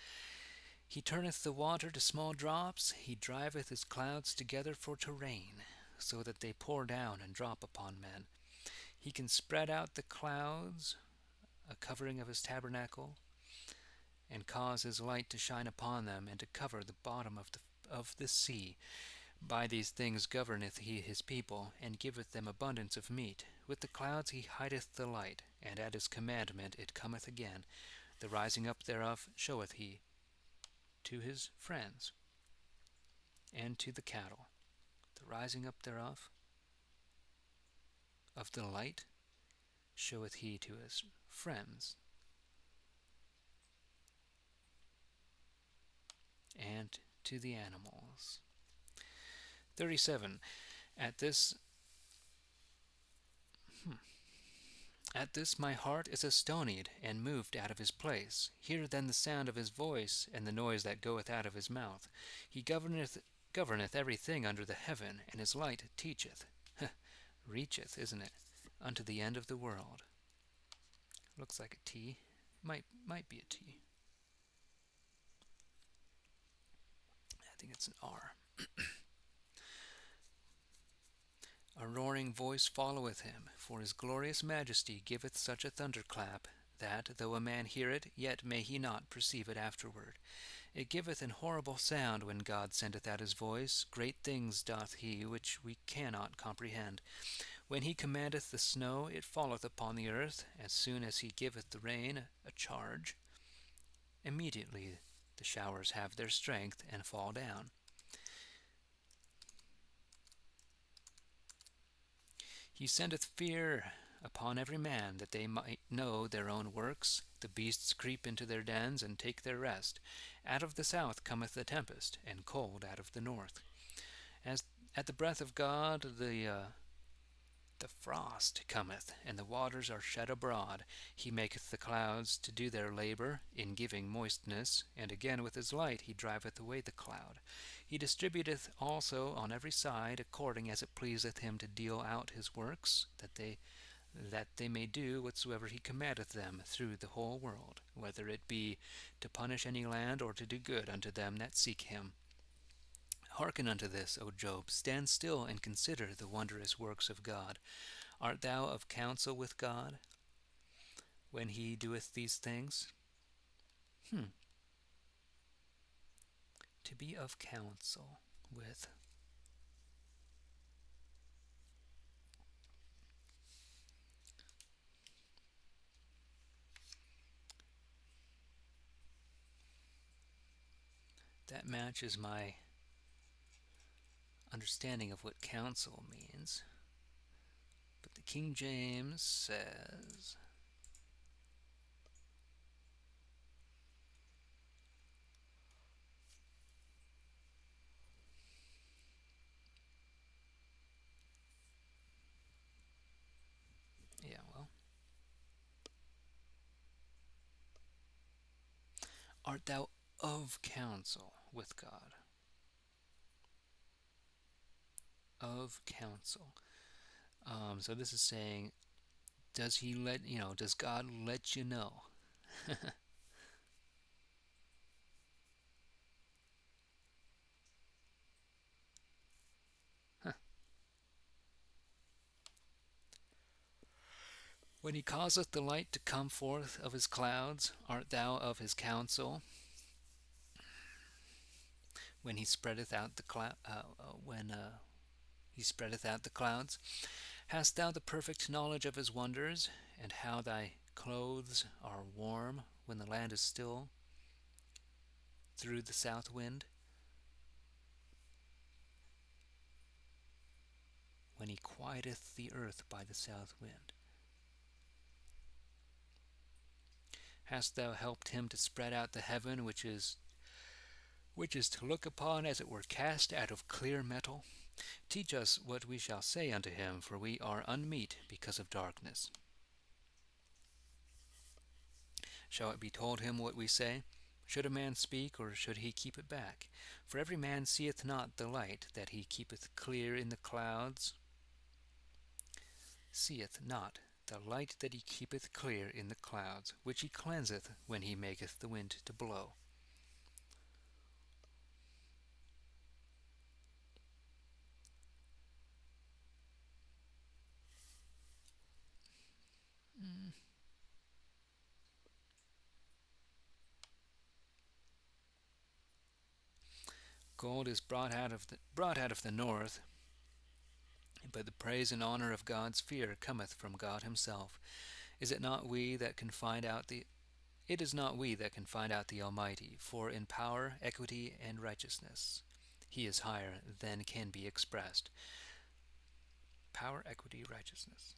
He turneth the water to small drops, he driveth his clouds together for to rain, so that they pour down and drop upon men. He can spread out the clouds, a covering of his tabernacle, and cause his light to shine upon them, and to cover the bottom of the sea. By these things governeth he his people, and giveth them abundance of meat. With the clouds he hideth the light, and at his commandment it cometh again. The rising up thereof showeth he to his friends, and to the cattle. The rising up thereof of the light showeth he to his friends, and to the animals. 37. At this At this my heart is astonied, and moved out of his place. Hear then the sound of his voice, and the noise that goeth out of his mouth. He governeth everything under the heaven, and his light teacheth. Reacheth, isn't it? Unto the end of the world. Looks like a T. Might be a T. I think it's an R. A roaring voice followeth him, for his glorious majesty giveth such a thunderclap, that, though a man hear it, yet may he not perceive it afterward. It giveth an horrible sound when God sendeth out his voice. Great things doth he, which we cannot comprehend. When he commandeth the snow, it falleth upon the earth. As soon as he giveth the rain a charge, immediately the showers have their strength, and fall down. He sendeth fear upon every man, that they might know their own works. The beasts creep into their dens, and take their rest. Out of the south cometh the tempest, and cold out of the north. As at the breath of God the frost cometh, and the waters are shed abroad. He maketh the clouds to do their labour, in giving moistness, and again with his light he driveth away the cloud. He distributeth also on every side, according as it pleaseth him to deal out his works, that they may do whatsoever he commandeth them through the whole world, whether it be to punish any land, or to do good unto them that seek him. Hearken unto this, O Job, stand still, and consider the wondrous works of God. Art thou of counsel with God, when he doeth these things? To be of counsel with. That matches my understanding of what counsel means. But the King James says, art thou of counsel with God? Of counsel. So this is saying, does God let you know? When he causeth the light to come forth of his clouds, art thou of his counsel? When he spreadeth out the he spreadeth out the clouds, hast thou the perfect knowledge of his wonders, and how thy clothes are warm when the land is still through the south wind? When he quieteth the earth by the south wind. Hast thou helped him to spread out the heaven, which is to look upon as it were cast out of clear metal? Teach us what we shall say unto him, for we are unmeet because of darkness. Shall it be told him what we say? Should a man speak, or should he keep it back? For every man seeth not the light that he keepeth clear in the clouds, seeth not the light that he keepeth clear in the clouds, which he cleanseth when he maketh the wind to blow. Gold is brought out of the north, but the praise and honor of God's fear cometh from God himself. Is it not we that can find out the It is not we that can find out the Almighty, for in power, equity, and righteousness he is higher than can be expressed. Power, equity, righteousness.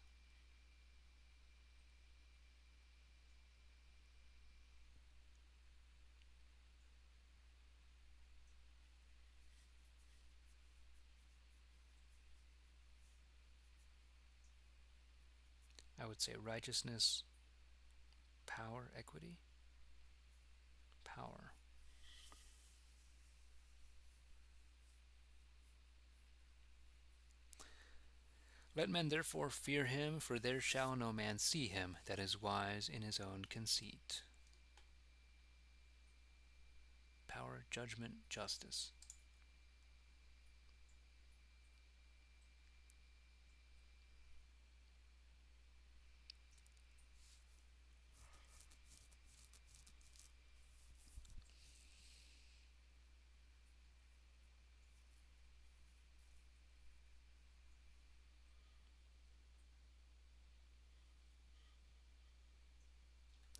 I would say righteousness, power, equity, power. Let men therefore fear him, for there shall no man see him that is wise in his own conceit. Power, judgment, justice.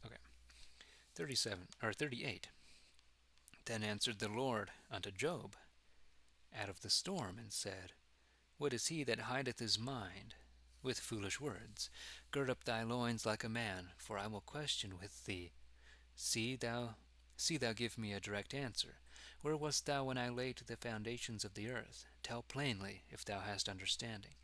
Okay. 38. Then answered the Lord unto Job out of the storm, and said, What is he that hideth his mind with foolish words? Gird up thy loins like a man, for I will question with thee. See thou give me a direct answer. Where wast thou when I laid the foundations of the earth? Tell plainly, if thou hast understanding.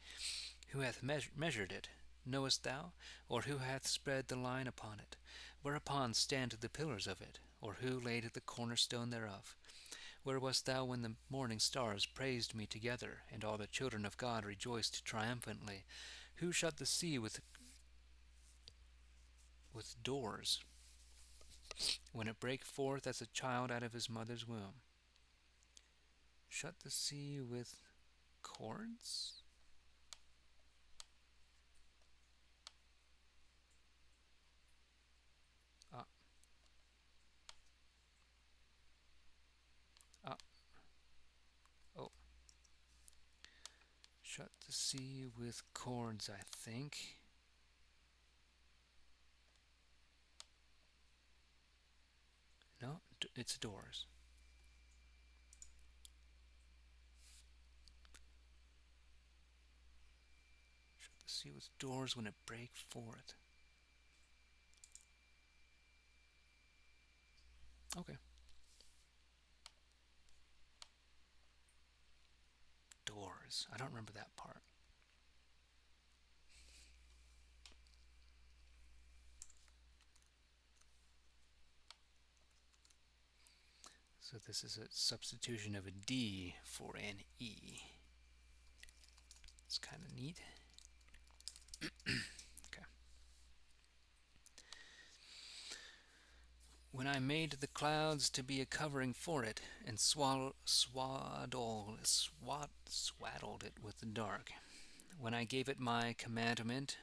Who hath measured it? Knowest thou? Or who hath spread the line upon it? Whereupon stand the pillars of it? Or who laid the cornerstone thereof? Where wast thou when the morning stars praised me together, and all the children of God rejoiced triumphantly? Who shut the sea with doors, when it brake forth as a child out of his mother's womb? Shut the sea with cords? Ah, ah, oh. Shut the sea with cords, I think. No, it's doors. Shut the sea with doors when it brake forth. Okay. Doors. I don't remember that part. So this is a substitution of a D for an E. It's kind of neat. Okay. When I made the clouds to be a covering for it, and swaddled it with the dark, when I gave it my commandment,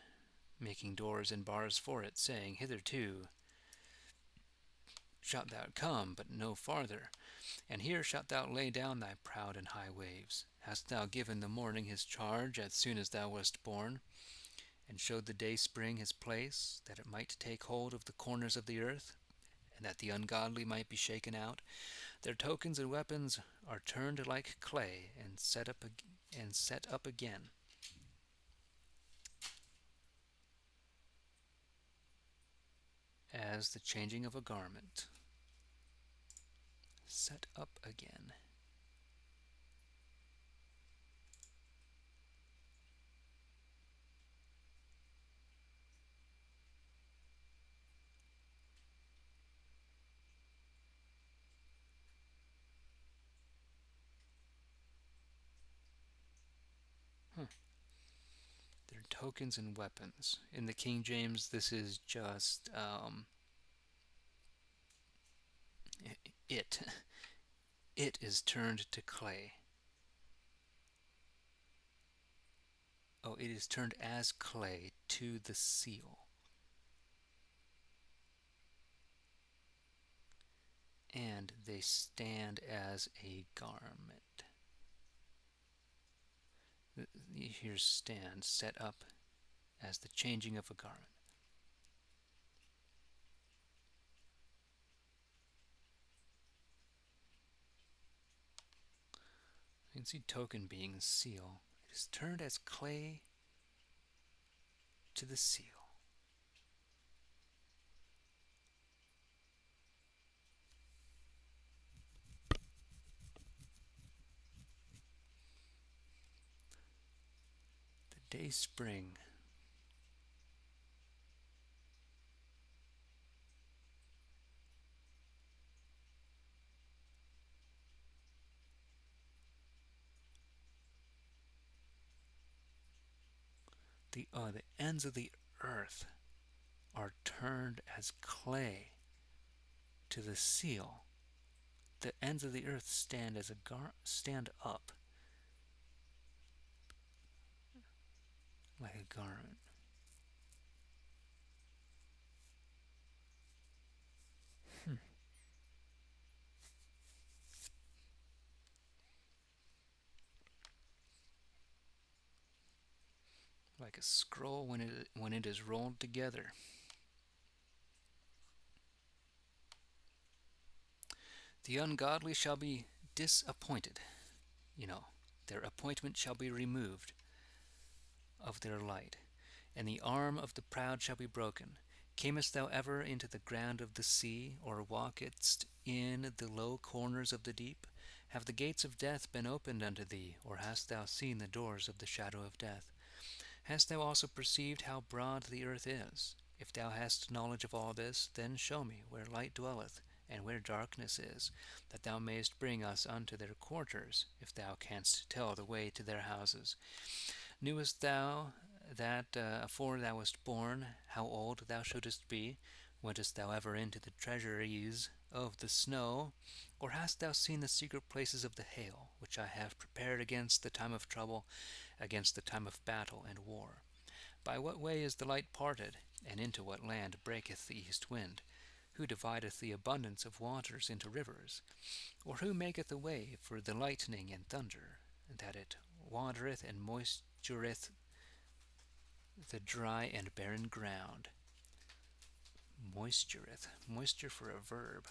making doors and bars for it, saying, Hitherto shalt thou come, but no farther, and here shalt thou lay down thy proud and high waves. Hast thou given the morning his charge as soon as thou wast born, and showed the dayspring his place, that it might take hold of the corners of the earth, and that the ungodly might be shaken out? Their tokens and weapons are turned like clay, and set up again. As the changing of a garment. Set up again. Their tokens and weapons. In the King James, this is just it. It is turned to clay. Oh, it is turned as clay to the seal. And and they stand as a garment. Here's stand, set up as the changing of a garment. You can see token being seal. It is turned as clay to the seal. The day spring. The ends of the earth are turned as clay to the seal. The ends of the earth stand as stand up like a garment. Like a scroll when it is rolled together. The ungodly shall be disappointed. Their appointment shall be removed of their light, and the arm of the proud shall be broken. Camest thou ever into the ground of the sea, or walkedst in the low corners of the deep? Have the gates of death been opened unto thee, or hast thou seen the doors of the shadow of death? Hast thou also perceived how broad the earth is? If thou hast knowledge of all this, then show me where light dwelleth, and where darkness is, that thou mayest bring us unto their quarters, if thou canst tell the way to their houses. Knewest thou that afore thou wast born, how old thou shouldest be? Wentest thou ever into the treasuries of the snow? Or hast thou seen the secret places of the hail, which I have prepared against the time of trouble, against the time of battle and war? By what way is the light parted, and into what land breaketh the east wind? Who divideth the abundance of waters into rivers? Or who maketh a way for the lightning and thunder, that it watereth and moistureth the dry and barren ground? Moistureth. Moisture for a verb.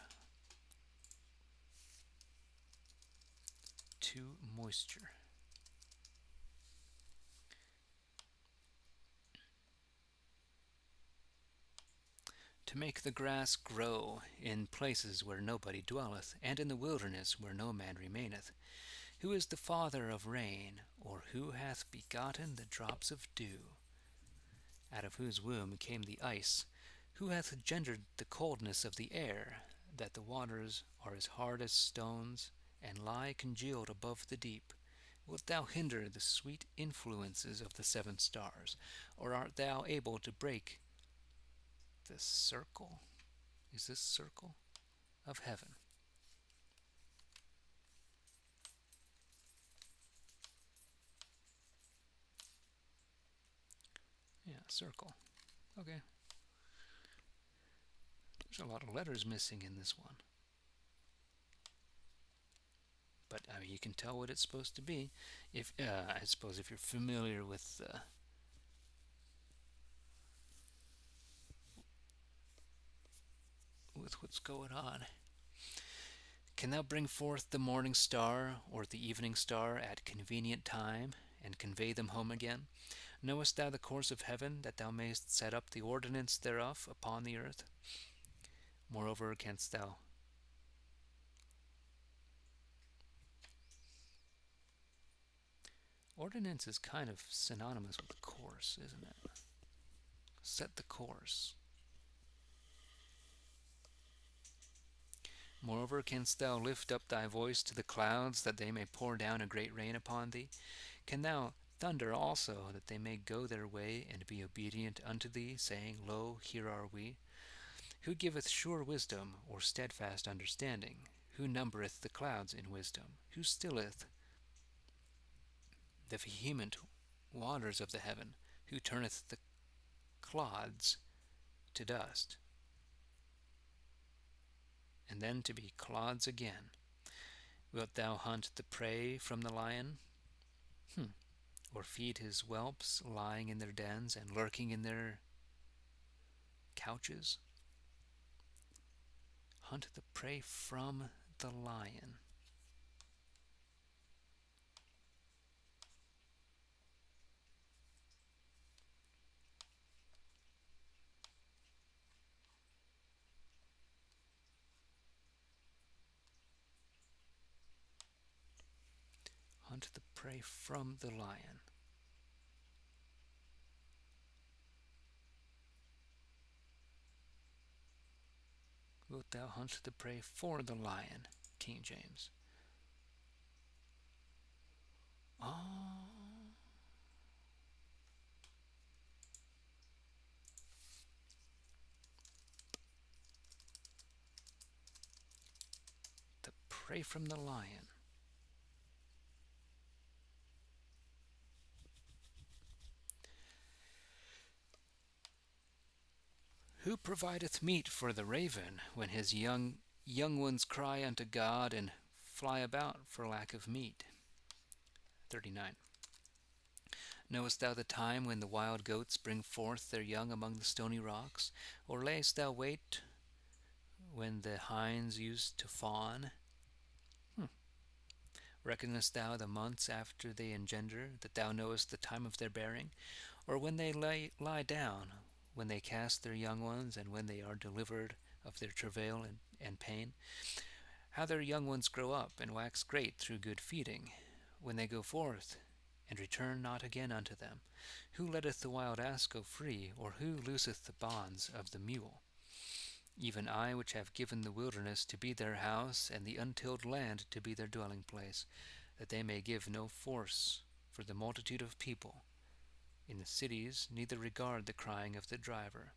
To moisture. To make the grass grow in places where nobody dwelleth, and in the wilderness where no man remaineth. Who is the father of rain, or who hath begotten the drops of dew? Out of whose womb came the ice? Who hath engendered the coldness of the air, that the waters are as hard as stones, and lie congealed above the deep? Wilt thou hinder the sweet influences of the seven stars, or art thou able to break the circle? Is this circle of heaven? Yeah, circle. Okay. There's a lot of letters missing in this one. But you can tell what it's supposed to be. If I suppose if you're familiar with what's going on. Can thou bring forth the morning star or the evening star at convenient time, and convey them home again? Knowest thou the course of heaven, that thou mayest set up the ordinance thereof upon the earth? Moreover, canst thou ordinance is kind of synonymous with course, isn't it? Set the course. Moreover, canst thou lift up thy voice to the clouds, that they may pour down a great rain upon thee? Can thou thunder also, that they may go their way, and be obedient unto thee, saying, Lo, here are we? Who giveth sure wisdom, or steadfast understanding? Who numbereth the clouds in wisdom? Who stilleth the vehement waters of the heaven? Who turneth the clods to dust, and then to be clods again. Wilt thou hunt the prey from the lion? Or feed his whelps, lying in their dens and lurking in their couches? Hunt the prey from the lion. Hunt the prey from the lion. Wilt thou hunt the prey for the lion? King James. Oh. The prey from the lion. Who provideth meat for the raven when his young ones cry unto God and fly about for lack of meat? 39. Knowest thou the time when the wild goats bring forth their young among the stony rocks? Or layest thou wait when the hinds used to fawn? Reckonest thou the months after they engender, that thou knowest the time of their bearing? Or when they lie down, when they cast their young ones, and when they are delivered of their travail and pain? How their young ones grow up and wax great through good feeding, when they go forth, and return not again unto them. Who letteth the wild ass go free, or who looseth the bonds of the mule? Even I, which have given the wilderness to be their house, and the untilled land to be their dwelling place, that they may give no force for the multitude of people. In the cities neither regard the crying of the driver.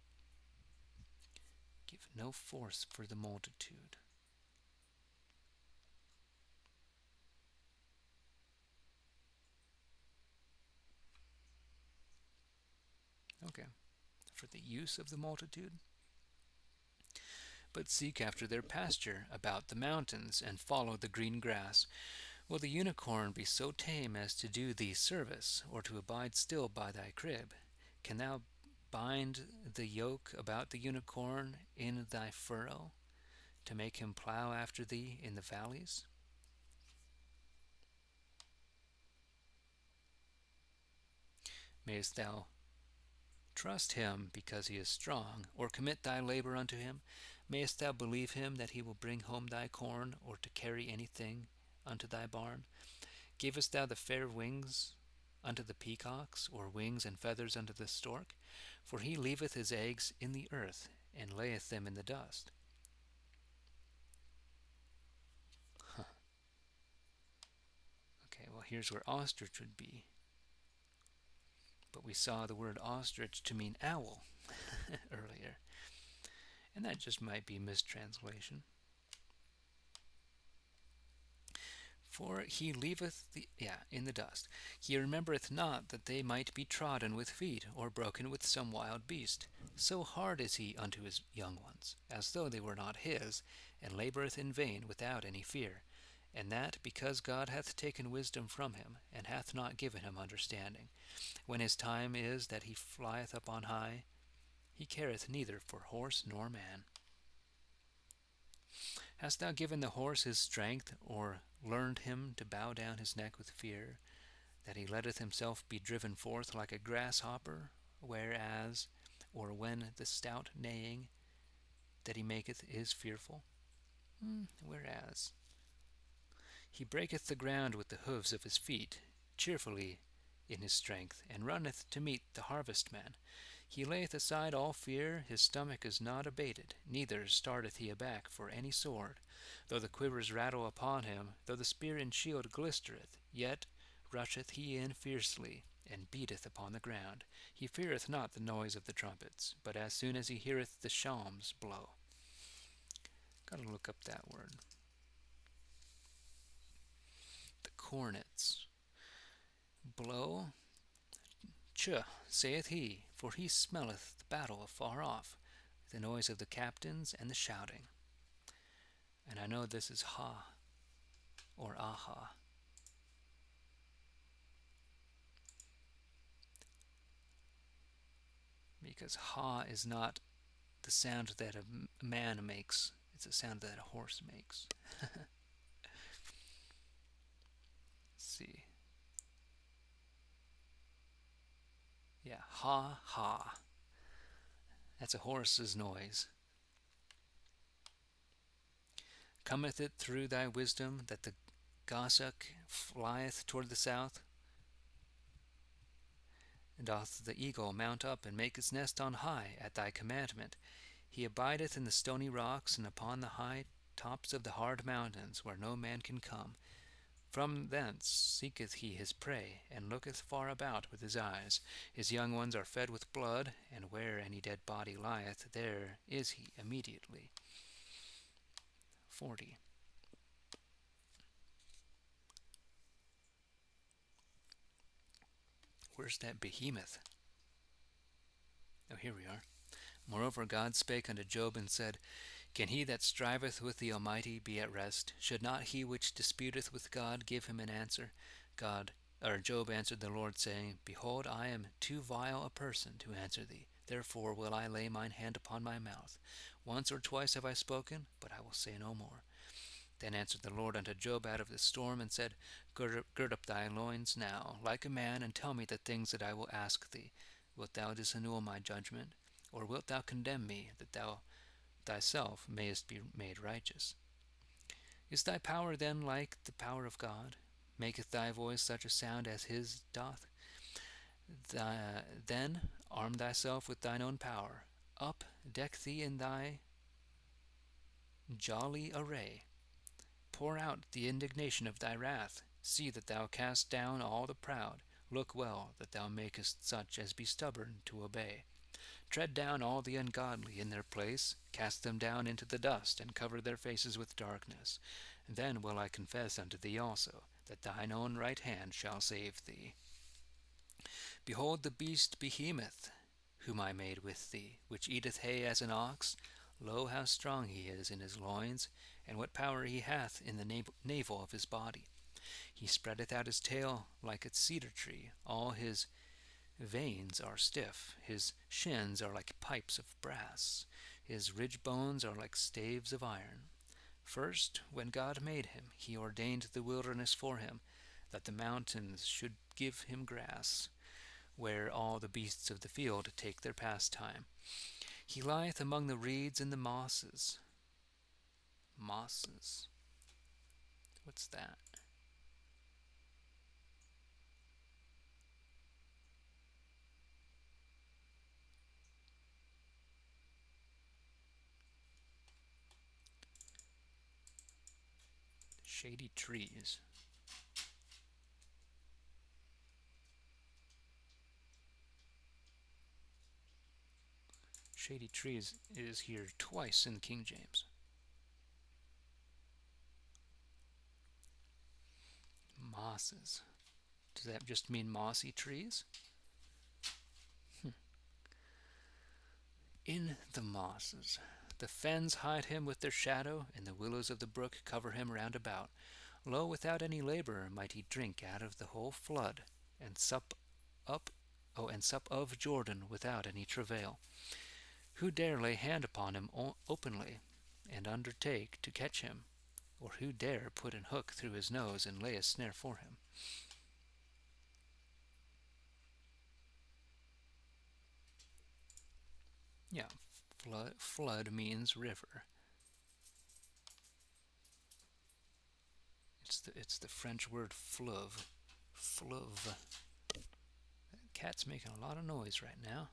Give no force for the multitude. Okay, for the use of the multitude. But seek after their pasture about the mountains, and follow the green grass. Will the unicorn be so tame as to do thee service, or to abide still by thy crib? Can thou bind the yoke about the unicorn in thy furrow, to make him plow after thee in the valleys? Mayest thou trust him because he is strong, or commit thy labor unto him? Mayest thou believe him that he will bring home thy corn, or to carry anything unto thy barn? Gavest thou the fair wings unto the peacocks, or wings and feathers unto the stork? For he leaveth his eggs in the earth, and layeth them in the dust. Okay, well, here's where ostrich would be. But we saw the word ostrich to mean owl earlier. And that just might be mistranslation. For he leaveth in the dust. He remembereth not that they might be trodden with feet, or broken with some wild beast. So hard is he unto his young ones, as though they were not his, and laboureth in vain without any fear. And that because God hath taken wisdom from him, and hath not given him understanding. When his time is that he flieth up on high, he careth neither for horse nor man. Hast thou given the horse his strength, or learned him to bow down his neck with fear, that he letteth himself be driven forth like a grasshopper, whereas, or when the stout neighing that he maketh is fearful? Whereas he breaketh the ground with the hoofs of his feet, cheerfully in his strength, and runneth to meet the harvestman. He layeth aside all fear, his stomach is not abated, neither starteth he aback for any sword. Though the quivers rattle upon him, though the spear and shield glistereth, yet rusheth he in fiercely, and beateth upon the ground. He feareth not the noise of the trumpets, but as soon as he heareth the shawms blow. Gotta look up that word. The cornets. Blow, ch, saith he, for he smelleth the battle afar off, the noise of the captains and the shouting. And I know this is ha or aha, because ha is not the sound that a man makes, it's a sound that a horse makes. Let's see. Yeah, ha ha. That's a horse's noise. Cometh it through thy wisdom that the goshawk flieth toward the south? Doth the eagle mount up and make his nest on high at thy commandment? He abideth in the stony rocks and upon the high tops of the hard mountains, where no man can come. From thence seeketh he his prey, and looketh far about with his eyes. His young ones are fed with blood, and where any dead body lieth, there is he immediately. 40. Where's that behemoth? Oh, here we are. Moreover, God spake unto Job and said, Can he that striveth with the Almighty be at rest? Should not he which disputeth with God give him an answer? Job answered the Lord, saying, Behold, I am too vile a person to answer thee. Therefore will I lay mine hand upon my mouth. Once or twice have I spoken, but I will say no more. Then answered the Lord unto Job out of the storm, and said, Gird up thy loins now, like a man, and tell me the things that I will ask thee. Wilt thou disannul my judgment? Or wilt thou condemn me, that thou thyself mayest be made righteous? Is thy power then like the power of God? Maketh thy voice such a sound as his doth? Then arm thyself with thine own power. Up, deck thee in thy jolly array. Pour out the indignation of thy wrath. See that thou cast down all the proud. Look well that thou makest such as be stubborn to obey. Tread down all the ungodly in their place, cast them down into the dust, and cover their faces with darkness. Then will I confess unto thee also, that thine own right hand shall save thee. Behold the beast behemoth, whom I made with thee, which eateth hay as an ox. Lo, how strong he is in his loins, and what power he hath in the navel of his body. He spreadeth out his tail like a cedar tree. All his veins are stiff. His shins are like pipes of brass. His ridge bones are like staves of iron. First, when God made him, he ordained the wilderness for him, that the mountains should give him grass, where all the beasts of the field take their pastime. He lieth among the reeds and the mosses. Mosses. What's that? Shady trees. Shady trees is here twice in King James. Mosses. Does that just mean mossy trees? In the mosses. The fens hide him with their shadow, and the willows of the brook cover him round about. Lo, without any labor might he drink out of the whole flood, and sup of Jordan without any travail. Who dare lay hand upon him openly, and undertake to catch him? Or who dare put an hook through his nose and lay a snare for him? Yeah, flood means river. It's the French word fleuve. Fleuve. That cat's making a lot of noise right now.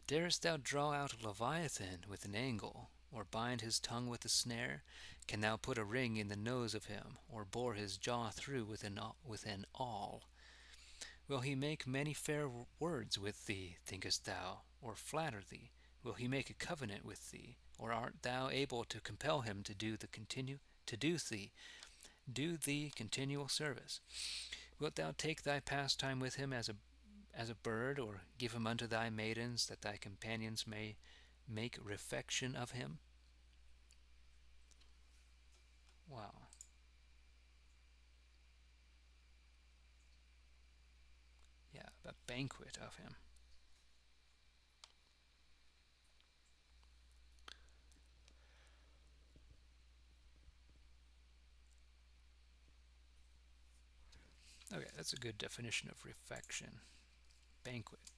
Darest thou draw out a leviathan with an angle, or bind his tongue with a snare? Can thou put a ring in the nose of him, or bore his jaw through with an awl? Will he make many fair words with thee, thinkest thou, or flatter thee? Will he make a covenant with thee, or art thou able to compel him to do thee continual service? Wilt thou take thy pastime with him as a bird, or give him unto thy maidens, that thy companions may make refection of him? a banquet of him. Okay, that's a good definition of refection. Banquet.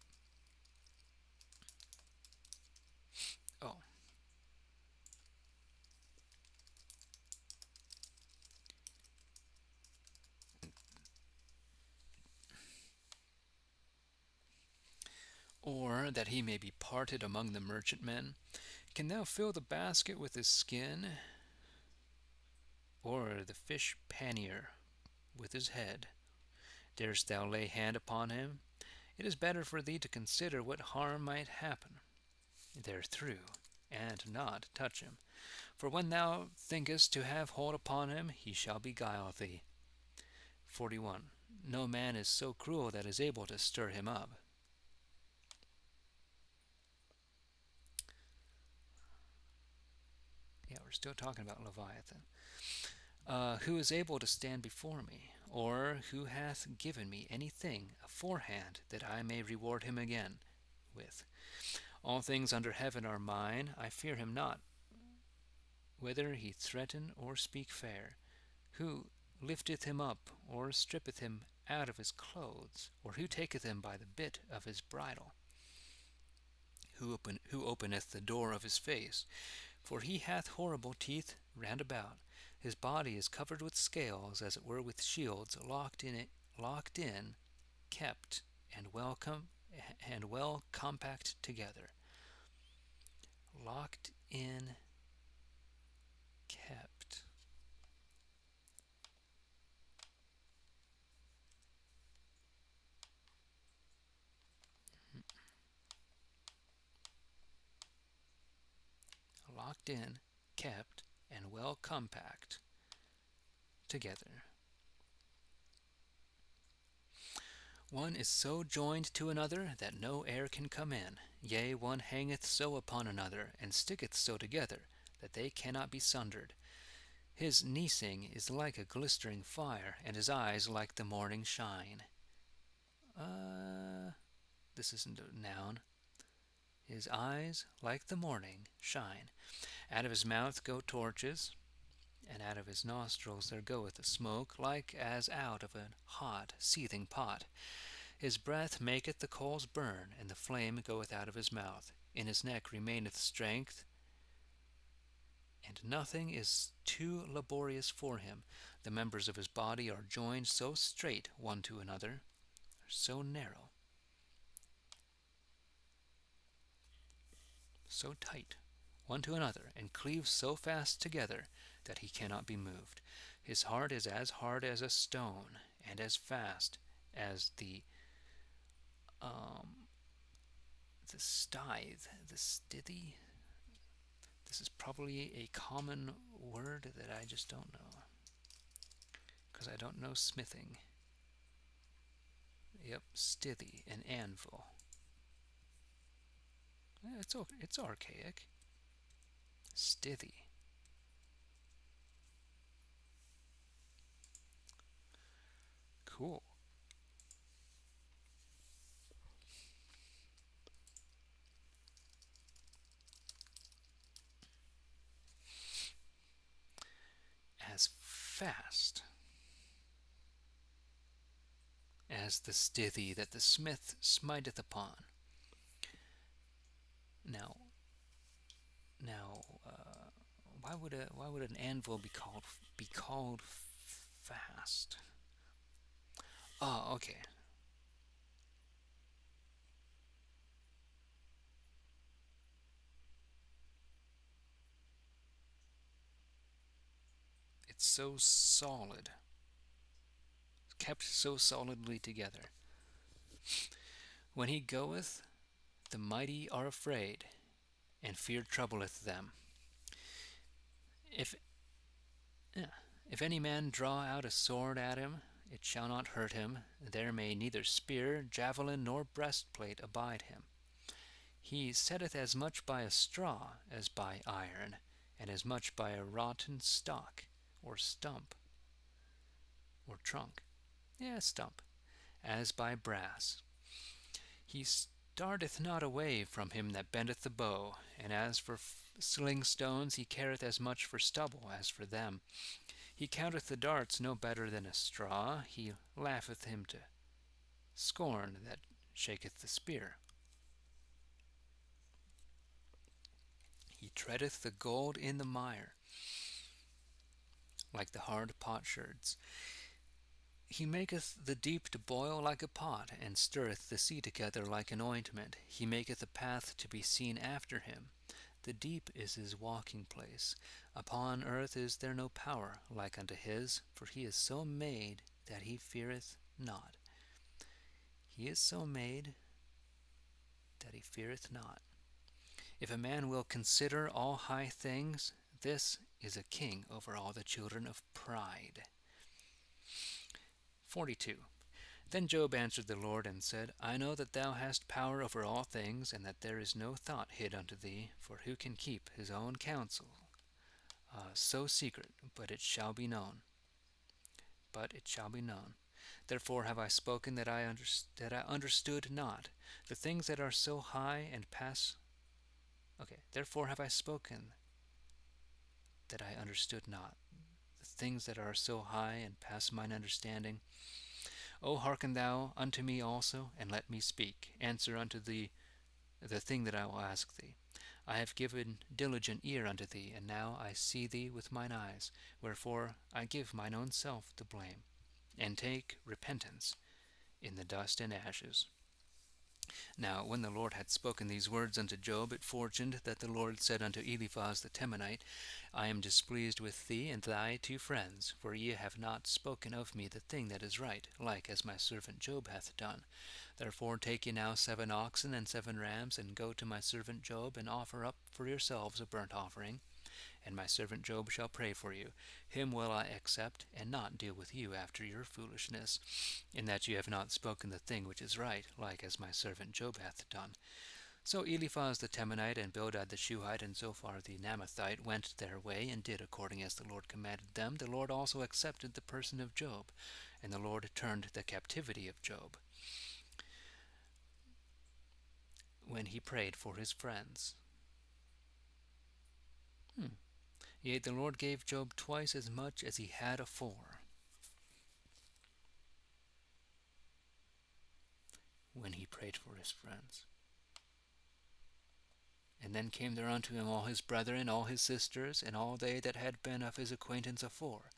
Oh, or that he may be parted among the merchantmen. Can thou fill the basket with his skin, or the fish pannier with his head? Darest thou lay hand upon him? It is better for thee to consider what harm might happen therethrough, and not touch him. For when thou thinkest to have hold upon him, he shall beguile thee. 41. No man is so cruel that is able to stir him up. Yeah, we're still talking about Leviathan. Who is able to stand before me? Or who hath given me anything aforehand that I may reward him again with? All things under heaven are mine. I fear him not, whether he threaten or speak fair. Who lifteth him up, or strippeth him out of his clothes? Or who taketh him by the bit of his bridle? Who openeth the door of his face? For he hath horrible teeth round about. His body is covered with scales, as it were with shields, locked in, kept, and well compact together. Locked in, kept. Locked in, kept, and well compact together. One is so joined to another that no air can come in. Yea, one hangeth so upon another, and sticketh so together, that they cannot be sundered. His neesing is like a glistering fire, and his eyes like the morning shine. This isn't a noun. His eyes like the morning shine. Out of his mouth go torches, and out of his nostrils there goeth a smoke, like as out of an hot seething pot. His breath maketh the coals burn, and the flame goeth out of his mouth. In his neck remaineth strength, and nothing is too laborious for him. The members of his body are joined so straight one to another, so narrow, so tight one to another, and cleave so fast together that he cannot be moved. His heart is as hard as a stone, and as fast as the stithy. This is probably a common word that I just don't know, because I don't know smithing. Yep, stithy, an anvil. It's archaic. Stithy. Cool. As fast as the stithy that the smith smiteth upon. Now, why would an anvil be called fast? Oh, okay. It's so solid, kept so solidly together. When he goeth, the mighty are afraid, and fear troubleth them. If yeah, if any man draw out a sword at him, it shall not hurt him. There may neither spear, javelin, nor breastplate abide him. He setteth as much by a straw as by iron, and as much by a rotten stalk, or stump, or trunk, stump, as by brass. He starteth not away from him that bendeth the bow, and as for sling stones, he careth as much for stubble as for them. He counteth the darts no better than a straw, he laugheth him to scorn that shaketh the spear. He treadeth the gold in the mire, like the hard potsherds. He maketh the deep to boil like a pot, and stirreth the sea together like an ointment. He maketh a path to be seen after him. The deep is his walking place. Upon earth is there no power like unto his, for he is so made that he feareth not. He is so made that he feareth not. If a man will consider all high things, this is a king over all the children of pride. 42. Then Job answered the Lord and said, I know that thou hast power over all things, and that there is no thought hid unto thee, for who can keep his own counsel so secret? But it shall be known. Therefore have I spoken that I understood not. The things that are so high and pass... Therefore have I spoken that I understood not. The things that are so high and pass mine understanding. O hearken thou unto me also, and let me speak. Answer unto thee the thing that I will ask thee. I have given diligent ear unto thee, and now I see thee with mine eyes. Wherefore I give mine own self to blame, and take repentance in the dust and ashes. Now when the Lord had spoken these words unto Job, it fortuned that the Lord said unto Eliphaz the Temanite, I am displeased with thee and thy 2 friends, for ye have not spoken of me the thing that is right, like as my servant Job hath done. Therefore take ye now 7 oxen and 7 rams, and go to my servant Job, and offer up for yourselves a burnt offering. And my servant Job shall pray for you. Him will I accept, and not deal with you after your foolishness, in that you have not spoken the thing which is right, like as my servant Job hath done. So Eliphaz the Temanite, and Bildad the Shuhite, and Zophar the Naamathite went their way, and did according as the Lord commanded them. The Lord also accepted the person of Job, and the Lord turned the captivity of Job, when he prayed for his friends. Yea, the Lord gave Job twice as much as he had afore, when he prayed for his friends. And then came there unto him all his brethren, all his sisters, and all they that had been of his acquaintance afore,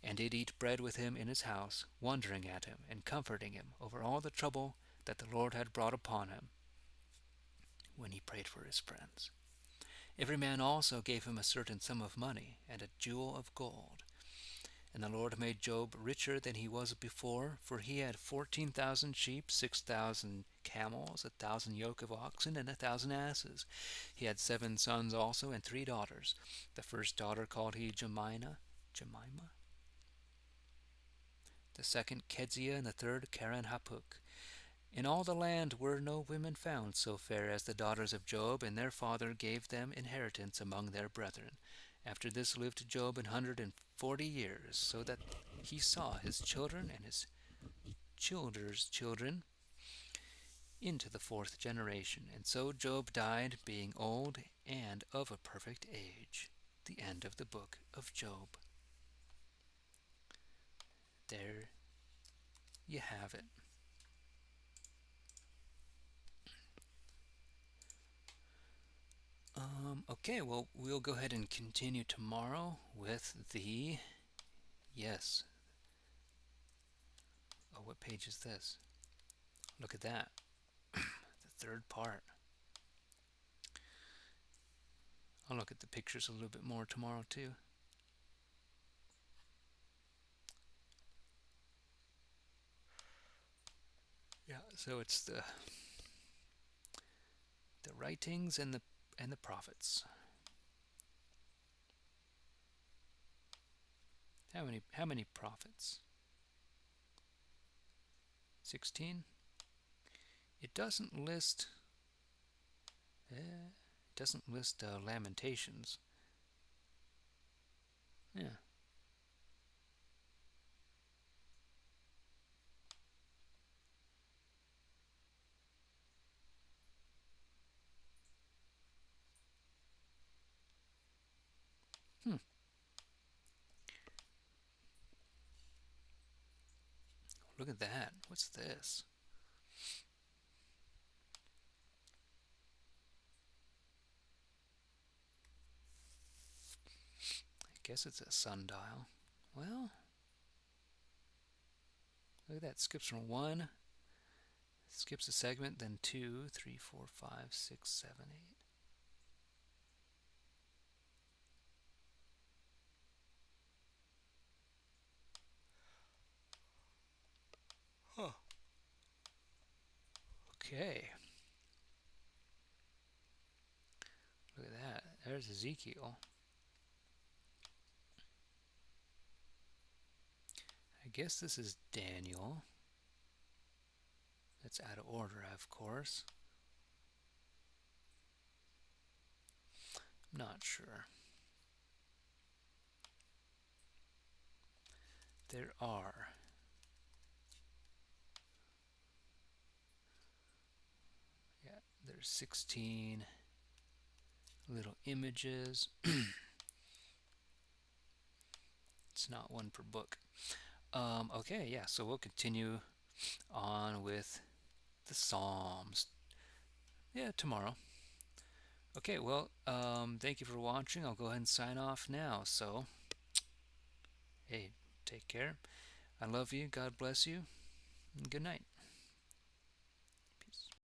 and did eat bread with him in his house, wondering at him, and comforting him over all the trouble that the Lord had brought upon him, when he prayed for his friends. Every man also gave him a certain sum of money, and a jewel of gold. And the Lord made Job richer than he was before, for he had 14,000 sheep, 6,000 camels, 1,000 yoke of oxen, and 1,000 asses. He had 7 sons also, and 3 daughters. The first daughter called he Jemima, the second Keziah, and the third Karen-hapuk. In all the land were no women found so fair as the daughters of Job, and their father gave them inheritance among their brethren. After this lived Job 140 years, so that he saw his children and his children's children into the 4th generation. And so Job died, being old and of a perfect age. The end of the book of Job. There you have it. Okay, well, we'll go ahead and continue tomorrow with the... Yes. Oh, what page is this? Look at that. The 3rd part. I'll look at the pictures a little bit more tomorrow, too. Yeah, so it's the writings and the prophets. How many prophets? 16? It doesn't list Lamentations. Yeah. Hmm. Look at that. What's this? I guess it's a sundial. Well, look at that. Skips from 1, skips a segment, then 2, 3, 4, 5, 6, 7, 8. Huh. Okay. Look at that. There's Ezekiel. I guess this is Daniel. That's out of order, of course. Not sure. There are. Yeah, there's 16 little images. It's not one per book. Okay, yeah, so we'll continue on with the Psalms. Yeah, tomorrow. Okay, well, thank you for watching. I'll go ahead and sign off now. So, hey, take care. I love you. God bless you. And good night.